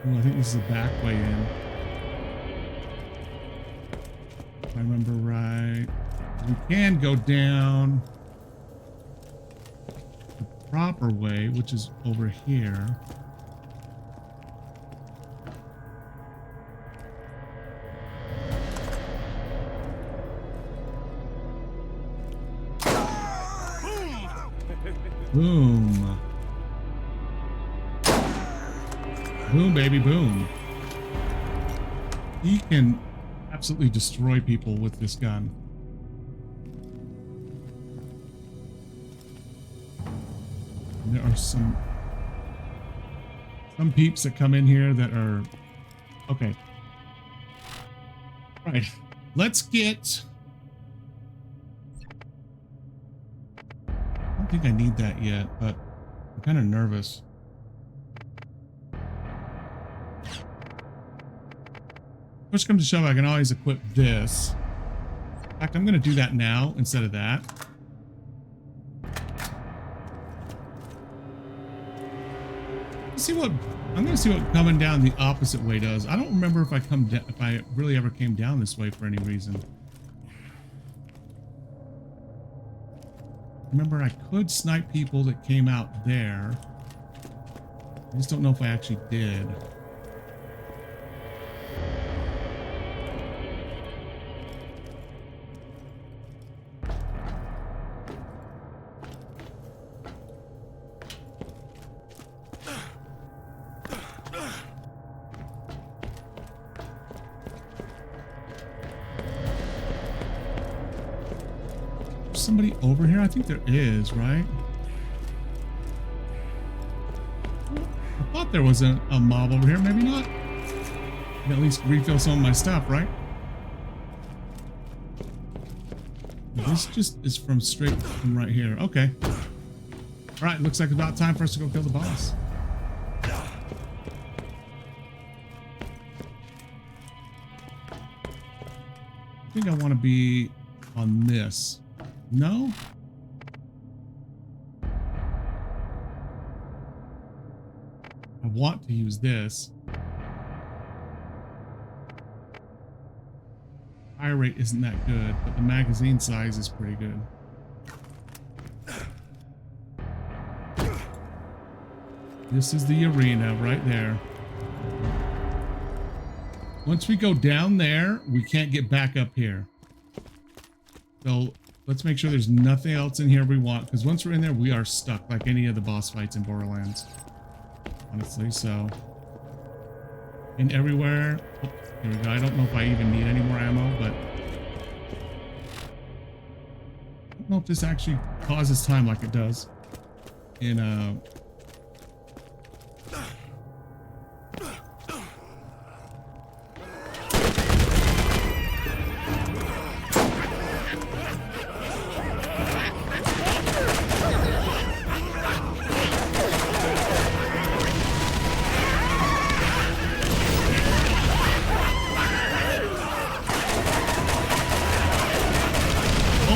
Ooh, I think this is the back way in. If I remember right. We can go down the proper way, which is over here. Boom. Boom, baby, boom. He can absolutely destroy people with this gun. And there are some peeps that come in here that are... Okay. Right. Let's get... I don't think I need that yet, but I'm kind of nervous. Push comes to shove, I can always equip this. In fact, I'm going to do that now instead of that. See what I'm gonna see what coming down the opposite way does. I don't remember if I really ever came down this way for any reason. Remember, I could snipe people that came out there. I just don't know if I actually did. Somebody over here? I think there is, right? I thought there was a mob over here. Maybe not. Can at least refill some of my stuff, right? This just is from straight from right here. Okay. All right. Looks like about time for us to go kill the boss. I think I want to be on this. No? I want to use this. Fire rate isn't that good, but the magazine size is pretty good. This is the arena right there. Once we go down there, we can't get back up here. So let's make sure there's nothing else in here we want, because once we're in there, we are stuck like any of the boss fights in Borderlands. Honestly, so. And everywhere. Oh, here we go. I don't know if I even need any more ammo, but. I don't know if this actually causes time like it does in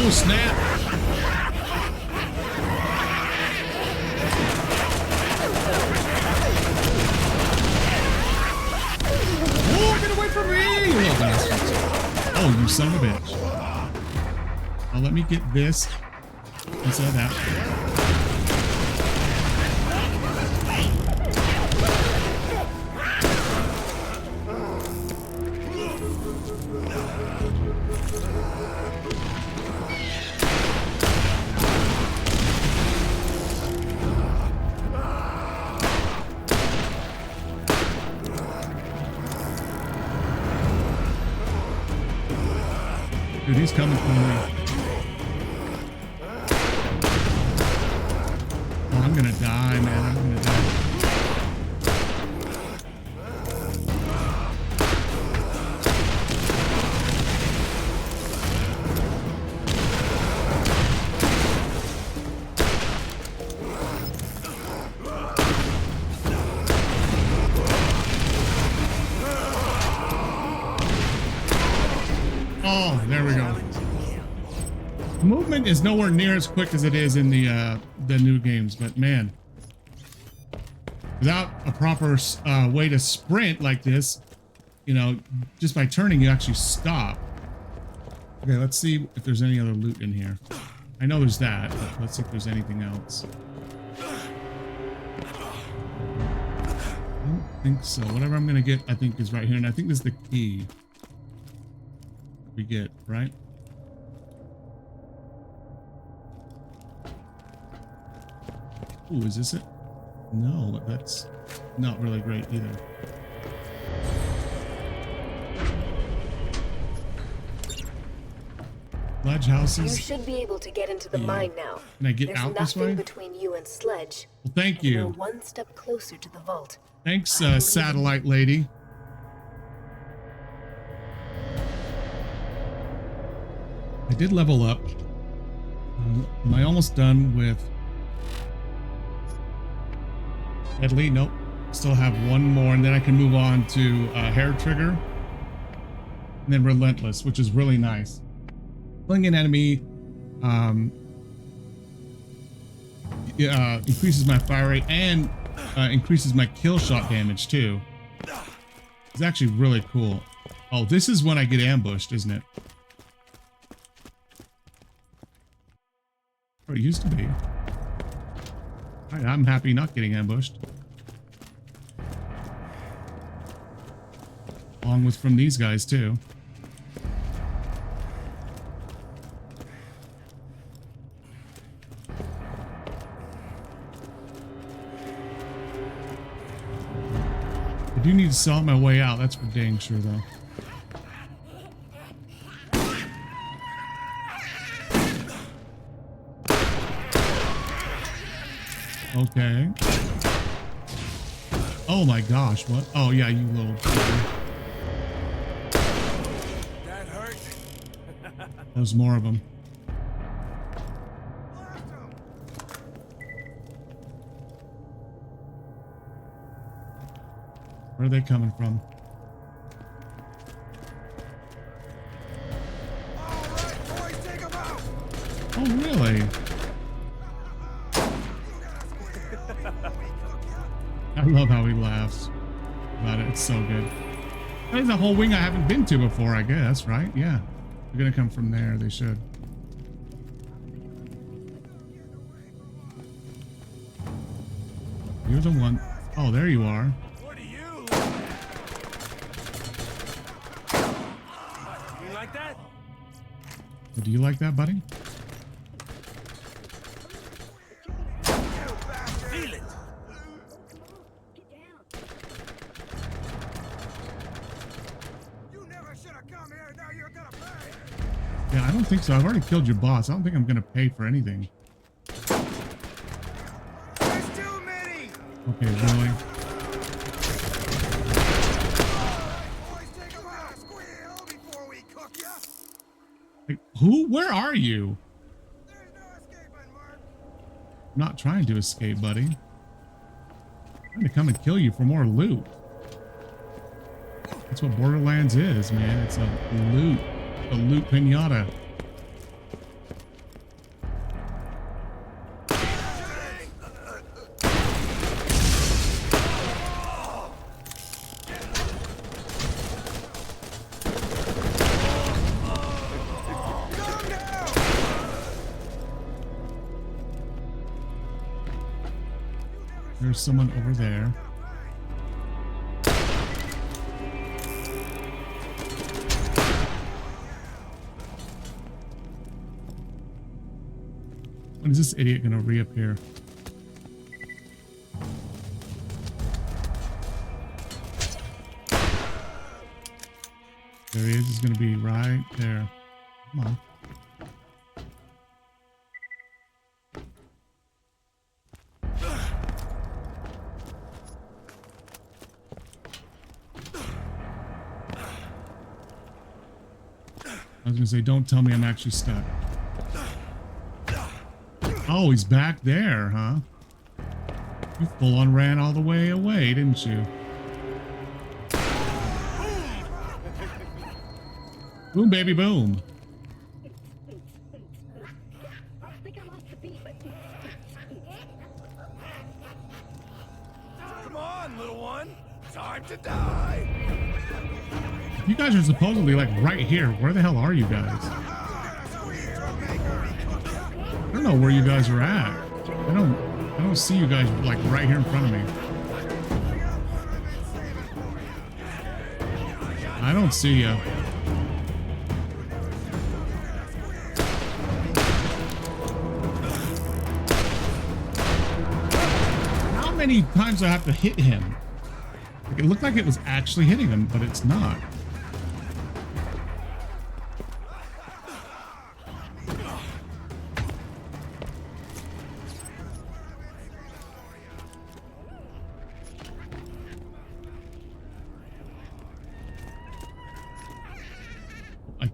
Oh, snap. Oh, get away from me, you little bastards. Oh, you son of a bitch. Now let me get this instead of that. Dude, he's coming for me. Oh, I'm gonna die, man. I'm gonna die. Oh, there we go. Movement is nowhere near as quick as it is in the new games, but man, without a proper way to sprint like this, you know, just by turning, you actually stop. Okay, let's see if there's any other loot in here. I know there's that, but let's see if there's anything else. I don't think so. Whatever I'm gonna get, I think is right here, and I think this is the key we get, right? Ooh, is this it? No, that's not really great either. Sledge houses. You should be able to get into the mine now. Can I get out this way? There's nothing between you and Sledge. Well, thank you. You're one step closer to the vault. Thanks, satellite lady. I did level up. Am I almost done with Deadly? Nope. Still have one more, and then I can move on to Hair Trigger. And then Relentless, which is really nice. Killing an enemy increases my fire rate and increases my kill shot damage too. It's actually really cool. Oh, this is when I get ambushed, isn't it? Or it used to be. Alright, I'm happy not getting ambushed. Along with from these guys too. I do need to sell my way out, that's for dang sure though. Okay. Oh my gosh, what? Oh yeah, you little... That hurt. There's more of them. Where are they coming from? Oh, really? I love how he laughs about it. It's so good. There's a whole wing I haven't been to before, I guess, right? Yeah. They're gonna come from there. They should. You're the one. Oh, there you are. You like that? Oh, do you like that, buddy? Feel it. Yeah, I don't think so. I've already killed your boss. I don't think I'm gonna pay for anything. Okay, really? Like, who? Where are you? I'm not trying to escape, buddy. I'm trying to come and kill you for more loot. That's what Borderlands is, man. It's a loot pinata. There's someone over there. When is this idiot gonna reappear? There he is. He's gonna be right there. Come on. I was gonna say, don't tell me I'm actually stuck. Oh, he's back there, huh? You full on ran all the way away, didn't you? Boom, baby, boom. Come on, little one. Time to die. You guys are supposedly like right here. Where the hell are you guys? I don't know where you guys are at. I don't see you guys like right here in front of me. I don't see you. How many times do I have to hit him? Like, it looked like it was actually hitting him, but it's not.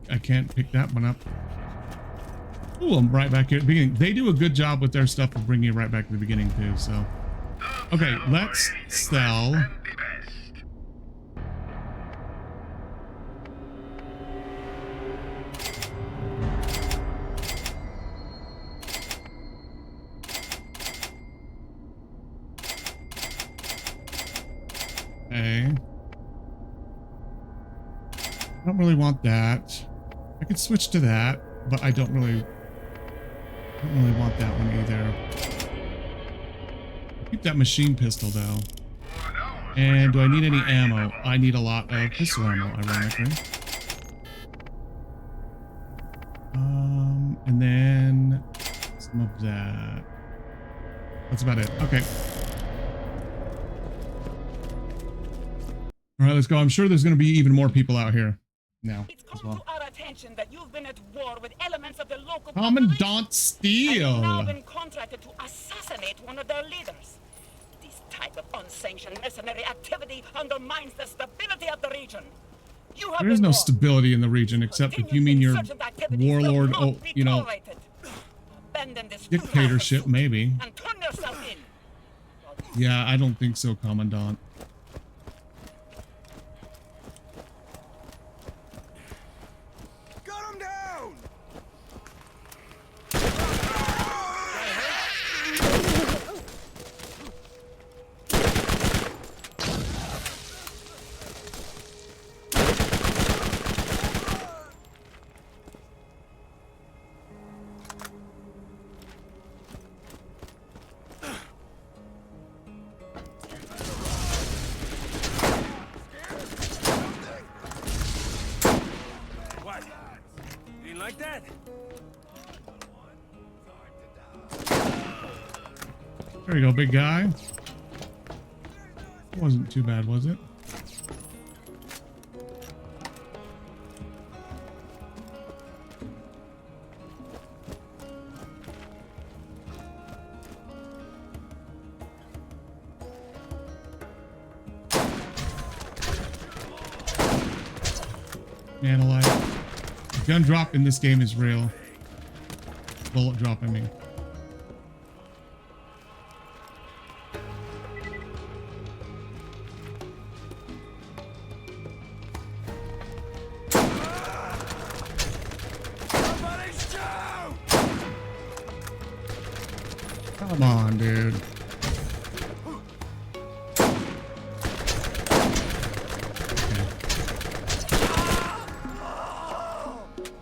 I can't pick that one up. Oh, I'm right back here at the beginning. They do a good job with their stuff of bringing you right back to the beginning too, so. Okay, let's sell. Okay. I don't really want that. I could switch to that, but I don't really want that one either. Keep that machine pistol though. And do I need any ammo? I need a lot of pistol ammo, ironically. And then some of that. That's about it. Okay. All right, let's go. I'm sure there's going to be even more people out here now as well. Our attention that you've been at war with elements of the local Commandant Steele. and now been contracted to assassinate one of their leaders. This type of unsanctioned mercenary activity undermines the stability of the region. There is no stability in the region except if you mean your warlord, dictatorship, maybe. And turn yourself in. Yeah, I don't think so, Commandant. Got him down! What? You didn't like that? There you go, big guy. Wasn't too bad, was it? Man alive. The gun drop in this game is real. Bullet drop, I mean. Come on, dude.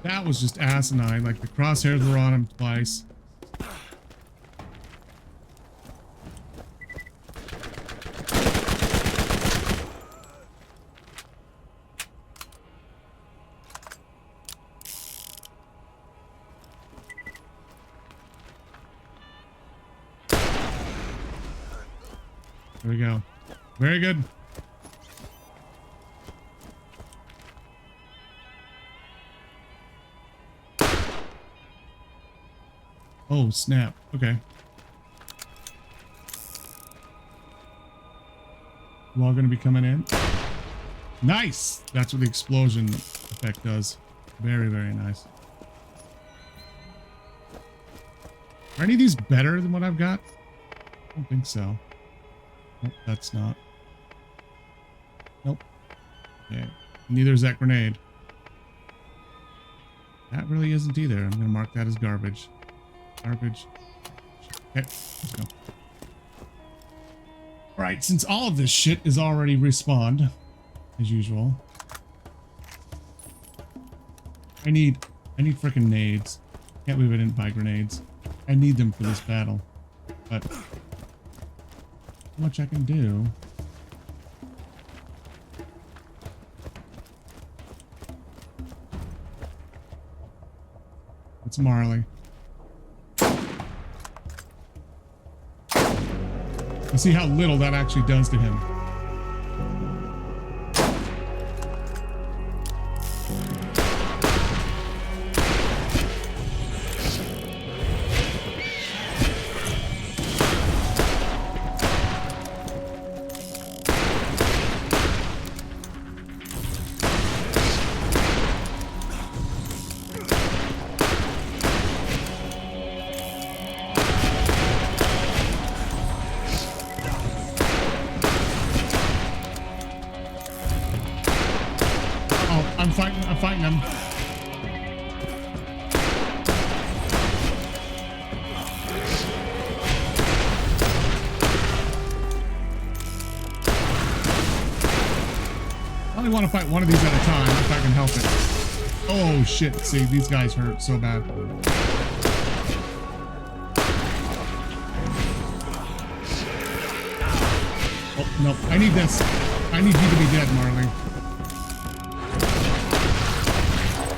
That was just asinine. Like the crosshairs were on him twice. There we go. Very good. Oh, snap. Okay. You all going to be coming in? Nice! That's what the explosion effect does. Very, very nice. Are any of these better than what I've got? I don't think so. Nope, that's not. Nope. Okay. Neither is that grenade. That really isn't either. I'm going to mark that as garbage. Garbage. Okay, let's go. Alright, since all of this shit is already respawned, as usual. I need frickin' nades. Can't believe I didn't buy grenades. I need them for this battle. But how much I can do. It's Marley. And see how little that actually does to him. I'm fighting them. only want to fight one of these at a time if I can help it. Oh shit, see, these guys hurt so bad. Oh, no, I need this. I need you to be dead, Marley.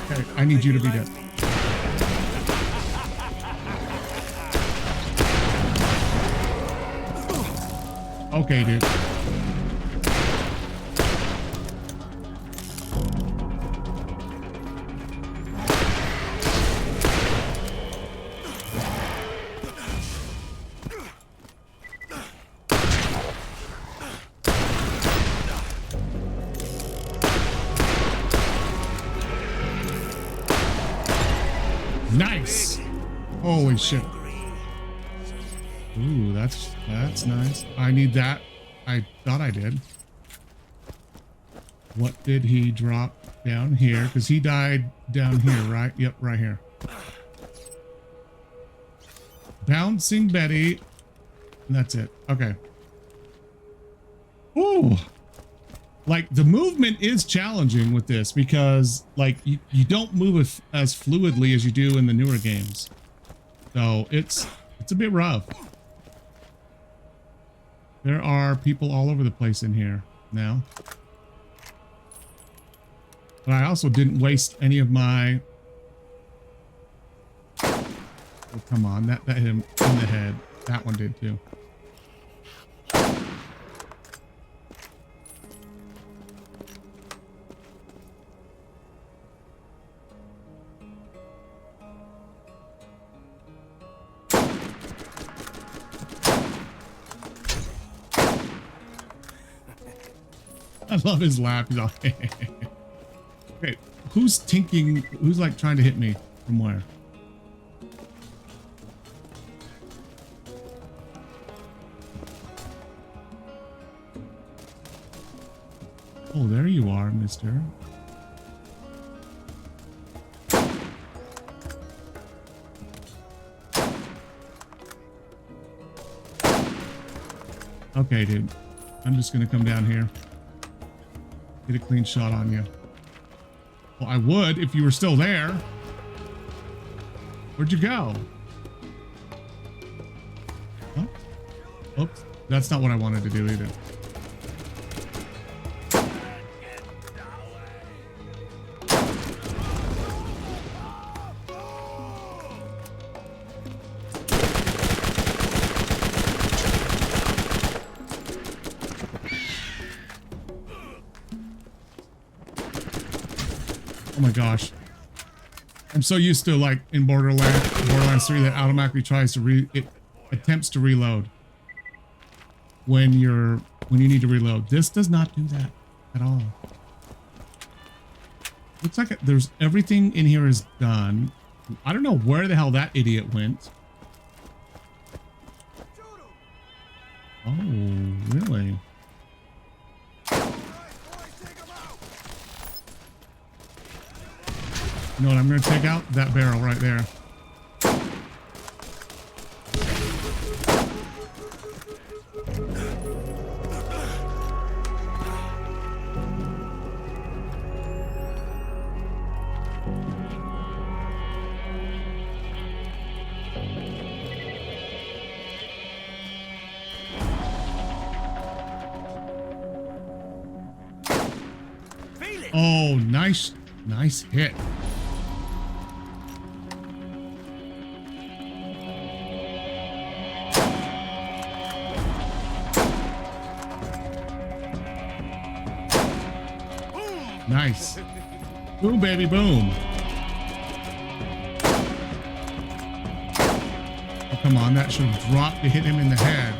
Okay, I need you to be dead. Okay, dude. Nice. Holy shit. Ooh, that's nice. I need that. I thought I did. What did he drop down here? Because he died down here, right? Yep, right here. Bouncing Betty. And that's it. Okay. Ooh. Like, the movement is challenging with this because, like, you don't move as fluidly as you do in the newer games. So, it's a bit rough. There are people all over the place in here now. But I also didn't waste any of my... Oh, come on. That hit him in the head. That one did too. I love his laugh. He's all, okay, who's tinking? Who's like trying to hit me from where? Oh, there you are, mister. Okay, dude. I'm just gonna come down here. Get a clean shot on you. Well, I would if you were still there. Where'd you go? Oh. Oops. That's not what I wanted to do either. Oh my gosh. I'm so used to, like, in Borderlands 3 that automatically tries to it attempts to reload when you need to reload. This does not do that at all. Looks like there's everything in here is done. I don't know where the hell that idiot went. Oh, really? You know what I'm going to take out? That barrel right there. Oh, nice hit. Nice. Boom, baby, boom. Oh, come on. That should have dropped to hit him in the head.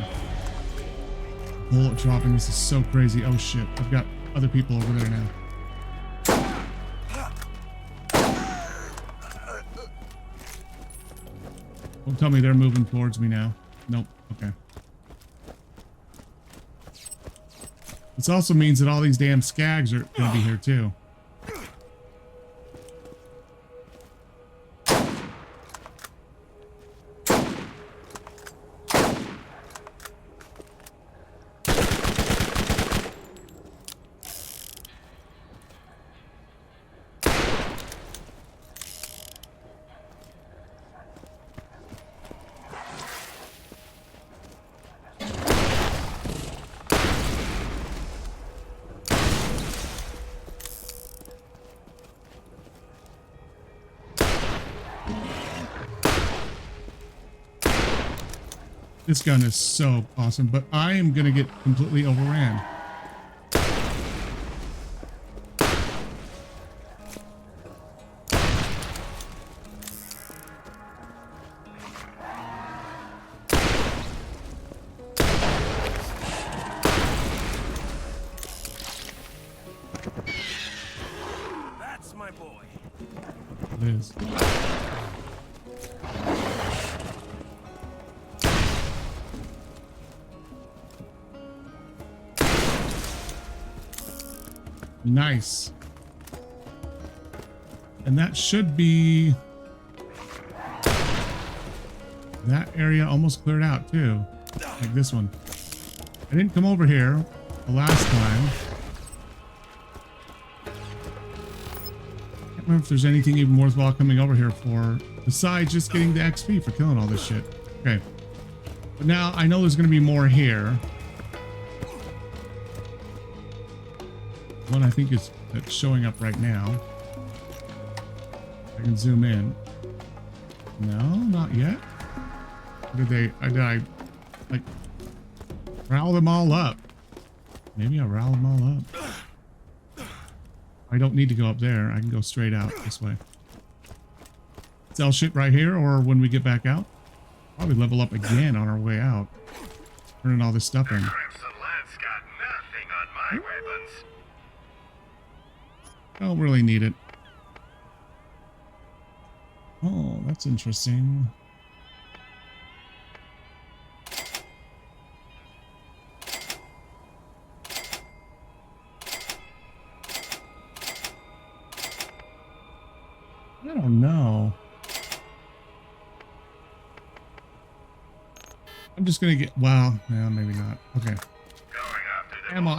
Bullet dropping. This is so crazy. Oh, shit. I've got other people over there now. Don't tell me they're moving towards me now. Nope. Okay. This also means that all these damn skags are going to be here too. This gun is so awesome, but I am going to get completely overran. That's my boy. It is. Nice. And that should be that area almost cleared out too, like this one. I didn't come over here the last time. Can't remember if there's anything even worthwhile coming over here for besides just getting the XP for killing all this shit. Okay, but now I know there's going to be more here. One I think is that's showing up right now. I can zoom in. No, not yet. Did I like rile them all up? Maybe I'll rile them all up. I don't need to go up there. I can go straight out this way. Sell shit right here, or when we get back out, probably level up again on our way out. Turning all this stuff in. Don't really need it. Oh, that's interesting. I don't know. I'm just gonna get, well, yeah, maybe not. Okay. Ammo.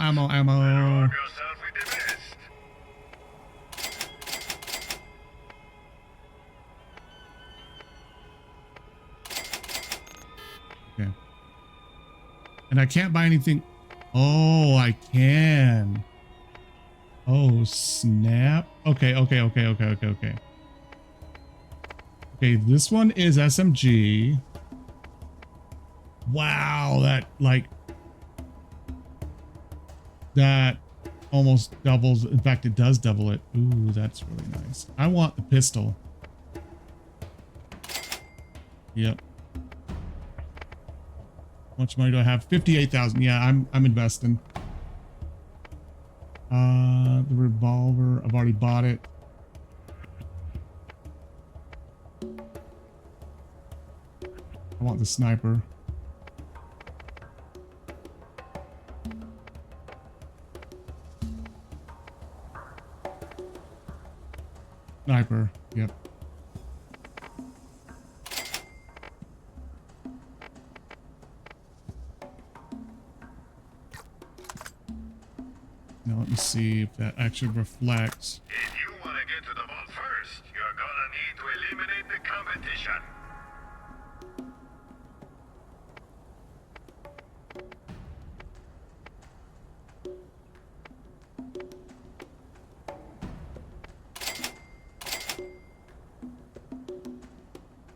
Okay. And I can't buy anything. Oh, I can. Oh, snap. Okay. Okay, this one is SMG. Wow, that almost doubles. In fact, it does double it. Ooh, that's really nice. I want the pistol. Yep. How much money do I have? 58,000. Yeah, I'm investing. The revolver, I've already bought it. I want the sniper. Sniper, yep. Now let me see if that actually reflects. If you want to get to the vault first, you're gonna need to eliminate the competition.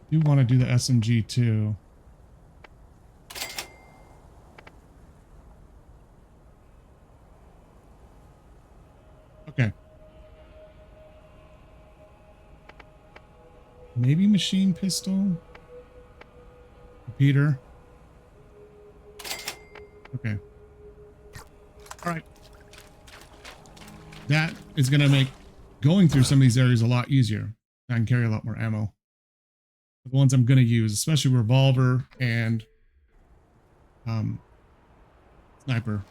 I do want to do the SMG too. Okay. Maybe machine pistol. Repeater. Okay. All right. That is going to make going through some of these areas a lot easier. I can carry a lot more ammo. The ones I'm going to use, especially revolver and sniper.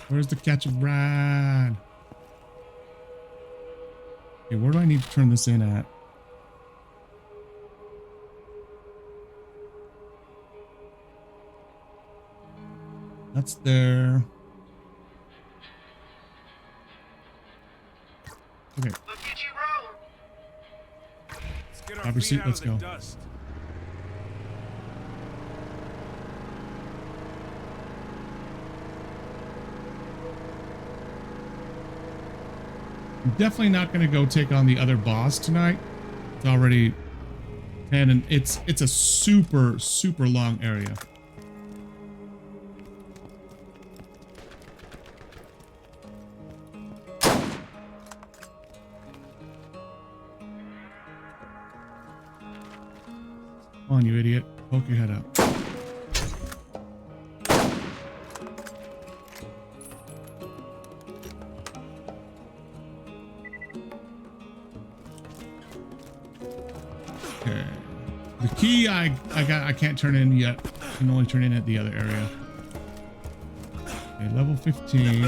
Where's the catch a ride? Okay, where do I need to turn this in at? That's there. Okay. Grab your seat, let's go. I'm definitely not going to go take on the other boss tonight. It's And it's a super long area. Come on, you idiot. Poke your head up. Okay. The key I can't turn in yet. I can only turn in at the other area. Okay, level 15.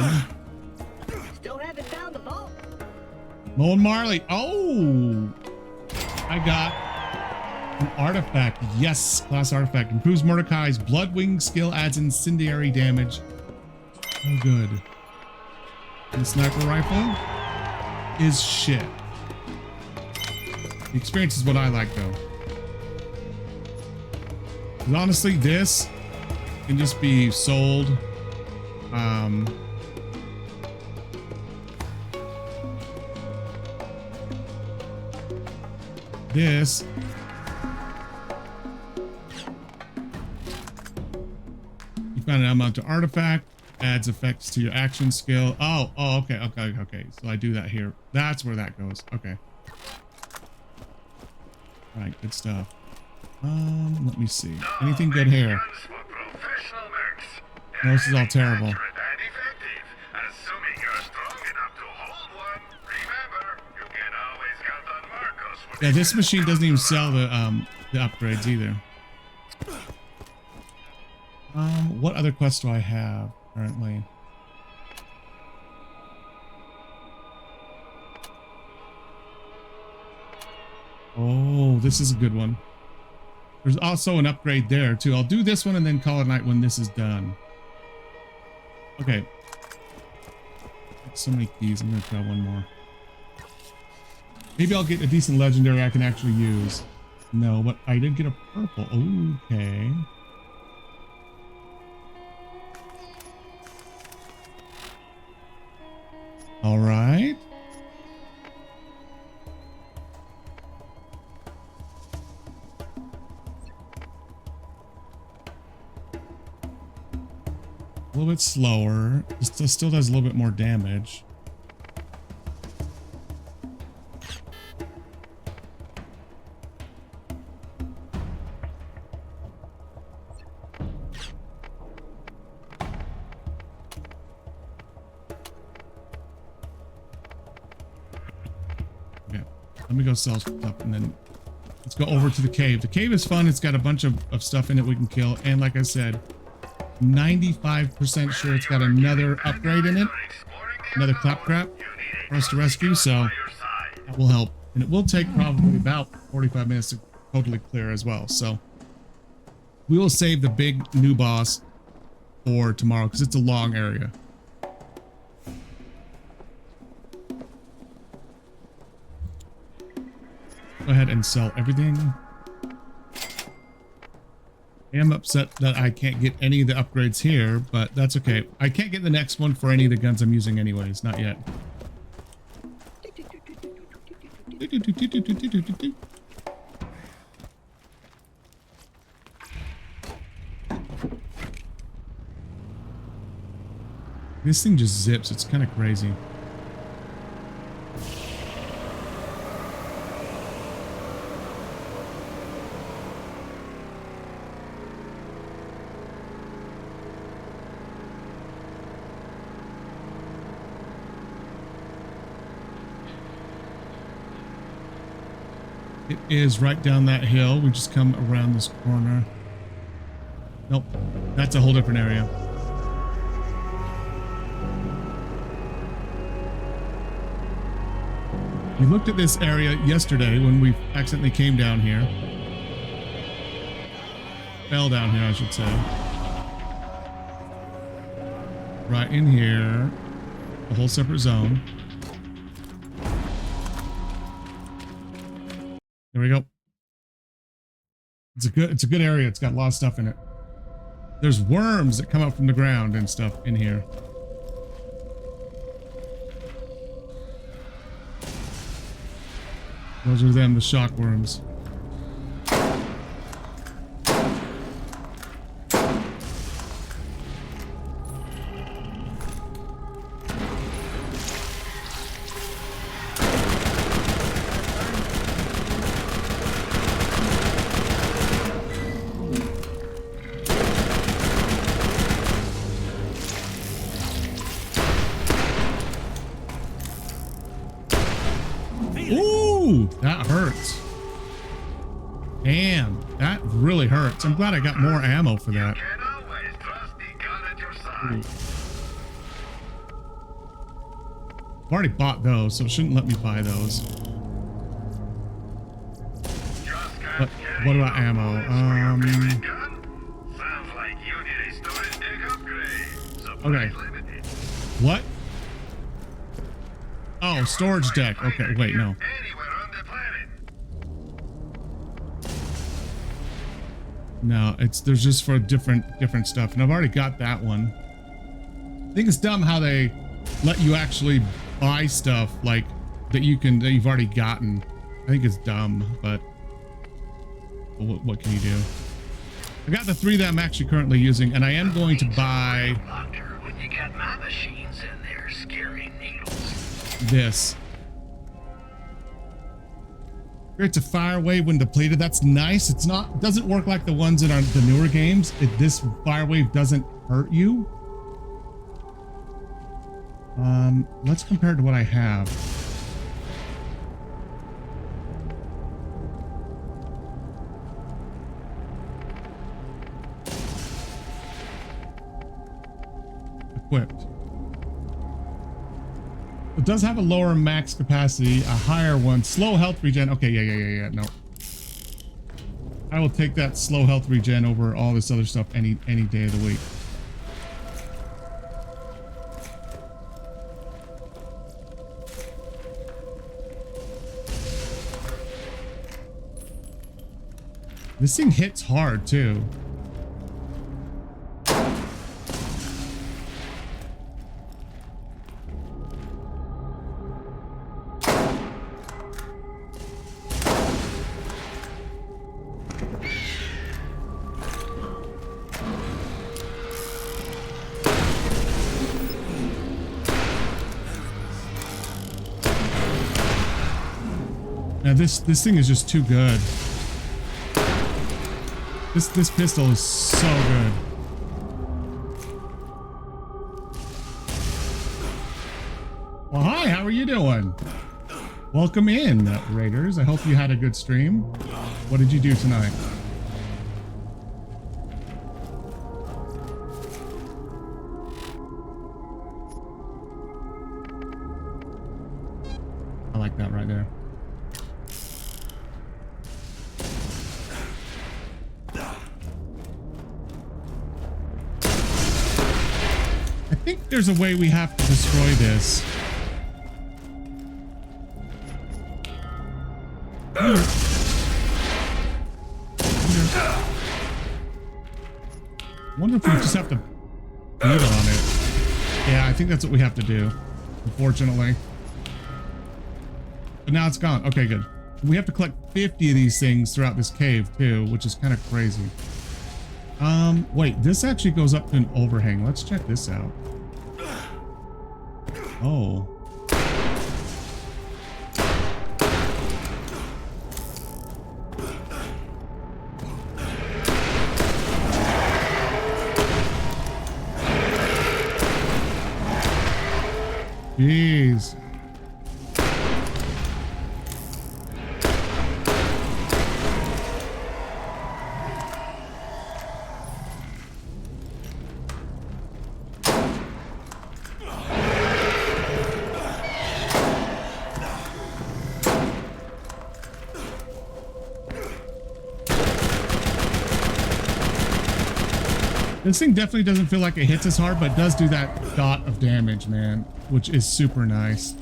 Still haven't found the vault. Mo and Marley. Oh! I got an artifact. Yes, class artifact. Improves Mordecai's Bloodwing skill, adds incendiary damage. Oh, good. And the sniper rifle is shit. The experience is what I like, though. 'Cause honestly, this can just be sold. This you found an amount to artifact, adds effects to your action skill. Oh, okay. So I do that here. That's where that goes. Okay. All right, good stuff. Let me see. Anything good here? No, this is all terrible. Yeah, this machine doesn't even sell the upgrades either. What other quests do I have currently? Oh, this is a good one. There's also an upgrade there too. I'll do this one and then call it a night when this is done. Okay. So many keys. I'm gonna try one more. Maybe I'll get a decent legendary I can actually use. No, but I did get a purple. Okay. All right. A little bit slower. It still does a little bit more damage. Okay, let me go sell stuff and then let's go over to the cave. The cave is fun. It's got a bunch of stuff in it we can kill. And like I said, 95% sure it's got another upgrade in it, another claptrap for us to rescue, so that will help. And it will take probably about 45 minutes to totally clear as well. So we will save the big new boss for tomorrow because it's a long area. Go ahead and sell everything. I am upset that I can't get any of the upgrades here, but that's okay. I can't get the next one for any of the guns I'm using anyways, not yet. This thing just zips, it's kind of crazy. It is right down that hill. We just come around this corner. Nope, that's a whole different area. We looked at this area yesterday when we accidentally came down here. Fell down here, I should say. Right in here, a whole separate zone. There we go. It's a good area. It's got a lot of stuff in it. There's worms that come up from the ground and stuff in here. Those are them, the shock worms. that hurts. Damn, that really hurts. I'm glad I got more ammo for that. Ooh. I've already bought those, so it shouldn't let me buy those. But what about ammo? Okay. What? Oh, storage deck. Okay, wait, no. No, there's just for different stuff, and I've already got that one. I think it's dumb how they let you actually buy stuff like that you've already gotten. I think it's dumb, but what can you do? I got the 3 that I'm actually currently using, and I am going to buy this. Creates a fire wave when depleted. That's nice. It doesn't work like the ones in the newer games. This fire wave doesn't hurt you. Let's compare it to what I have. Equipped. It does have a lower max capacity, a higher one. Slow health regen. Okay, yeah. No. I will take that slow health regen over all this other stuff any day of the week. This thing hits hard too. Now this thing is just too good. This pistol is so good. Well, hi, how are you doing? Welcome in, Raiders. I hope you had a good stream. What did you do tonight? I like that right there. I think there's a way we have to destroy this. I wonder if we just have to beat on it. Yeah, I think that's what we have to do, unfortunately. But now it's gone. Okay, good. We have to collect 50 of these things throughout this cave too, which is kind of crazy. Wait, this actually goes up to an overhang. Let's check this out. Oh. Jeez. This thing definitely doesn't feel like it hits as hard, but it does do that dot of damage, man, which is super nice.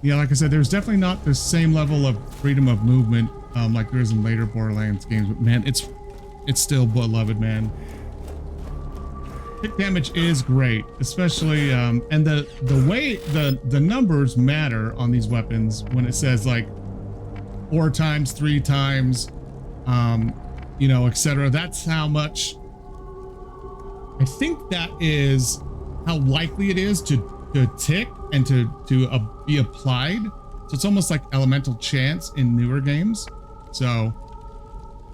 Yeah, like I said, there's definitely not the same level of freedom of movement like there is in later Borderlands games, but man, it's still beloved, man. Hit damage is great, especially and the way the numbers matter on these weapons when it says like 4 times, 3 times, you know, etc. That's how much. I think that is how likely it is to tick and to be applied. So it's almost like elemental chance in newer games. So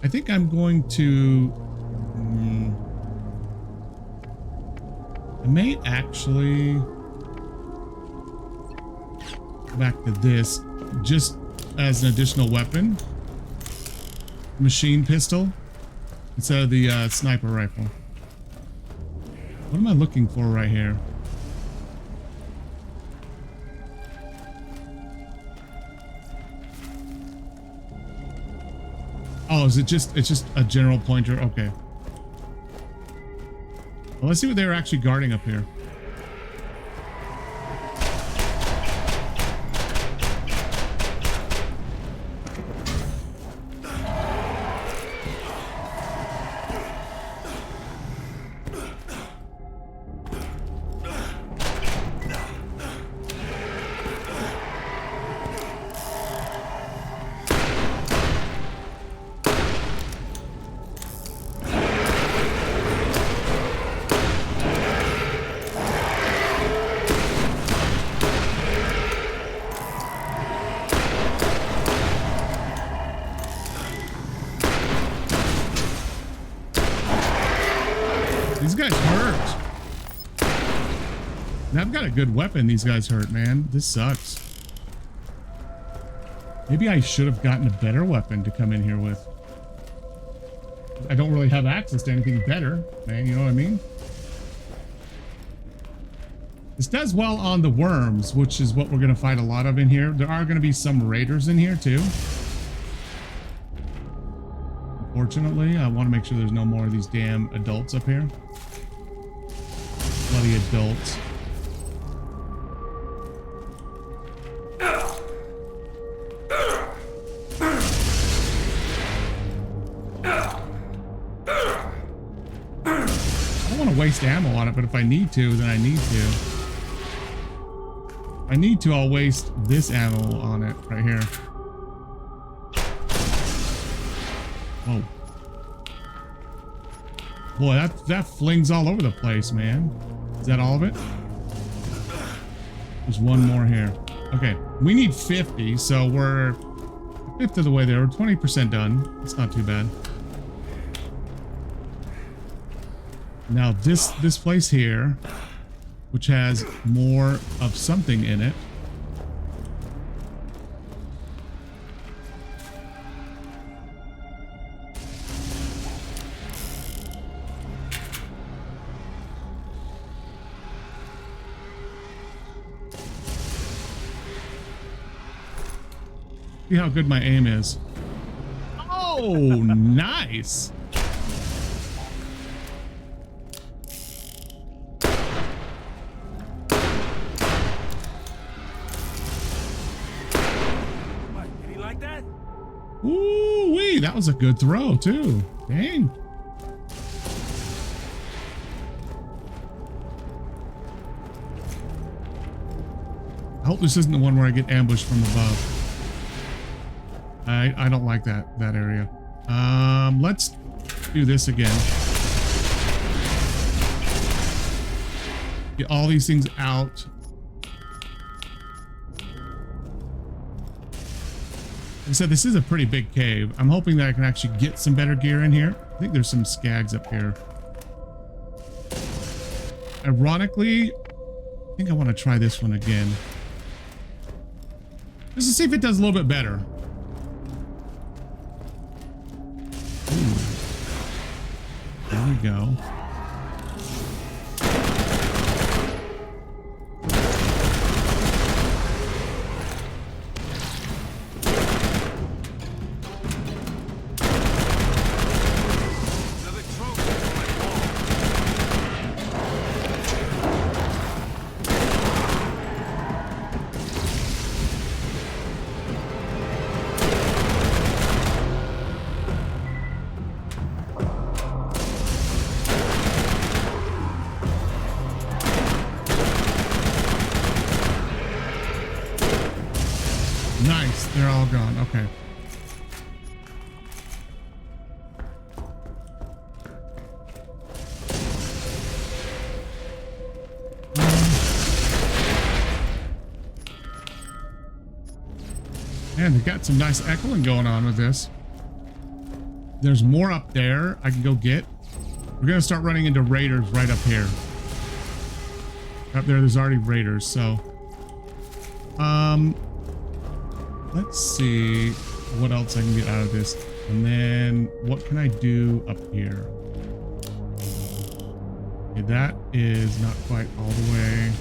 I think I'm going to. I may actually back to this just as an additional weapon. Machine pistol instead of the sniper rifle. What am I looking for right here? Oh, is it just, it's just a general pointer? Okay. Well, let's see what they were actually guarding up here. These guys hurt. And I've got a good weapon. These guys hurt, man. This sucks. Maybe I should have gotten a better weapon to come in here with. I don't really have access to anything better, man. You know what I mean? This does well on the worms, which is what we're going to fight a lot of in here. There are going to be some raiders in here too. Unfortunately, I want to make sure there's no more of these damn adults up here. Bloody adults. I don't want to waste ammo on it, but if I need to, then I need to. If I need to, I'll waste this ammo on it right here. Whoa. Boy, that flings all over the place, man. Is that all of it? There's one more here. Okay, we need 50, so we're a fifth of the way there. We're 20% done. It's not too bad. Now this place here, which has more of something in it. See how good my aim is. Oh, nice. Did he like that? Ooh-wee, that was a good throw too. Dang. I hope this isn't the one where I get ambushed from above. I don't like that area. Let's do this again. Get all these things out. Like I said, this is a pretty big cave. I'm hoping that I can actually get some better gear in here. I think there's some skags up here. Ironically, I think I want to try this one again. Just to see if it does a little bit better. Ooh. There we go. Nice, they're all gone. Okay. Man, they got some nice echoing going on with this. There's more up there I can go get. We're gonna start running into raiders right up here. Up there's already raiders, so let's see what else I can get out of this. And then what can I do up here? Okay, that is not quite all the way.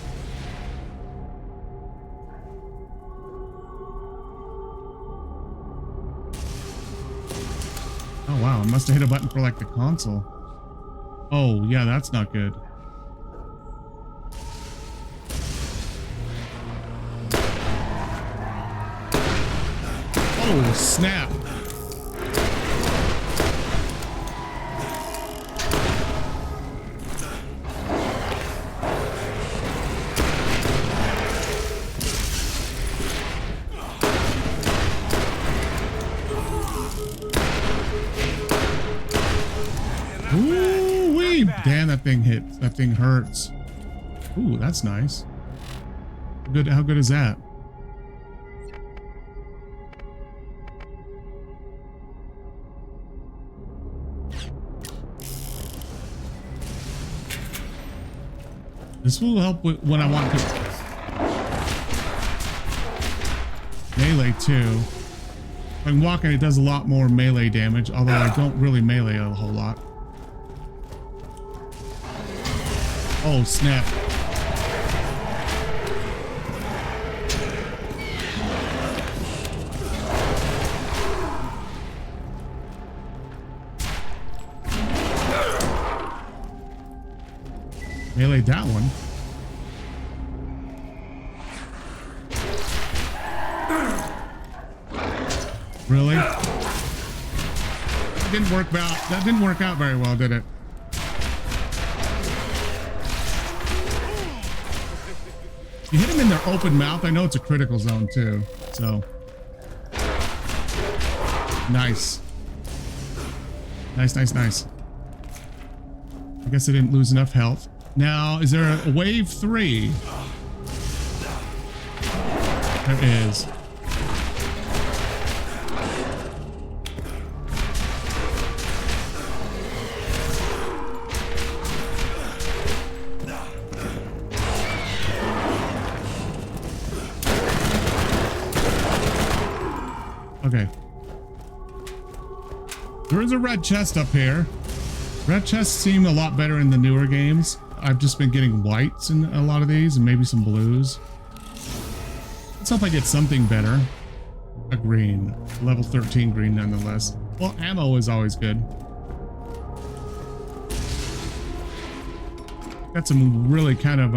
Oh wow, I must have hit a button for like the console. Oh yeah, that's not good. Oh snap. Ooh-wee. Damn, that thing hits. That thing hurts. Ooh, that's nice. Good. How good is that? This will help with when I want to melee too. If I'm walking, it does a lot more melee damage, although I don't really melee a whole lot. Oh snap. Melee that one. Really? That didn't work out very well, did it? You hit him in their open mouth. I know it's a critical zone too, so nice. Nice. I guess I didn't lose enough health. Now, is there a wave 3? There is. Okay. There is a red chest up here. Red chests seem a lot better in the newer games. I've just been getting whites in a lot of these and maybe some blues. Let's hope I get something better. A green. Level 13 green nonetheless. Well, ammo is always good. Got some really kind of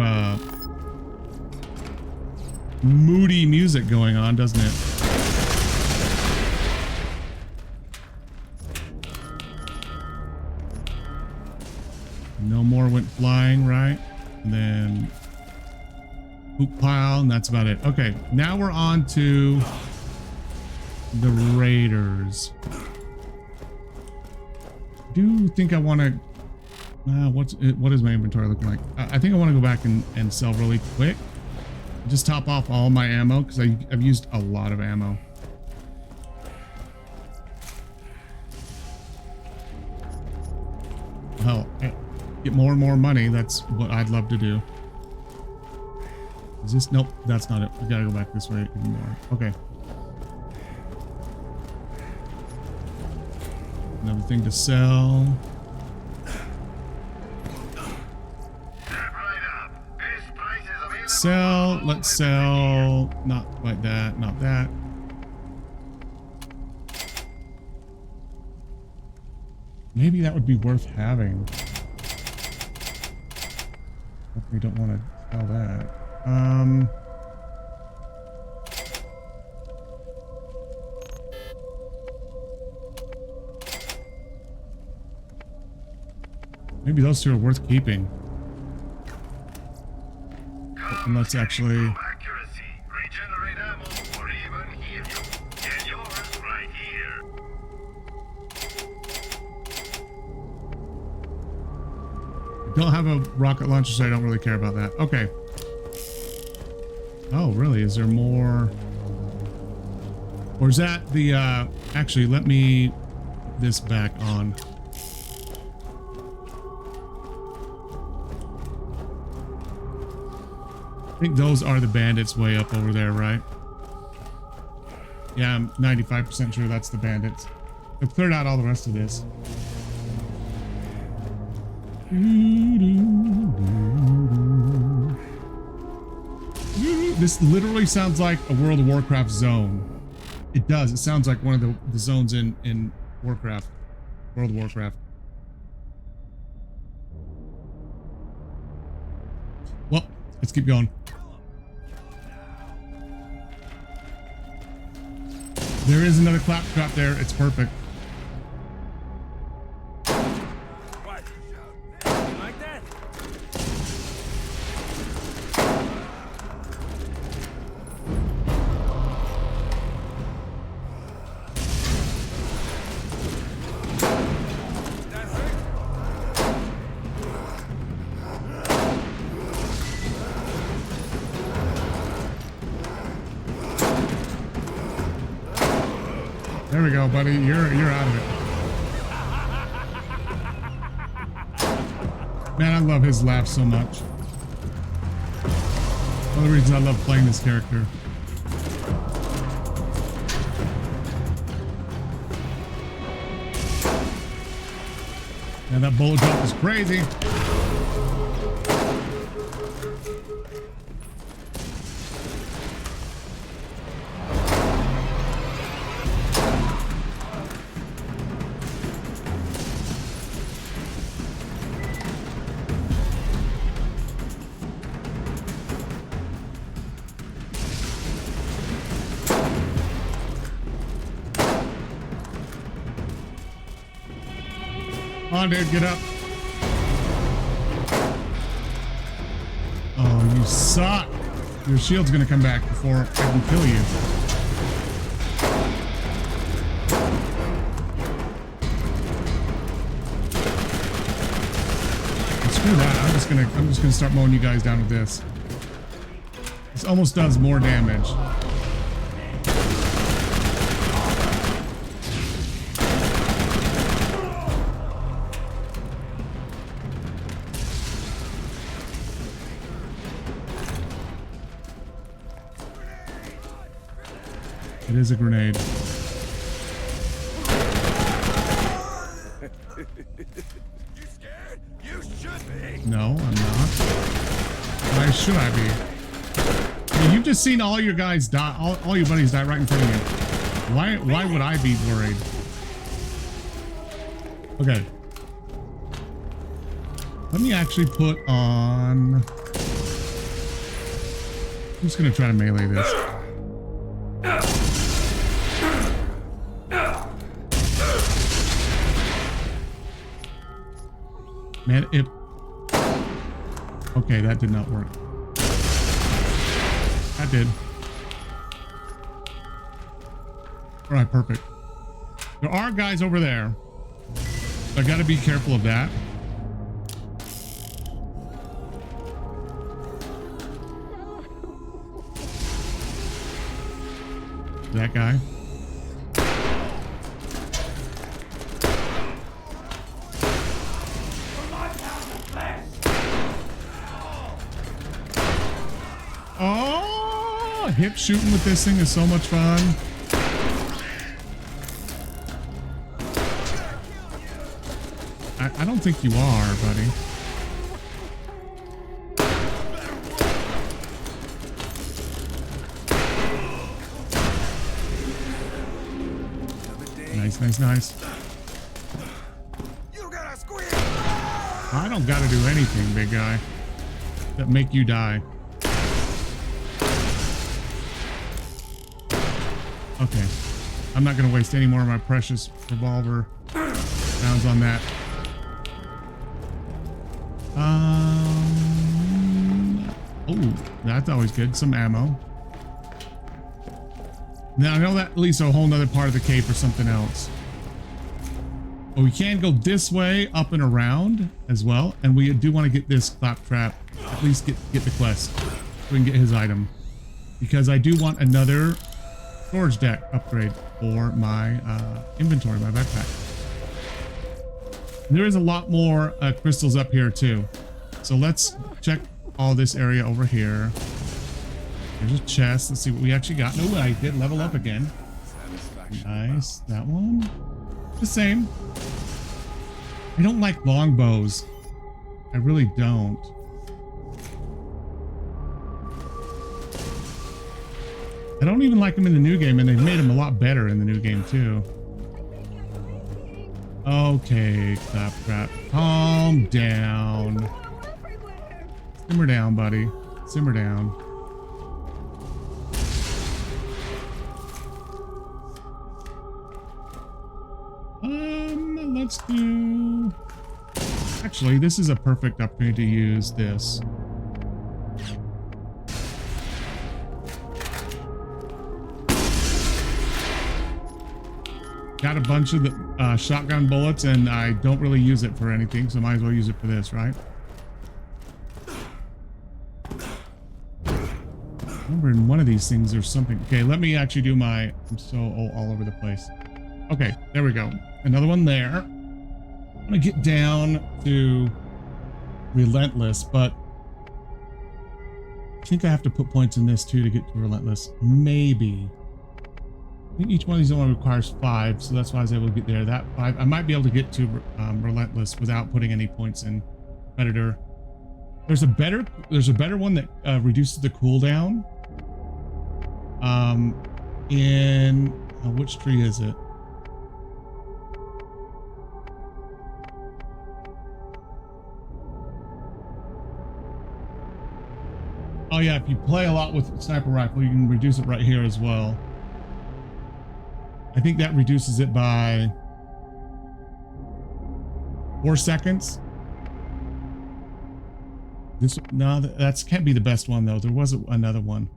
moody music going on, doesn't it? No more went flying, right? And then poop pile, and that's about it. Okay, now we're on to the raiders. I do think I want to what is my inventory looking like? I think I want to go back and sell really quick. Just top off all my ammo because I've used a lot of ammo. Hell, get more and more money. That's what I'd love to do. Is this? Nope, that's not it. We gotta go back this way even more. Okay. Another thing to sell. Sell. Let's sell. Not like that. Not that. Maybe that would be worth having. We don't want to sell that. Maybe those two are worth keeping. And let's actually. Don't have a rocket launcher, so I don't really care about that. Okay. Oh, really? Is there more? Or is that the, actually, let me put this back on. I think those are the bandits way up over there, right? Yeah, I'm 95% sure that's the bandits. They've cleared out all the rest of this. This literally sounds like a World of Warcraft zone. It does. It sounds like one of the zones in Warcraft. World of Warcraft. Well, let's keep going. There is another claptrap there. It's perfect. There we go, buddy. You're out of it. Man, I love his laugh so much. One of the reasons I love playing this character. Yeah, that bullet drop is crazy. Come on, dude, get up. Oh, you suck. Your shield's gonna come back before I can kill you. Screw that. I'm just gonna start mowing you guys down with this. This almost does more damage. It is a grenade. You scared? You should be. No, I'm not. Why should I be? I mean, you've just seen all your guys die, all your buddies die right in front of you. Why would I be worried? Okay. Let me actually put on... I'm just gonna try to melee this. Man, it... Okay, that did not work. That did. Alright, perfect. There are guys over there. I gotta be careful of that. That guy. Oh, hip shooting with this thing is so much fun. I don't think you are, buddy. Nice, nice, nice. I don't gotta do anything, big guy, that make you die. Okay. I'm not gonna waste any more of my precious revolver rounds on that. Oh, that's always good. Some ammo. Now I know that leads to a whole nother part of the cave for something else. But we can go this way, up and around as well. And we do want to get this claptrap, at least get the quest so we can get his item. Because I do want another storage deck upgrade for my inventory, my backpack. There is a lot more crystals up here too. So let's check all this area over here. There's a chest. Let's see what we actually got. No, I did level up again. Nice. That one. The same. I don't like longbows. I really don't. I don't even like them in the new game, and they've made them a lot better in the new game too. Okay, crap. Calm down. Simmer down, buddy. Simmer down. Let's do... Actually, this is a perfect opportunity to use this. Got a bunch of the shotgun bullets, and I don't really use it for anything, so might as well use it for this, right? Remember, in one of these things, there's something. Okay, let me actually do my... I'm so all over the place. Okay, there we go. Another one there. I'm gonna get down to Relentless, but I think I have to put points in this too to get to Relentless. Maybe. I think each one of these only requires 5, so that's why I was able to get there. That 5, I might be able to get to Relentless without putting any points in Predator. There's a better one that reduces the cooldown. In which tree is it? Oh yeah, if you play a lot with sniper rifle, you can reduce it right here as well. I think that reduces it by 4 seconds. This no, that can't be the best one though. There was another one.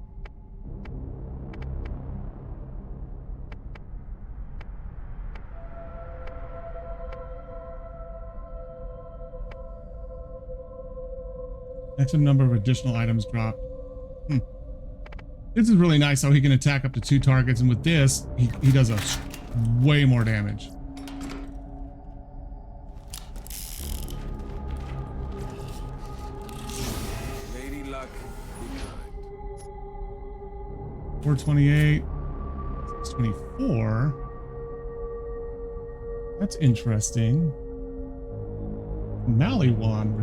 Maximum number of additional items dropped. This is really nice how he can attack up to 2 targets, and with this, he does a way more damage. Lady Luck, 428, 624. That's interesting. Maliwan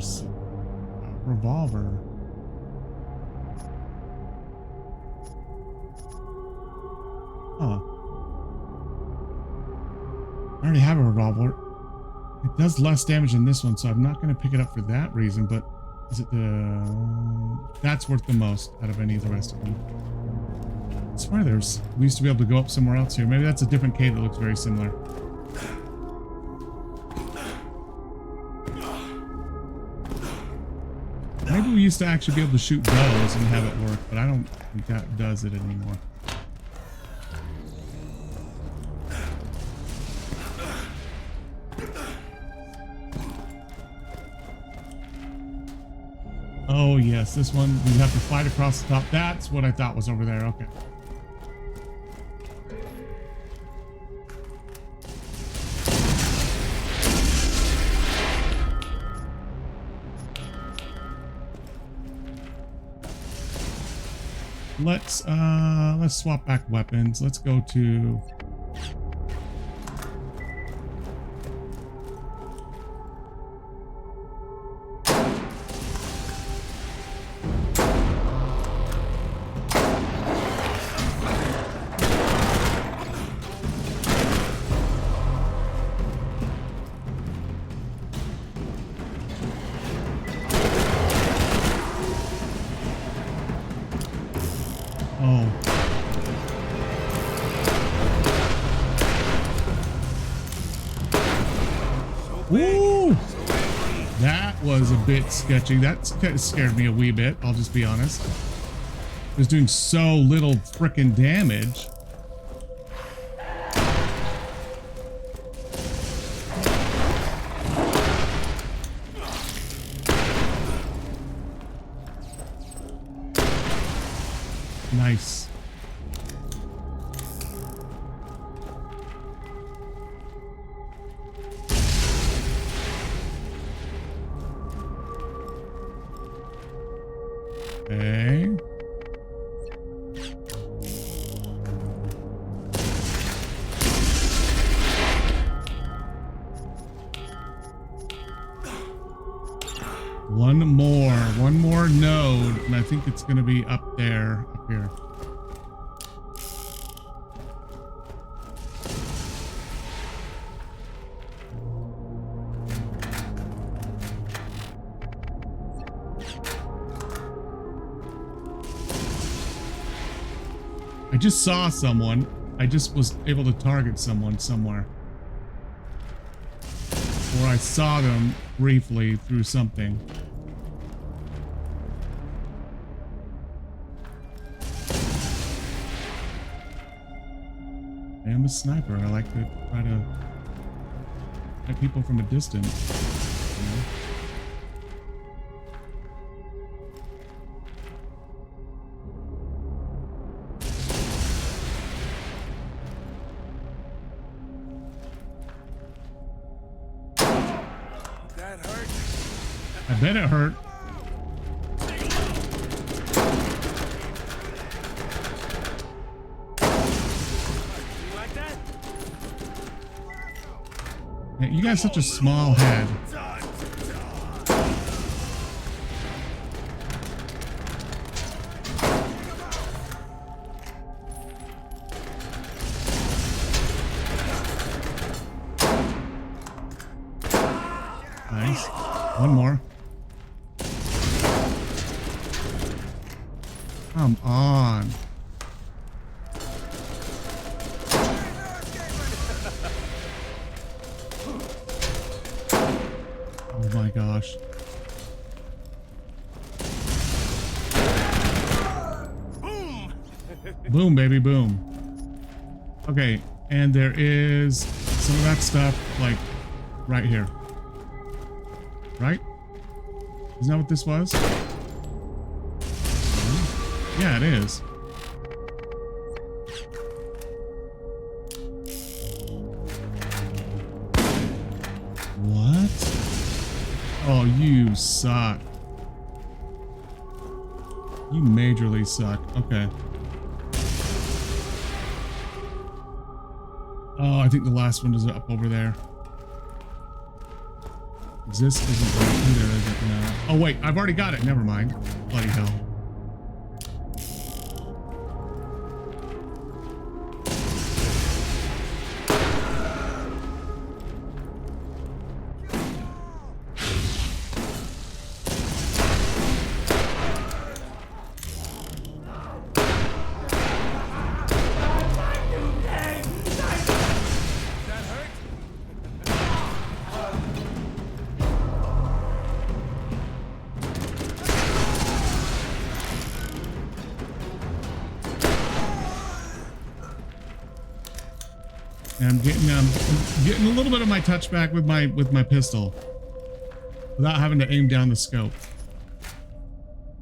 revolver. Huh. I already have a revolver. It does less damage than this one, so I'm not going to pick it up for that reason, but is it the... That's worth the most out of any of the rest of them. I swear we used to be able to go up somewhere else here. Maybe that's a different cave that looks very similar. Maybe we used to actually be able to shoot bows and have it work, but I don't think that does it anymore. Oh yes, this one, we have to fight across the top. That's what I thought was over there. Okay. Let's swap back weapons. Let's go to... Woo! That was a bit sketchy. That scared me a wee bit, I'll just be honest. It was doing so little frickin' damage. Nice. Okay. One more node, and I think it's gonna be up there, up here. I just saw someone. I just was able to target someone somewhere. Or I saw them briefly through something. I am a sniper. I like to try to hit people from a distance. You know? I bet it hurt. Yeah, you got such a small head. Nice. One more. Come on. Oh my gosh. Boom! Boom, baby, boom. Okay, and there is some of that stuff like right here. Right? Isn't that what this was? Yeah, it is. What? Oh, you suck. You majorly suck. Okay. Oh, I think the last one is up over there. This isn't right either, is it? No. Oh, wait. I've already got it. Never mind. Bloody hell. And I'm getting a little bit of my touchback with my pistol without having to aim down the scope.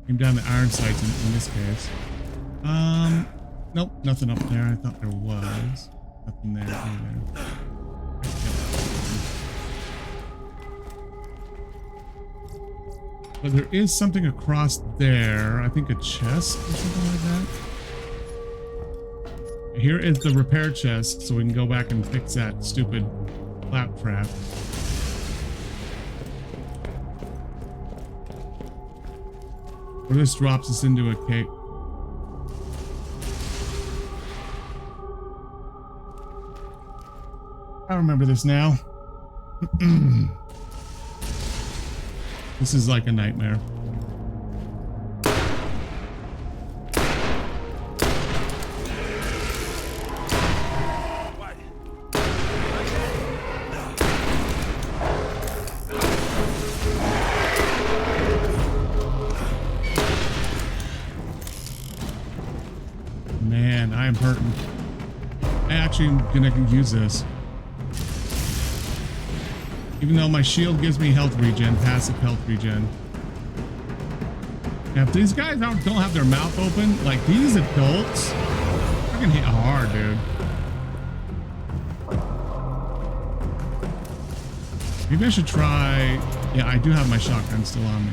Aim down the iron sights in this case. Nope, nothing up there. I thought there was nothing there either. But there is something across there. I think a chest or something like that. Here is the repair chest, so we can go back and fix that stupid claptrap. Or this drops us into a cave. I remember this now. This is like a nightmare. Man, I am hurting. I actually am gonna use this. Even though my shield gives me health regen, passive health regen. Now, if these guys don't have their mouth open, like these adults, I can hit hard, dude. Maybe I should try. Yeah, I do have my shotgun still on me.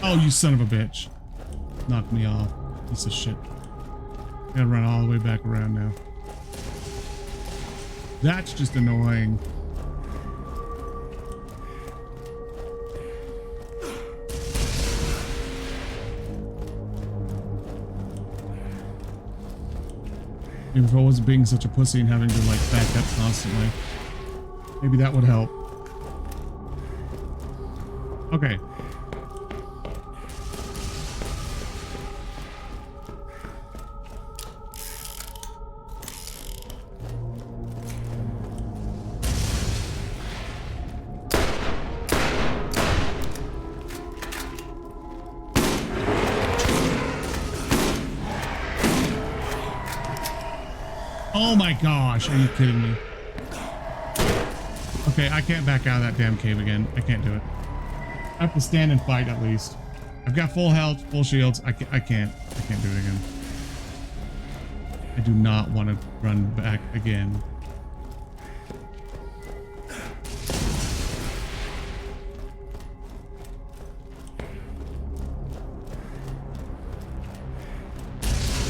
Oh, you son of a bitch. Knocked me off. Piece of shit. Gotta run all the way back around now. That's just annoying. Maybe if I wasn't being such a pussy and having to like back up constantly, maybe that would help. Okay. Oh my gosh, are you kidding me? Okay, I can't back out of that damn cave again. I can't do it. I have to stand and fight at least. I've got full health, full shields. I can't do it again. I do not want to run back again.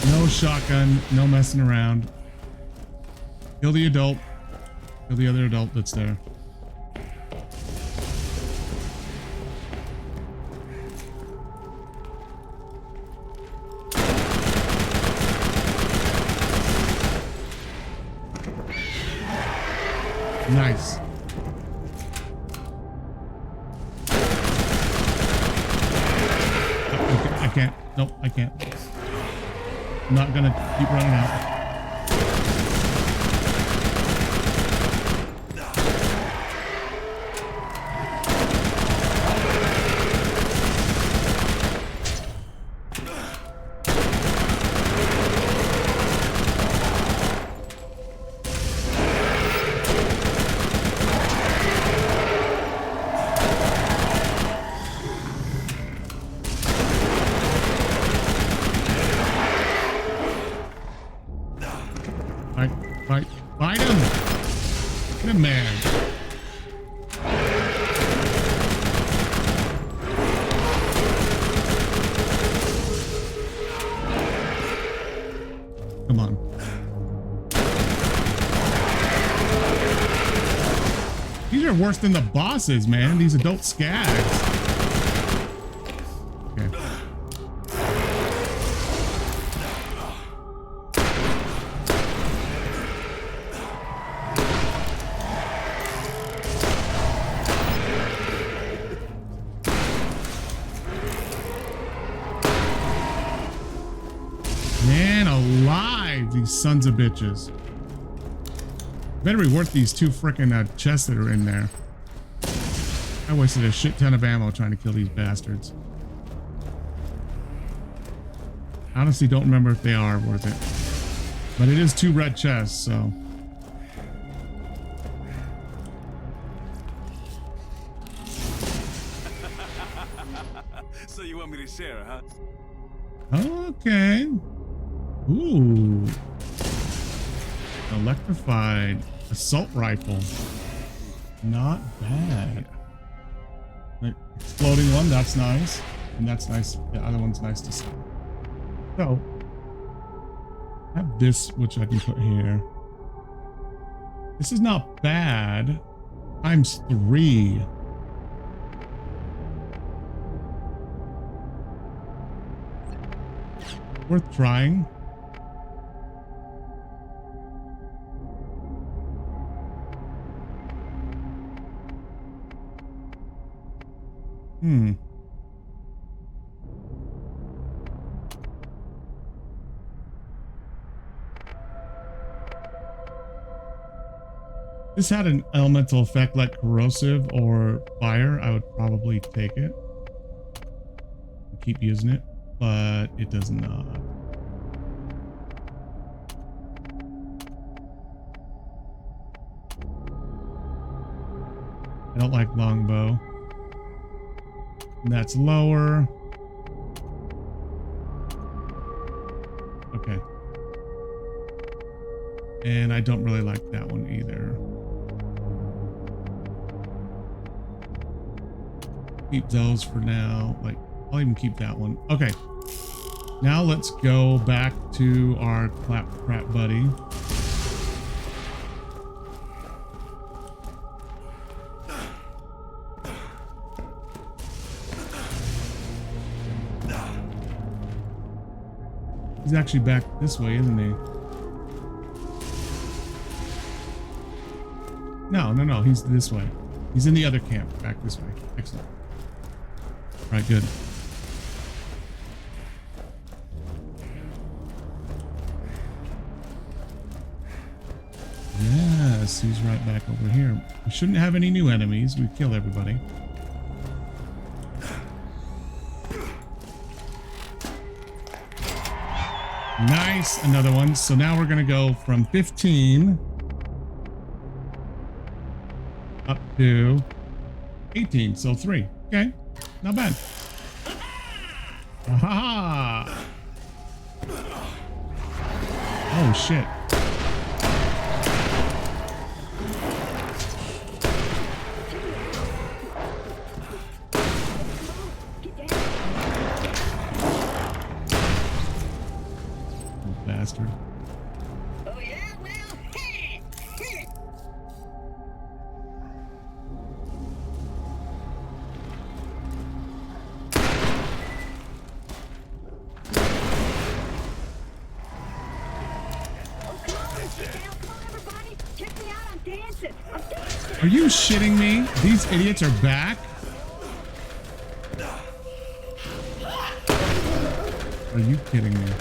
No shotgun, no messing around. Kill the adult. Kill the other adult that's there. Nice. Okay, I can't. Nope, I can't. I'm not gonna keep running out. Fight him! Get him, man. Come on. These are worse than the bosses, man. These adult skags. Okay. Man alive, these sons of bitches. Better be worth these two frickin' chests that are in there. I wasted a shit ton of ammo trying to kill these bastards. Honestly, don't remember if they are worth it. But it is 2 red chests, so. So you want me to share, huh? Okay. Ooh. Electrified assault rifle. Not bad. Like, exploding one, that's nice. And that's nice. The other one's nice to see. So, I have this, which I can put here. This is not bad. Times 3. Worth trying. This had an elemental effect like corrosive or fire. I would probably take it. Keep using it, but it does not. I don't like longbow. And that's lower. Okay. And I don't really like that one either. Keep those for now. Like I'll even keep that one. Okay. Now let's go back to our claptrap buddy. He's actually back this way, isn't he? No, he's this way. He's in the other camp, back this way. Excellent. All right, good. Yes, he's right back over here. We shouldn't have any new enemies. We've killed everybody. Nice, another one. So now we're gonna go from 15 up to 18, so 3. Okay, not bad. Aha! Oh shit. Bastard. Oh yeah, well, Are you shitting me? These idiots are back? Are you kidding me?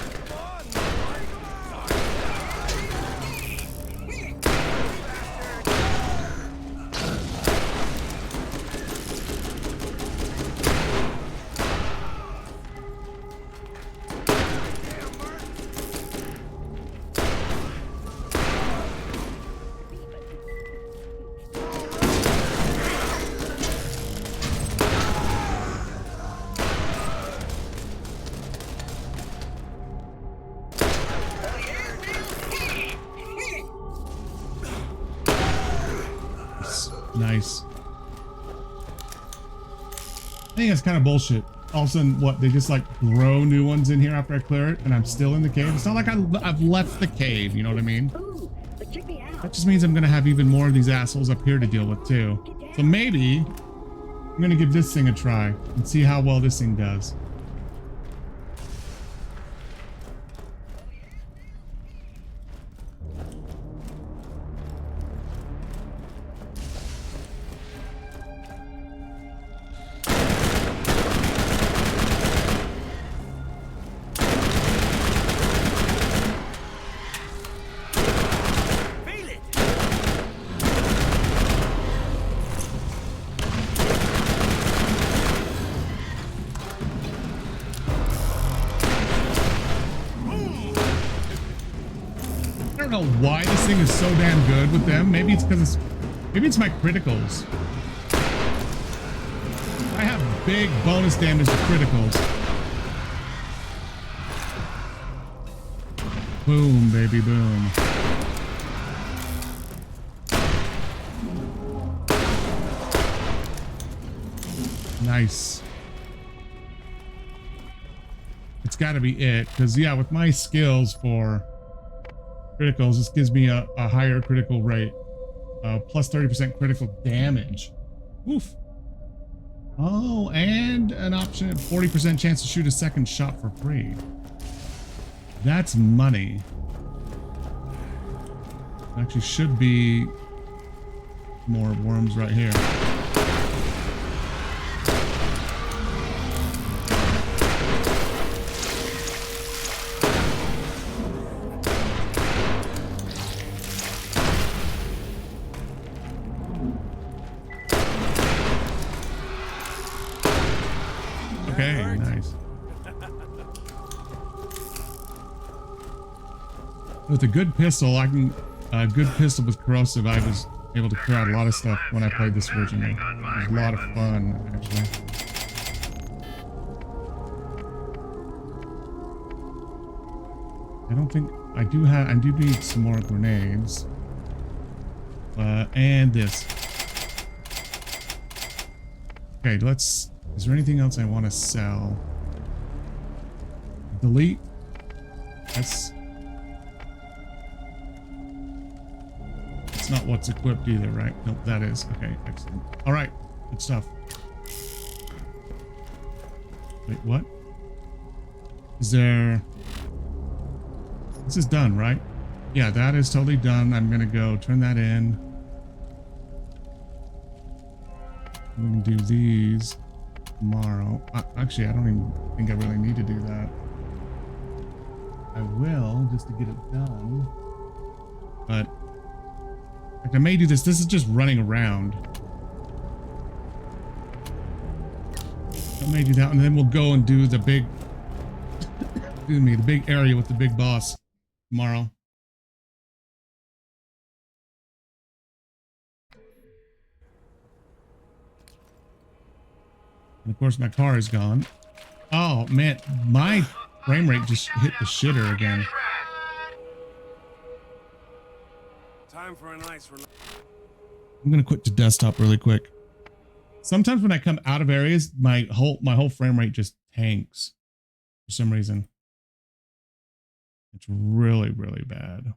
Nice. I think that's kind of bullshit. All of a sudden, what, they just like throw new ones in here after I clear it and I'm still in the cave? It's not like I've left the cave, you know what I mean? That just means I'm gonna have even more of these assholes up here to deal with too. So maybe I'm gonna give this thing a try and see how well this thing does. I don't know why this thing is so damn good with them. Maybe it's because maybe it's my criticals. I have big bonus damage to criticals. Boom, baby, boom. Nice. It's got to be it, because yeah, with my skills for criticals, this gives me a higher critical rate, plus 30% critical damage. Oof. Oh, and an option, 40% chance to shoot a second shot for free. That's money. Actually should be more worms right here. Okay, nice. With a good pistol, a good pistol with corrosive, I was able to clear out a lot of stuff when I played this originally. It was a lot of fun, actually. I don't think I do need some more grenades. And this. Okay, let's Is there anything else I want to sell? Delete. Yes. It's not what's equipped either, right? Nope, that is. Okay, excellent. All right, good stuff. Wait, what? Is there... This is done, right? Yeah, that is totally done. I'm gonna go turn that in. We can do these tomorrow. Actually, I don't even think I really need to do that. I will, just to get it done. But like, I may do this. This is just running around. I may do that, and then we'll go and do the big, excuse me, the big area with the big boss tomorrow. And of course, my car is gone. Oh man, my frame rate just hit the shitter again. Time for a nice I'm gonna quit to desktop really quick. Sometimes when I come out of areas, my whole frame rate just tanks for some reason. It's really, really bad.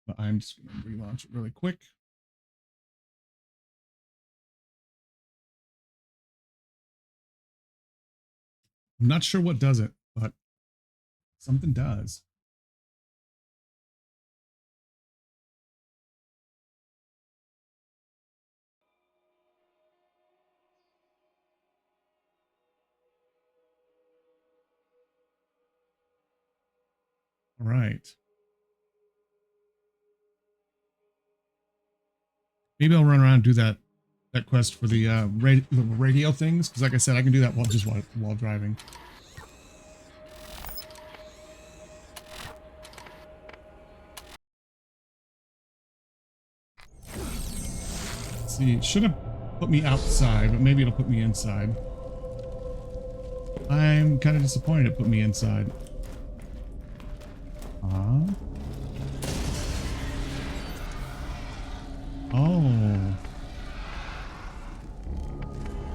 But I'm just gonna relaunch it really quick. I'm not sure what does it, but something does. All right. Maybe I'll run around and do that quest for the radio things, because like I said, I can do that while driving. Let's see, it should have put me outside, but maybe it'll put me inside. I'm kind of disappointed it put me inside. Oh.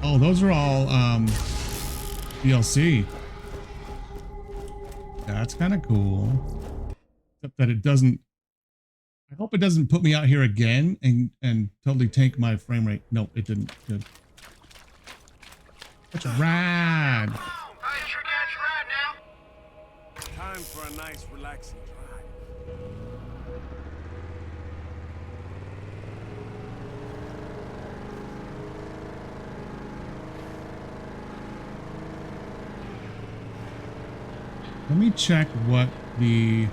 Oh, those are all DLC. That's kind of cool. Except that it doesn't. I hope it doesn't put me out here again and totally tank my frame rate. No, it didn't. Good. That's rad. Time for a nice, relaxing drive. Let me check what the...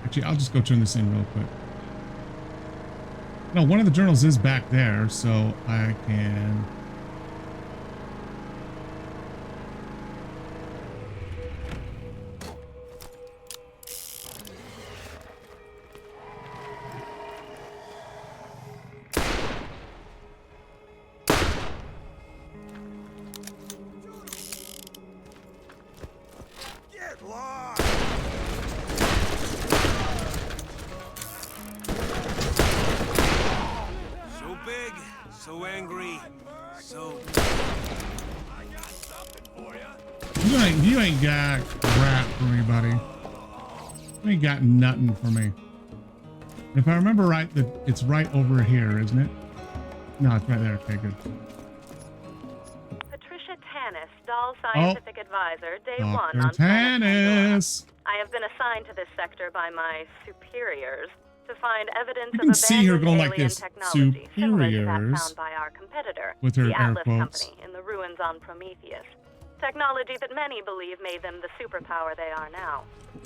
Actually, I'll just go turn this in real quick. No, one of the journals is back there, so I can... You ain't got crap for me, buddy. You ain't got nothing for me. If I remember right, it's right over here, isn't it? No, it's right there. Okay, good. Patricia Tanis, Doll Scientific Advisor, Day 1 on Dr. Tanis. I have been assigned to this sector by my superiors to find evidence You of can see her going abandoned like alien this. technology similar to that Superiors. found by our competitor, With her the air Atlas quotes. Company, in the ruins on Prometheus. Technology that many believe made them the superpower they are now.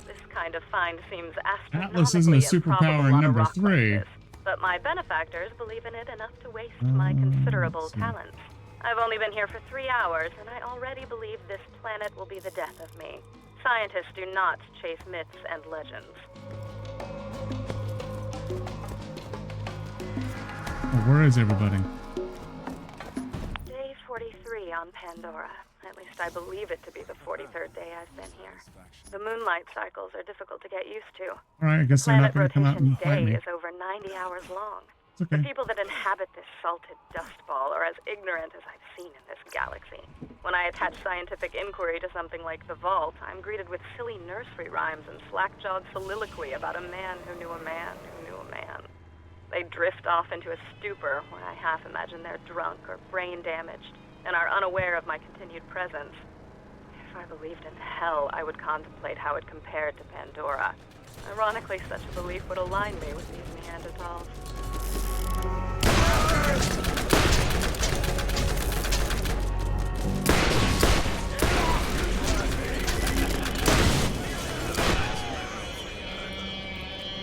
This kind of find seems Atlas isn't a astronomically superpower improbable on in a number rock like 3. this, but my benefactors believe in it enough to waste my considerable talents. I've only been here for 3 hours, and I already believe this planet will be the death of me. Scientists do not chase myths and legends. Oh, where is everybody? Day 43 on Pandora. At least I believe it to be the 43rd day I've been here. The moonlight cycles are difficult to get used to. All right, I guess they're not going to come out and fight Planet rotation me. day is over 90 hours long. Okay. The people that inhabit this salted dust ball are as ignorant as I've seen in this galaxy. When I attach scientific inquiry to something like the vault, I'm greeted with silly nursery rhymes and slack-jawed soliloquy about a man who knew a man who knew a man. They drift off into a stupor where I half imagine they're drunk or brain damaged and are unaware of my continued presence. If I believed in hell, I would contemplate how it compared to Pandora. Ironically, such a belief would align me with these Neanderthals.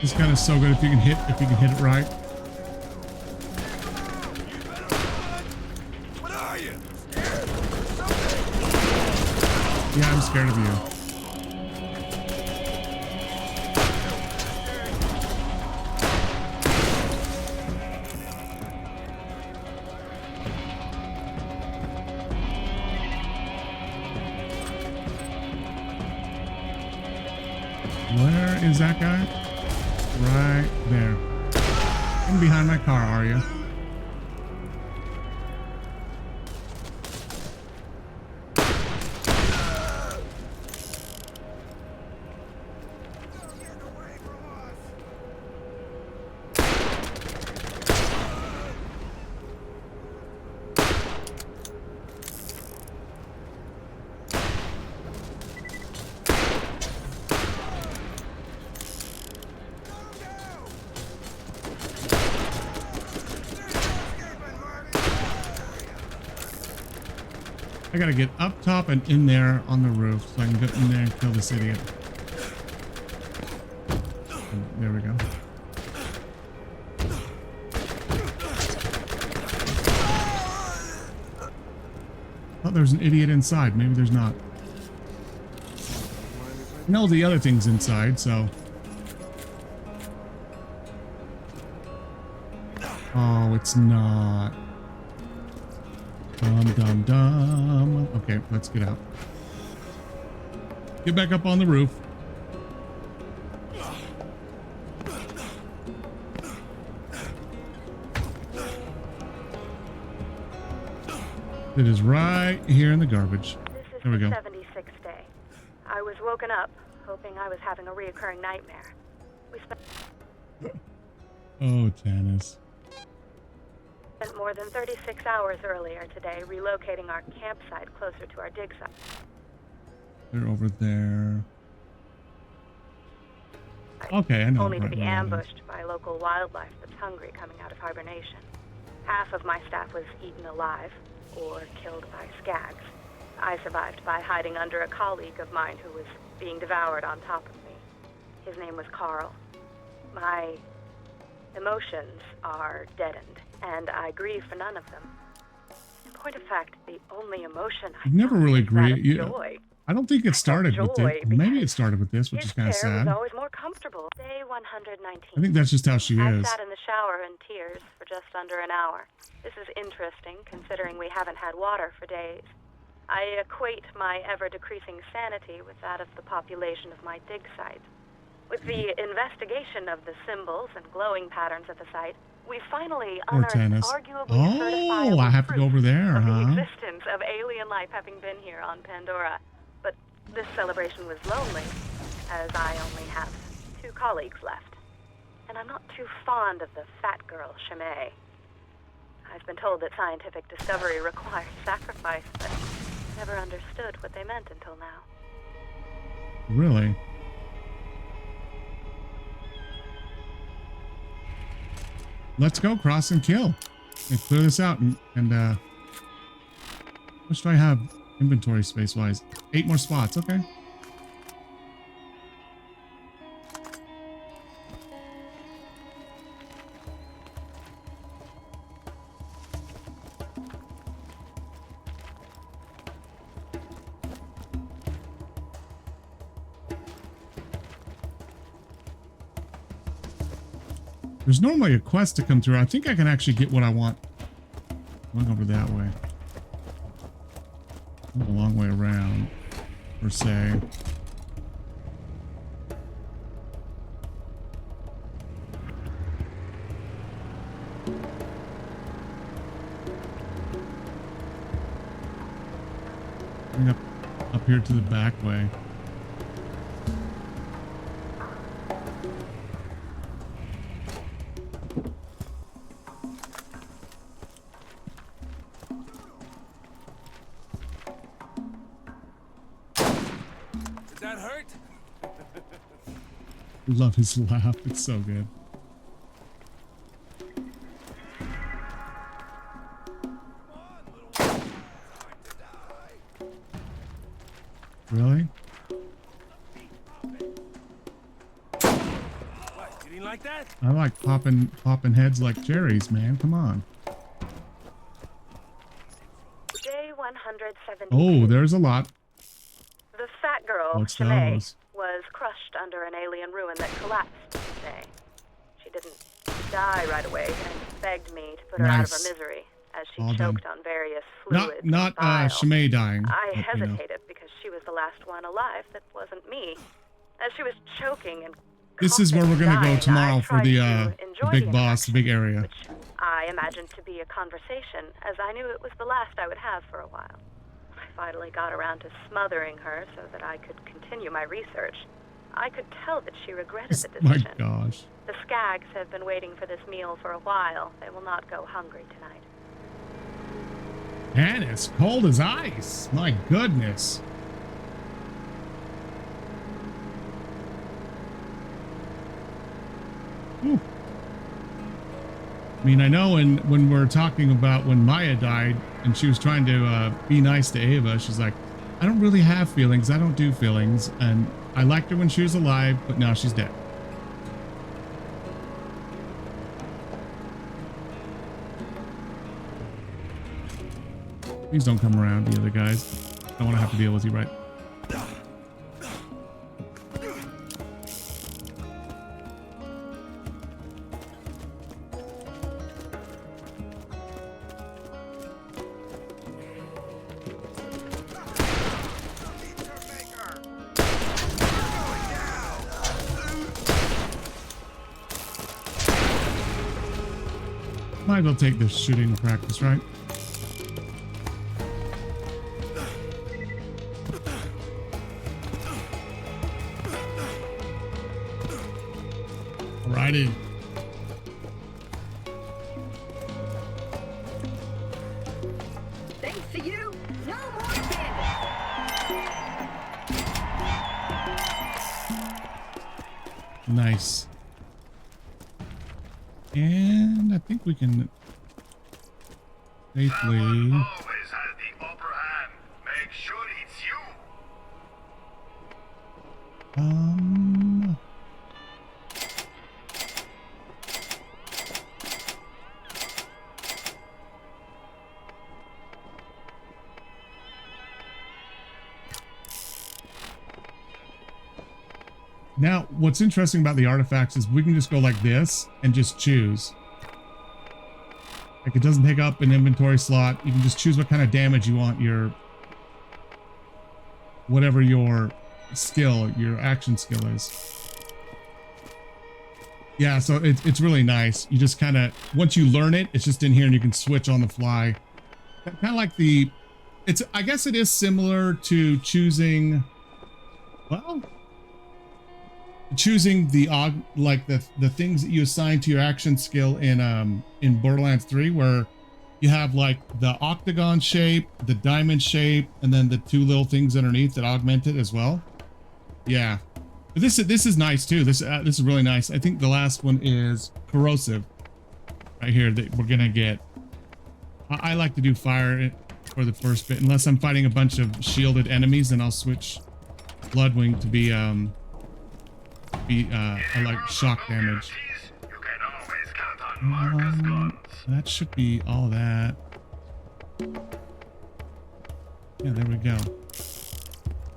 This gun is so good if you can hit it right. What are you? Yeah, I'm scared of you. Where is that guy? Right there. In behind my car, are you? I gotta get up top and in there on the roof so I can get in there and kill this idiot. There we go. Oh, there's an idiot inside. Maybe there's not. No, the other thing's inside, so. Oh, it's not. Dum. Okay, let's get out. Get back up on the roof. It is right here in the garbage. There we go. 76th day. I was woken up, hoping I was having a reoccurring nightmare. We spent Tannis. more than 36 hours earlier today relocating our campsite closer to our dig site. They're over there. Okay, I know. Only to be ambushed by local wildlife that's hungry coming out of hibernation. Half of my staff was eaten alive or killed by skags. I survived by hiding under a colleague of mine who was being devoured on top of me. His name was Carl. My emotions are deadened, and I grieve for none of them. In point of fact, the only emotion I never really grieve. agree. Yeah, I don't think it started with this. Maybe it started with this, which is kind of sad. Was always more comfortable. Day 119. I think that's just how she I is. sat in the shower in tears for just under an hour. This is interesting, considering we haven't had water for days. I equate my ever-decreasing sanity with that of the population of my dig site. With the investigation of the symbols and glowing patterns at the site, we finally unearthed arguably certifiable I have to go over there, of the huh? existence of alien life having been here on Pandora. But this celebration was lonely, as I only have 2 colleagues left. And I'm not too fond of the fat girl, Shimei. I've been told that scientific discovery requires sacrifice, but never understood what they meant until now. Really? Let's go cross and kill and clear this out and how much do I have inventory space wise? 8 more spots. Okay. There's normally a quest to come through. I think I can actually get what I want. Going over that way. A long way around, per se. up here to the back way. Did that hurt? Love his laugh. It's so good. Really? What? You didn't like that? I like popping heads like cherries, man. Come on. Day 170. Oh, there's a lot. The fat girl, What's Shanae, those? was crushed under an alien ruin that collapsed today. She didn't die right away and begged me to put her out of her Nice. misery as she All choked done. on various fluids. Not and bile. Shimei dying. I but, you know. hesitated because she was the last one alive that wasn't me. As she was choking and This is where we're gonna go dying, tomorrow I for tried the to enjoy big the boss, the big area. I imagined to be a conversation, as I knew it was the last I would have for a while. I finally got around to smothering her so that I could continue my research. I could tell that she regretted the My decision. gosh. The Skags have been waiting for this meal for a while. They will not go hungry tonight. And it's cold as ice. My goodness. Whew. I mean, I know when we're talking about when Maya died and she was trying to be nice to Ava, she's like, I don't really have feelings. I don't do feelings. And I liked her when she was alive, but now she's dead. Please don't come around, the other guys. I don't want to have to deal with you, right? Might as well take this shooting practice, right? Alrighty. Thanks to you, no more bandits. Nice. And I think we can safely. Always has the upper hand. Make sure it's you. Now, what's interesting about the artifacts is we can just go like this and just choose. Like it doesn't take up an inventory slot. You can just choose what kind of damage you want your, whatever your skill, your action skill is. Yeah, so it's really nice. You just kind of, once you learn it, it's just in here and you can switch on the fly. Kind of like the, it's, I guess it is similar to choosing, well, choosing the like the things that you assign to your action skill in Borderlands 3, where you have like the octagon shape, the diamond shape, and then the two little things underneath that augment it as well. Yeah, but this is nice too. This is really nice. I think the last one is corrosive right here that we're gonna get. I like to do fire for the first bit, unless I'm fighting a bunch of shielded enemies, then I'll switch Bloodwing to be I like shock damage. That should be all that. Yeah, there we go.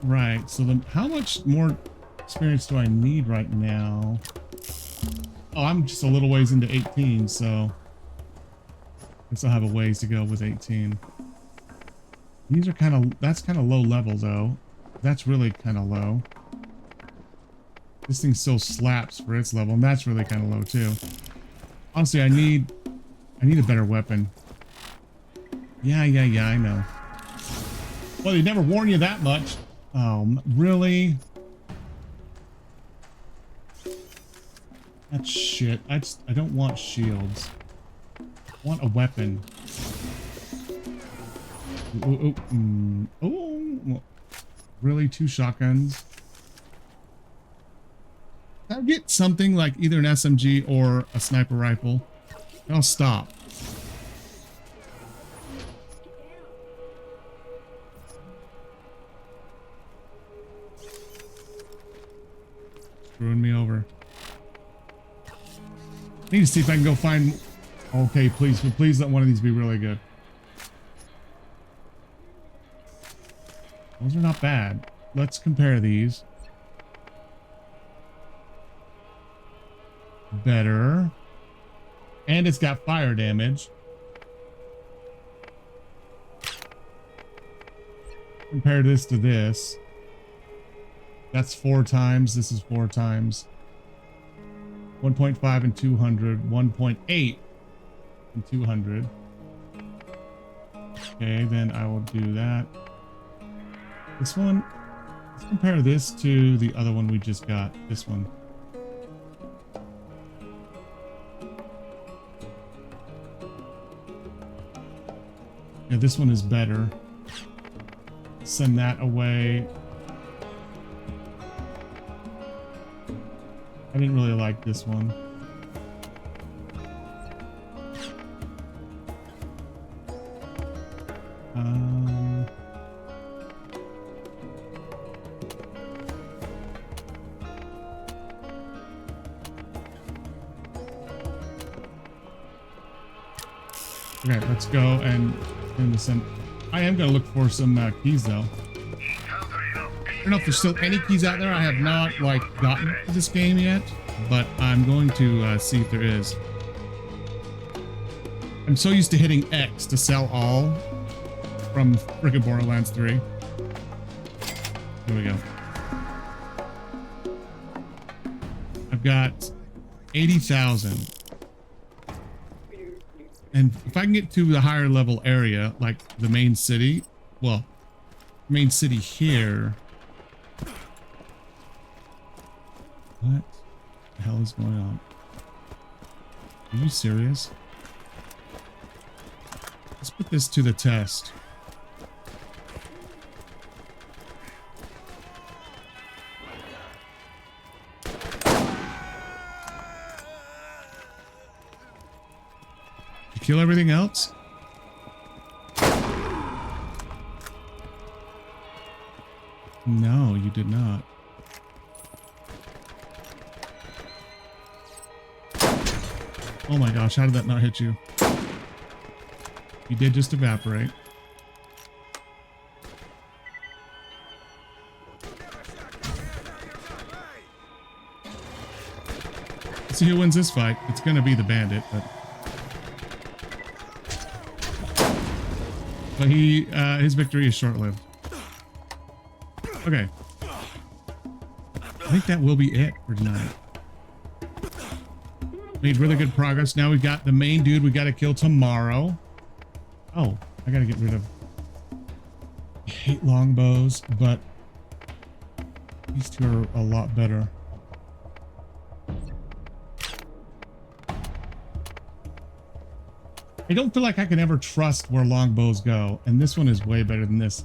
Right, so how much more experience do I need right now? Oh, I'm just a little ways into 18, so I guess I'll have a ways to go with 18. These are that's kind of low level though. That's really kind of low. This thing still slaps for its level, and that's really kind of low too. Honestly, I need a better weapon. Yeah, I know. Well, they never warn you that much. Really? That's shit. I don't want shields. I want a weapon. Oh, really? 2 shotguns? I'll get something like either an SMG or a sniper rifle. I'll stop. Screwing me over. I need to see if I can go find... Okay, please let one of these be really good. Those are not bad. Let's compare these. Better. And it's got fire damage. Compare this to this. That's 4 times. This is 4 times. 1.5 and 200. 1.8 and 200. Okay, then I will do that. This one, let's compare this to the other one we just got. This one. Yeah, this one is better. Send that away. I didn't really like this one. Okay, let's go and turn this in. I am going to look for some keys though. I don't know if there's still any keys out there. I have not like gotten to this game yet, but I'm going to see if there is. I'm so used to hitting X to sell all from frickin' Borderlands 3. Here we go. I've got 80,000. And if I can get to the higher level area, like the main city, well, main city here. What the hell is going on? Are you serious? Let's put this to the test. You kill everything else? No, you did not. Oh my gosh, how did that not hit you? You did just evaporate. Let's see who wins this fight. It's gonna be the bandit, but he his victory is short-lived. Okay. I think that will be it for tonight. Made really good progress. Now we've got the main dude we got to kill tomorrow. Oh, I got to get rid of... I hate longbows, but these two are a lot better. I don't feel like I can ever trust where longbows go, and this one is way better than this.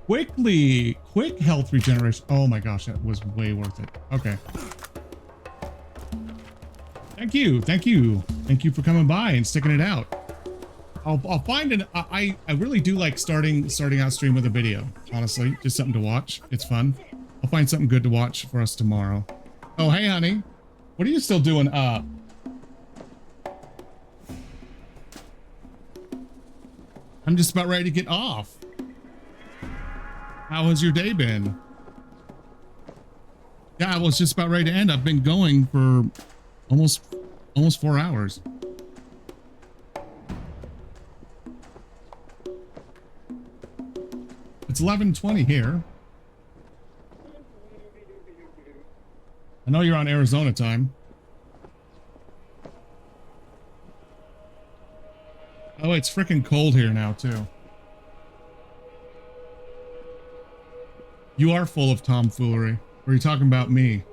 Quick health regeneration. Oh my gosh, that was way worth it. Okay. Thank you for coming by and sticking it out. I'll find an I really do like starting out stream with a video, honestly. Just something to watch. It's fun. I'll find something good to watch for us tomorrow. Oh, hey honey, what are you still doing up? I'm just about ready to get off. How has your day been? Yeah, I was just about ready to end. I've been going for almost 4 hours. It's 11:20 here. I know you're on Arizona time. Oh, it's freaking cold here now too. You are full of tomfoolery. Or are you talking about me?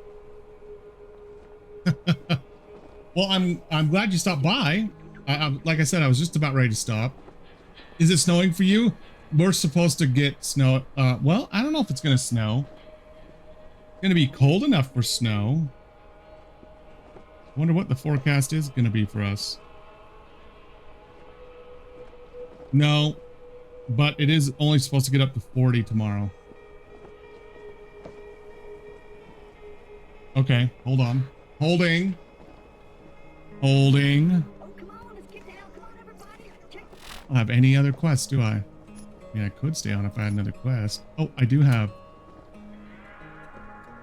Well, I'm glad you stopped by. Like I said, I was just about ready to stop. Is it snowing for you? We're supposed to get snow. Well, I don't know if it's going to snow. It's going to be cold enough for snow. I wonder what the forecast is going to be for us. No, but it is only supposed to get up to 40 tomorrow. Okay, hold on. Holding. Holding. I don't have any other quests, do I? Yeah, I could stay on if I had another quest. Oh, I do have.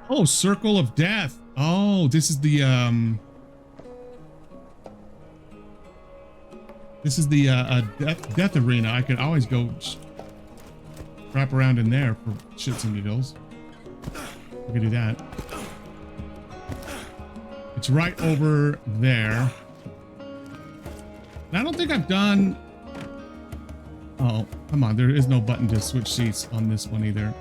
Oh, Circle of Death. Oh, this is the death arena. I could always go wrap around in there for shits and giggles. We could do that. It's right over there. And I don't think I've done. Oh, come on. There is no button to switch seats on this one either.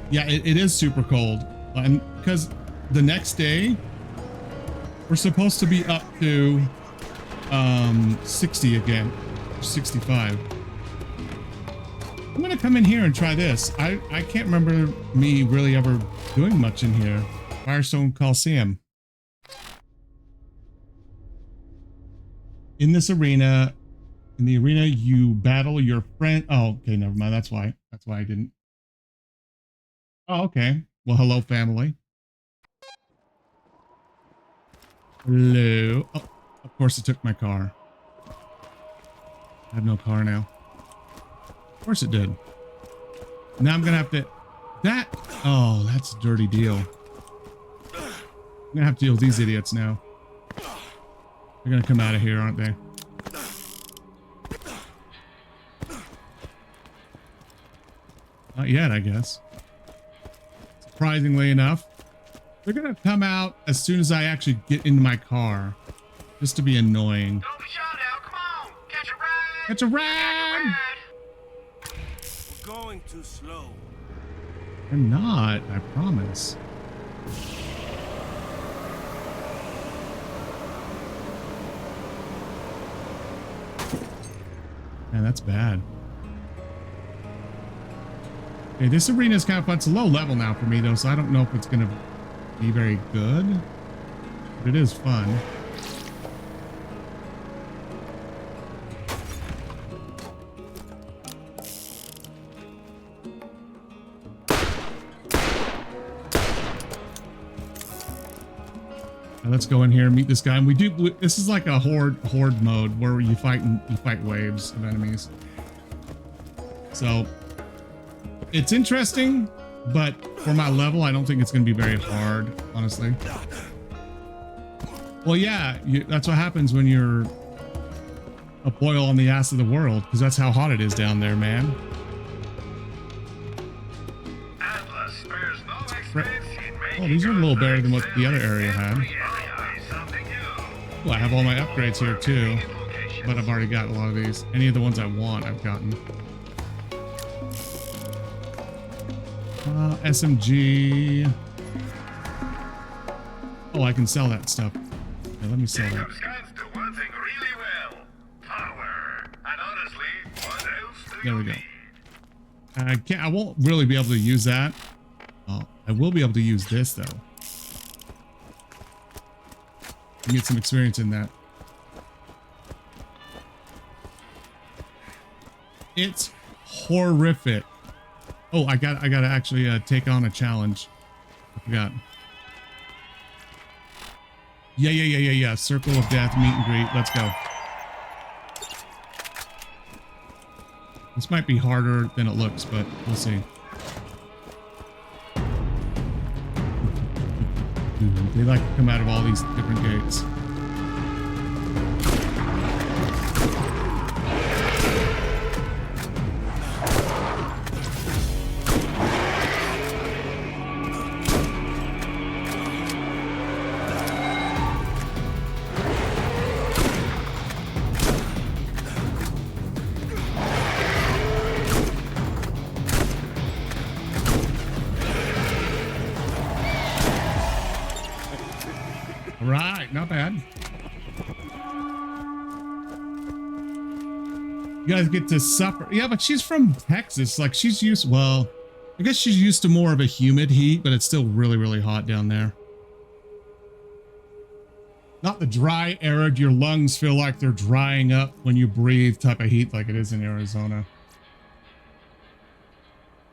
Yeah, it is super cold. And because the next day, we're supposed to be up to 60 again. 65. I'm going to come in here and try this. I can't remember me really ever doing much in here. Firestone Coliseum. In this arena, in the arena, you battle your friend. Oh, okay, never mind. That's why I didn't. Oh, okay. Well, hello, family. Hello. Oh, of course it took my car. I have no car now. Of course it did. Now I'm gonna have to. Oh, that's a dirty deal. I'm gonna have to deal with these idiots now. They're gonna come out of here, aren't they? Not yet, I guess. Surprisingly enough, they're gonna come out as soon as I actually get into my car, just to be annoying. Don't be shy now. Come on, catch a ride. Catch a ride. We're going too slow. I'm not. I promise. Man, that's bad. Okay, this arena is kind of fun. It's a low level now for me, though, so I don't know if it's going to be very good. But it is fun. Now let's go in here and meet this guy. And we do. This is like a horde mode where you fight waves of enemies. So it's interesting, but for my level, I don't think it's going to be very hard, honestly. Well, yeah, that's what happens when you're a boil on the ass of the world, because that's how hot it is down there, man. Oh, these are a little better than what the other area had. Well, I have all my upgrades here too, but I've already got a lot of these. Any of the ones I want, I've gotten. SMG. Oh, I can sell that stuff. Yeah, let me sell that. There we go. I won't really be able to use that. Oh, I will be able to use this though. And get some experience in that. It's horrific. Oh, I gotta actually take on a challenge. I forgot. Yeah. Circle of Death, meet and greet. Let's go. This might be harder than it looks, but we'll see. They like to come out of all these different gates. All right, not bad. You guys get to suffer. Yeah, but she's from Texas. Like she's used, well, I guess she's used to more of a humid heat, but it's still really, really hot down there. Not the dry, arid, your lungs feel like they're drying up when you breathe type of heat like it is in Arizona.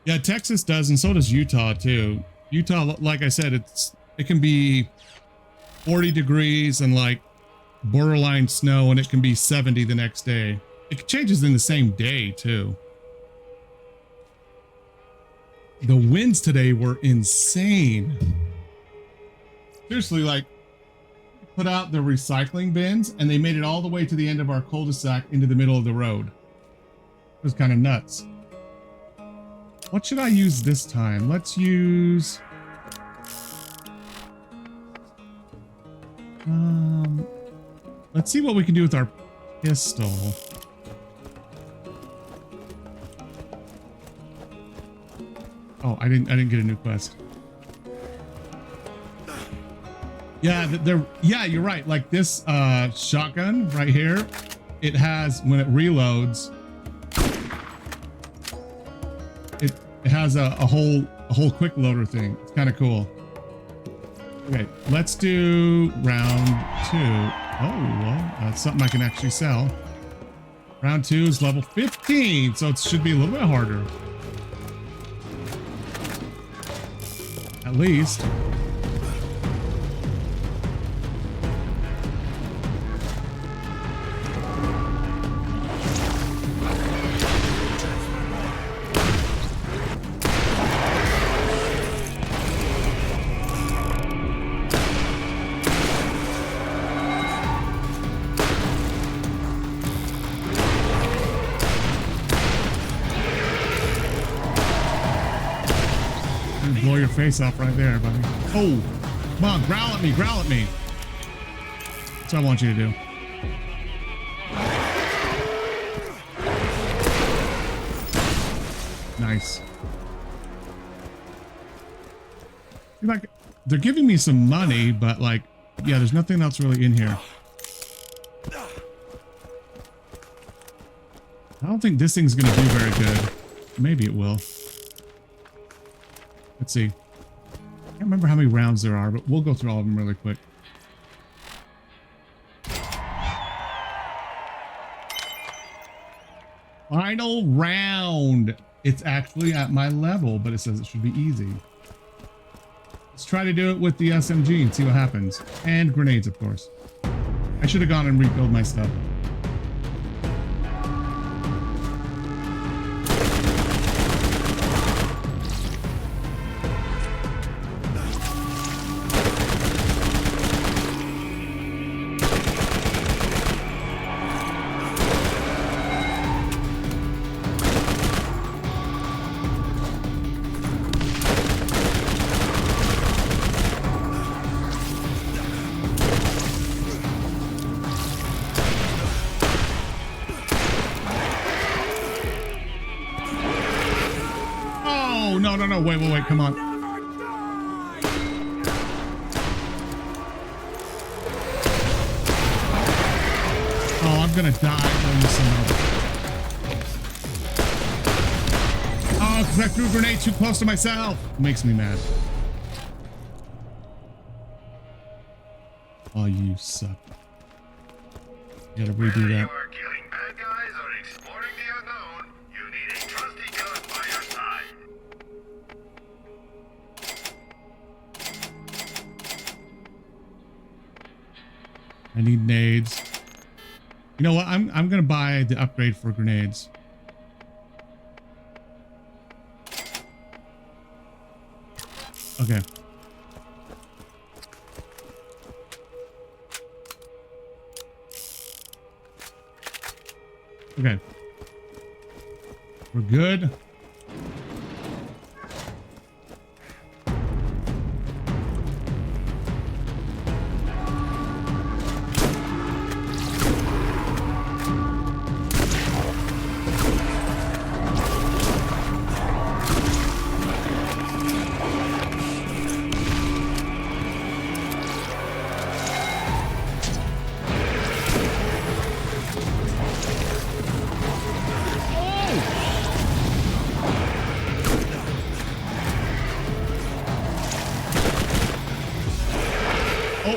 Yeah, Texas does, and so does Utah too. Utah, like I said, it can be 40 degrees and like borderline snow, and it can be 70 the next day. It changes in the same day too. The winds today were insane. Seriously, like put out the recycling bins and they made it all the way to the end of our cul-de-sac into the middle of the road. It was kind of nuts. What should I use this time? Let's use let's see what we can do with our pistol. Oh, I didn't get a new quest. Yeah, yeah, you're right. Like this shotgun right here, it has, when it reloads, it has a whole quick loader thing. It's kind of cool. Okay, let's do round 2. Oh, well, that's something I can actually sell. Round 2 is level 15, so it should be a little bit harder. At least. Blow your face off right there, buddy. Oh, come on, growl at me, growl at me. That's what I want you to do. Nice. Like, they're giving me some money, but like, yeah, there's nothing else really in here. I don't think this thing's gonna do very good. Maybe it will. Let's see. I can't remember how many rounds there are, but we'll go through all of them really quick. Final round. It's actually at my level, but it says it should be easy. Let's try to do it with the SMG and see what happens. And grenades, of course. I should have gone and refilled my stuff. No, wait, come on. Oh, I'm gonna die from this. Oh, because I threw a grenade too close to myself. It makes me mad. Oh, you suck. You gotta redo that. I need nades. You know what? I'm gonna buy the upgrade for grenades. Okay. Okay. We're good.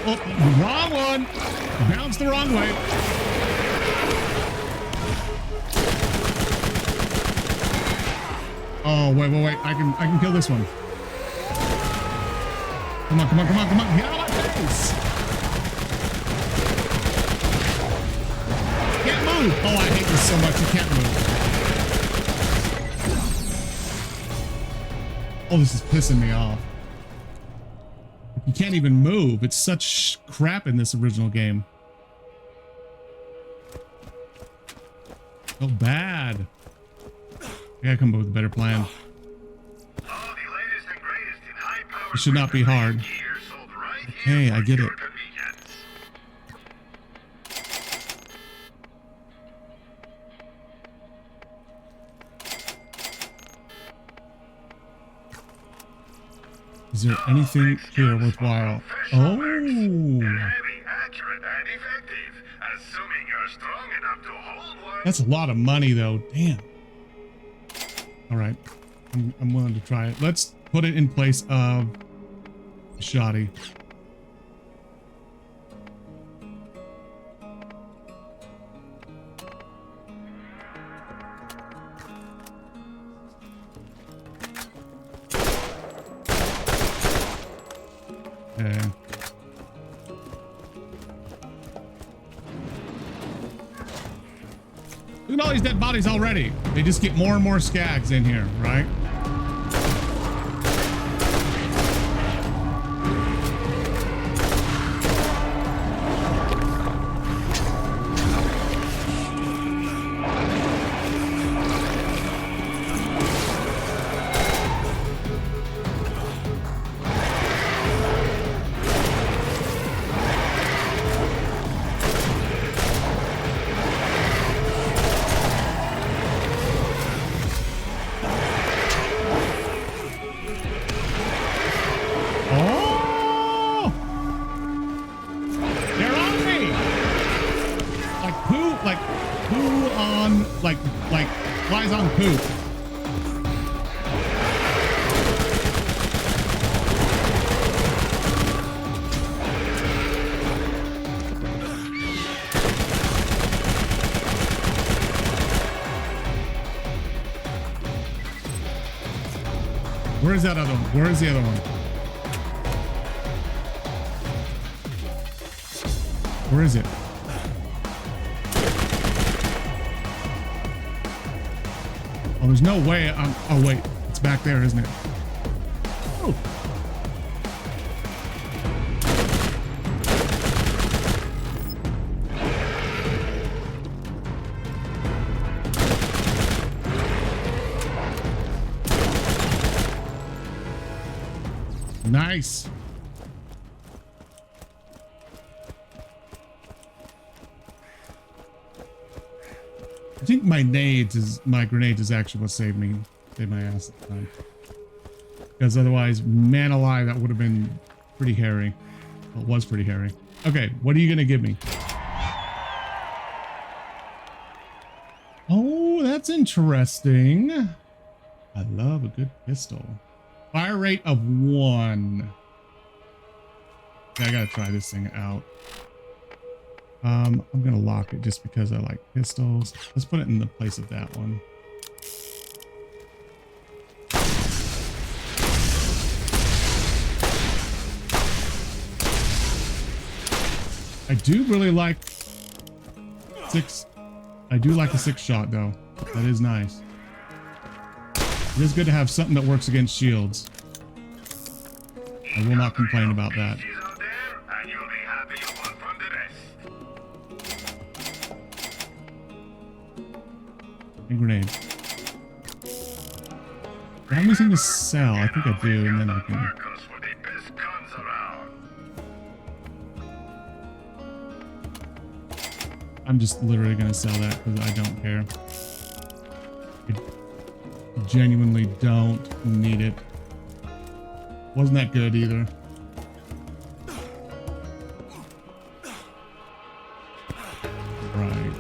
oh, wrong one. Bounced the wrong way. Oh, wait. I can kill this one. Come on. Get out of my face. Can't move. Oh, I hate this so much. You can't move. Oh, this is pissing me off. You can't even move. It's such crap in this original game. So bad. I gotta come up with a better plan. It should not be hard. Okay, I get it. Is there anything here worthwhile? Oh! That's a lot of money, though. Damn. All right. I'm willing to try it. Let's put it in place of shoddy. Okay. Look at all these dead bodies already. They just get more and more skags in here, right? Like flies on poop. Where is that other one? Where is the other one? Where is it? Oh, there's no way I'm... Oh, wait. It's back there, isn't it? Oh. Nice. I think my grenades is actually what saved my ass at the time. Because otherwise, man alive, that would have been pretty hairy. Well, it was pretty hairy. Okay, what are you gonna give me? Oh, that's interesting. I love a good pistol. Fire rate of 1. Okay, I gotta try this thing out. I'm gonna lock it just because I like pistols. Let's put it in the place of that one. I do really like I do like a 6-shot though. That is nice. It is good to have something that works against shields. I will not complain about that. And grenades. Do I have anything to sell? I think I do, and then I can... I'm just literally going to sell that because I don't care. I genuinely don't need it. Wasn't that good either. Right.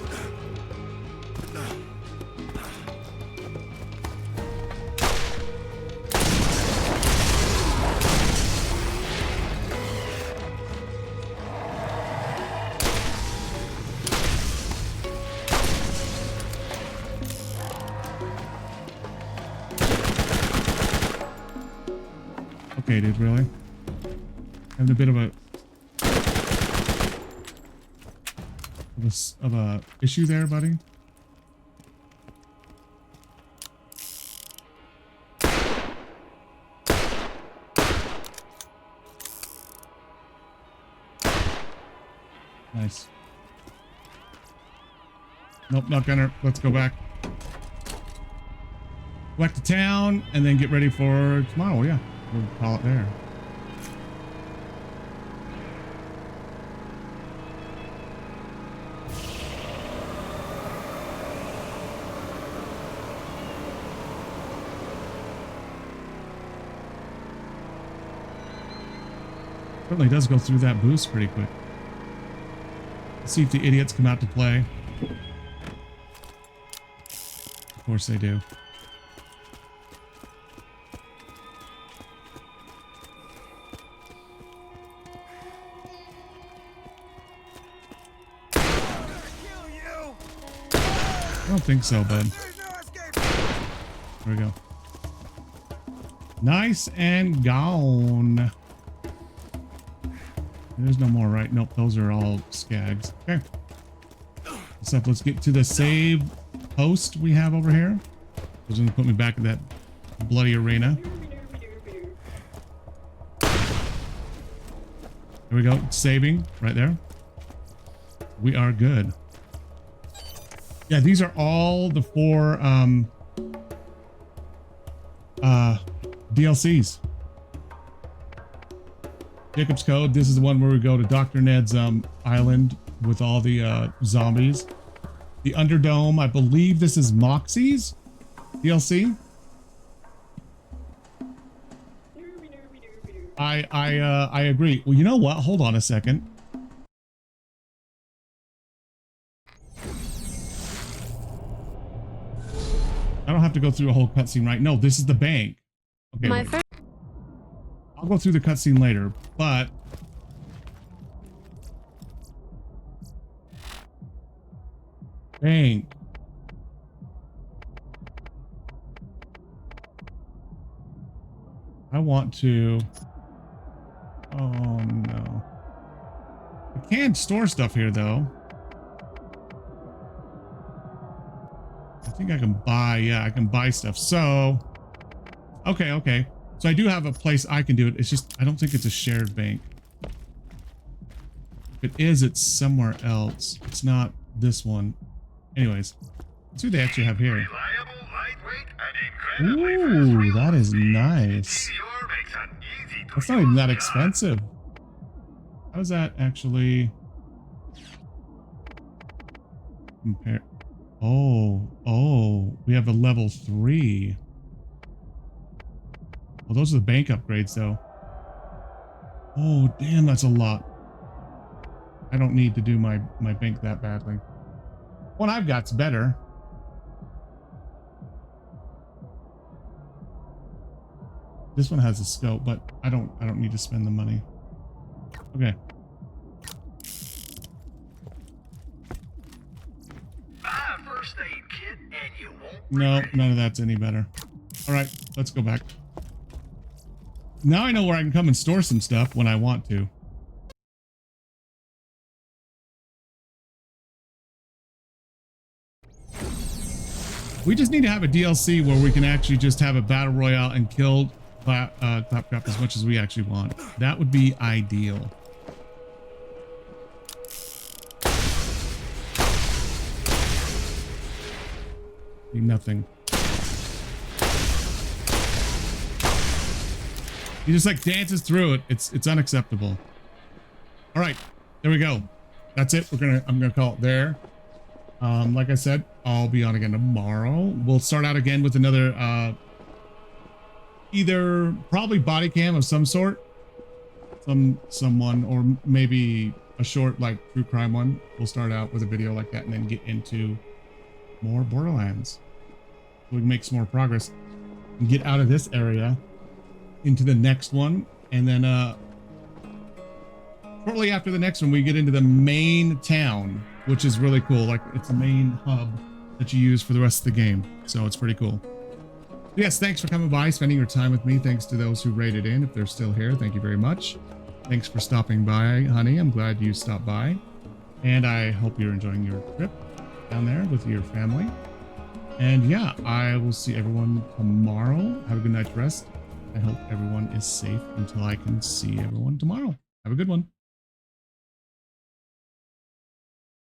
dude, really? Having a bit of a issue there, buddy. Nice. Nope, not gonna. Let's go back. Back to town and then get ready for tomorrow. Yeah, we'll call it there. Certainly does go through that boost pretty quick. Let's see if the idiots come out to play. Of course they do. I don't think so, bud. There we go. Nice and gone. There's no more, right? Nope, those are all skags. Okay. So let's get to the save post we have over here. It's gonna put me back in that bloody arena. There we go. Saving right there. We are good. Yeah, these are all the 4 DLCs. Jacob's Code. This is the one where we go to Dr. Ned's island with all the zombies. The Underdome. I believe this is Moxie's DLC. I agree. Well, you know what? Hold on a second. I don't have to go through a whole cutscene, right? No, this is the bank. Okay. I'll go through the cutscene later, but bank. I want to. Oh no. I can't store stuff here though. I think I can buy. Yeah, I can buy stuff. So, okay. So I do have a place I can do it. It's just, I don't think it's a shared bank. If it is, it's somewhere else. It's not this one. Anyways, let's see what they actually have here. Ooh, that is nice. That's not even that expensive. How's that actually compare? Oh, we have a level 3. Well, those are the bank upgrades, though. Oh, damn, that's a lot. I don't need to do my bank that badly. One I've got's better. This one has a scope, but I don't need to spend the money. Okay. First aid kit and you won't. No, none of that's any better. All right, let's go back. Now I know where I can come and store some stuff when I want to. We just need to have a DLC where we can actually just have a battle royale and kill Claptrap as much as we actually want. That would be ideal. Nothing. He just like dances through it. It's unacceptable. All right, there we go. That's it. I'm gonna call it there. Like I said, I'll be on again tomorrow. We'll start out again with another either probably body cam of some sort, someone, or maybe a short like true crime one. We'll start out with a video like that and then get into more Borderlands. We can make some more progress and get out of this area into the next one, and then shortly after the next one we get into the main town, which is really cool. Like, it's the main hub that you use for the rest of the game, so it's pretty cool. Yes, thanks for coming by, spending your time with me. Thanks to those who rated in. If they're still here, thank you very much. Thanks for stopping by, honey. I'm glad you stopped by. And I hope you're enjoying your trip down there with your family. And yeah, I will see everyone tomorrow. Have a good night's rest. I hope everyone is safe until I can see everyone tomorrow. Have a good one.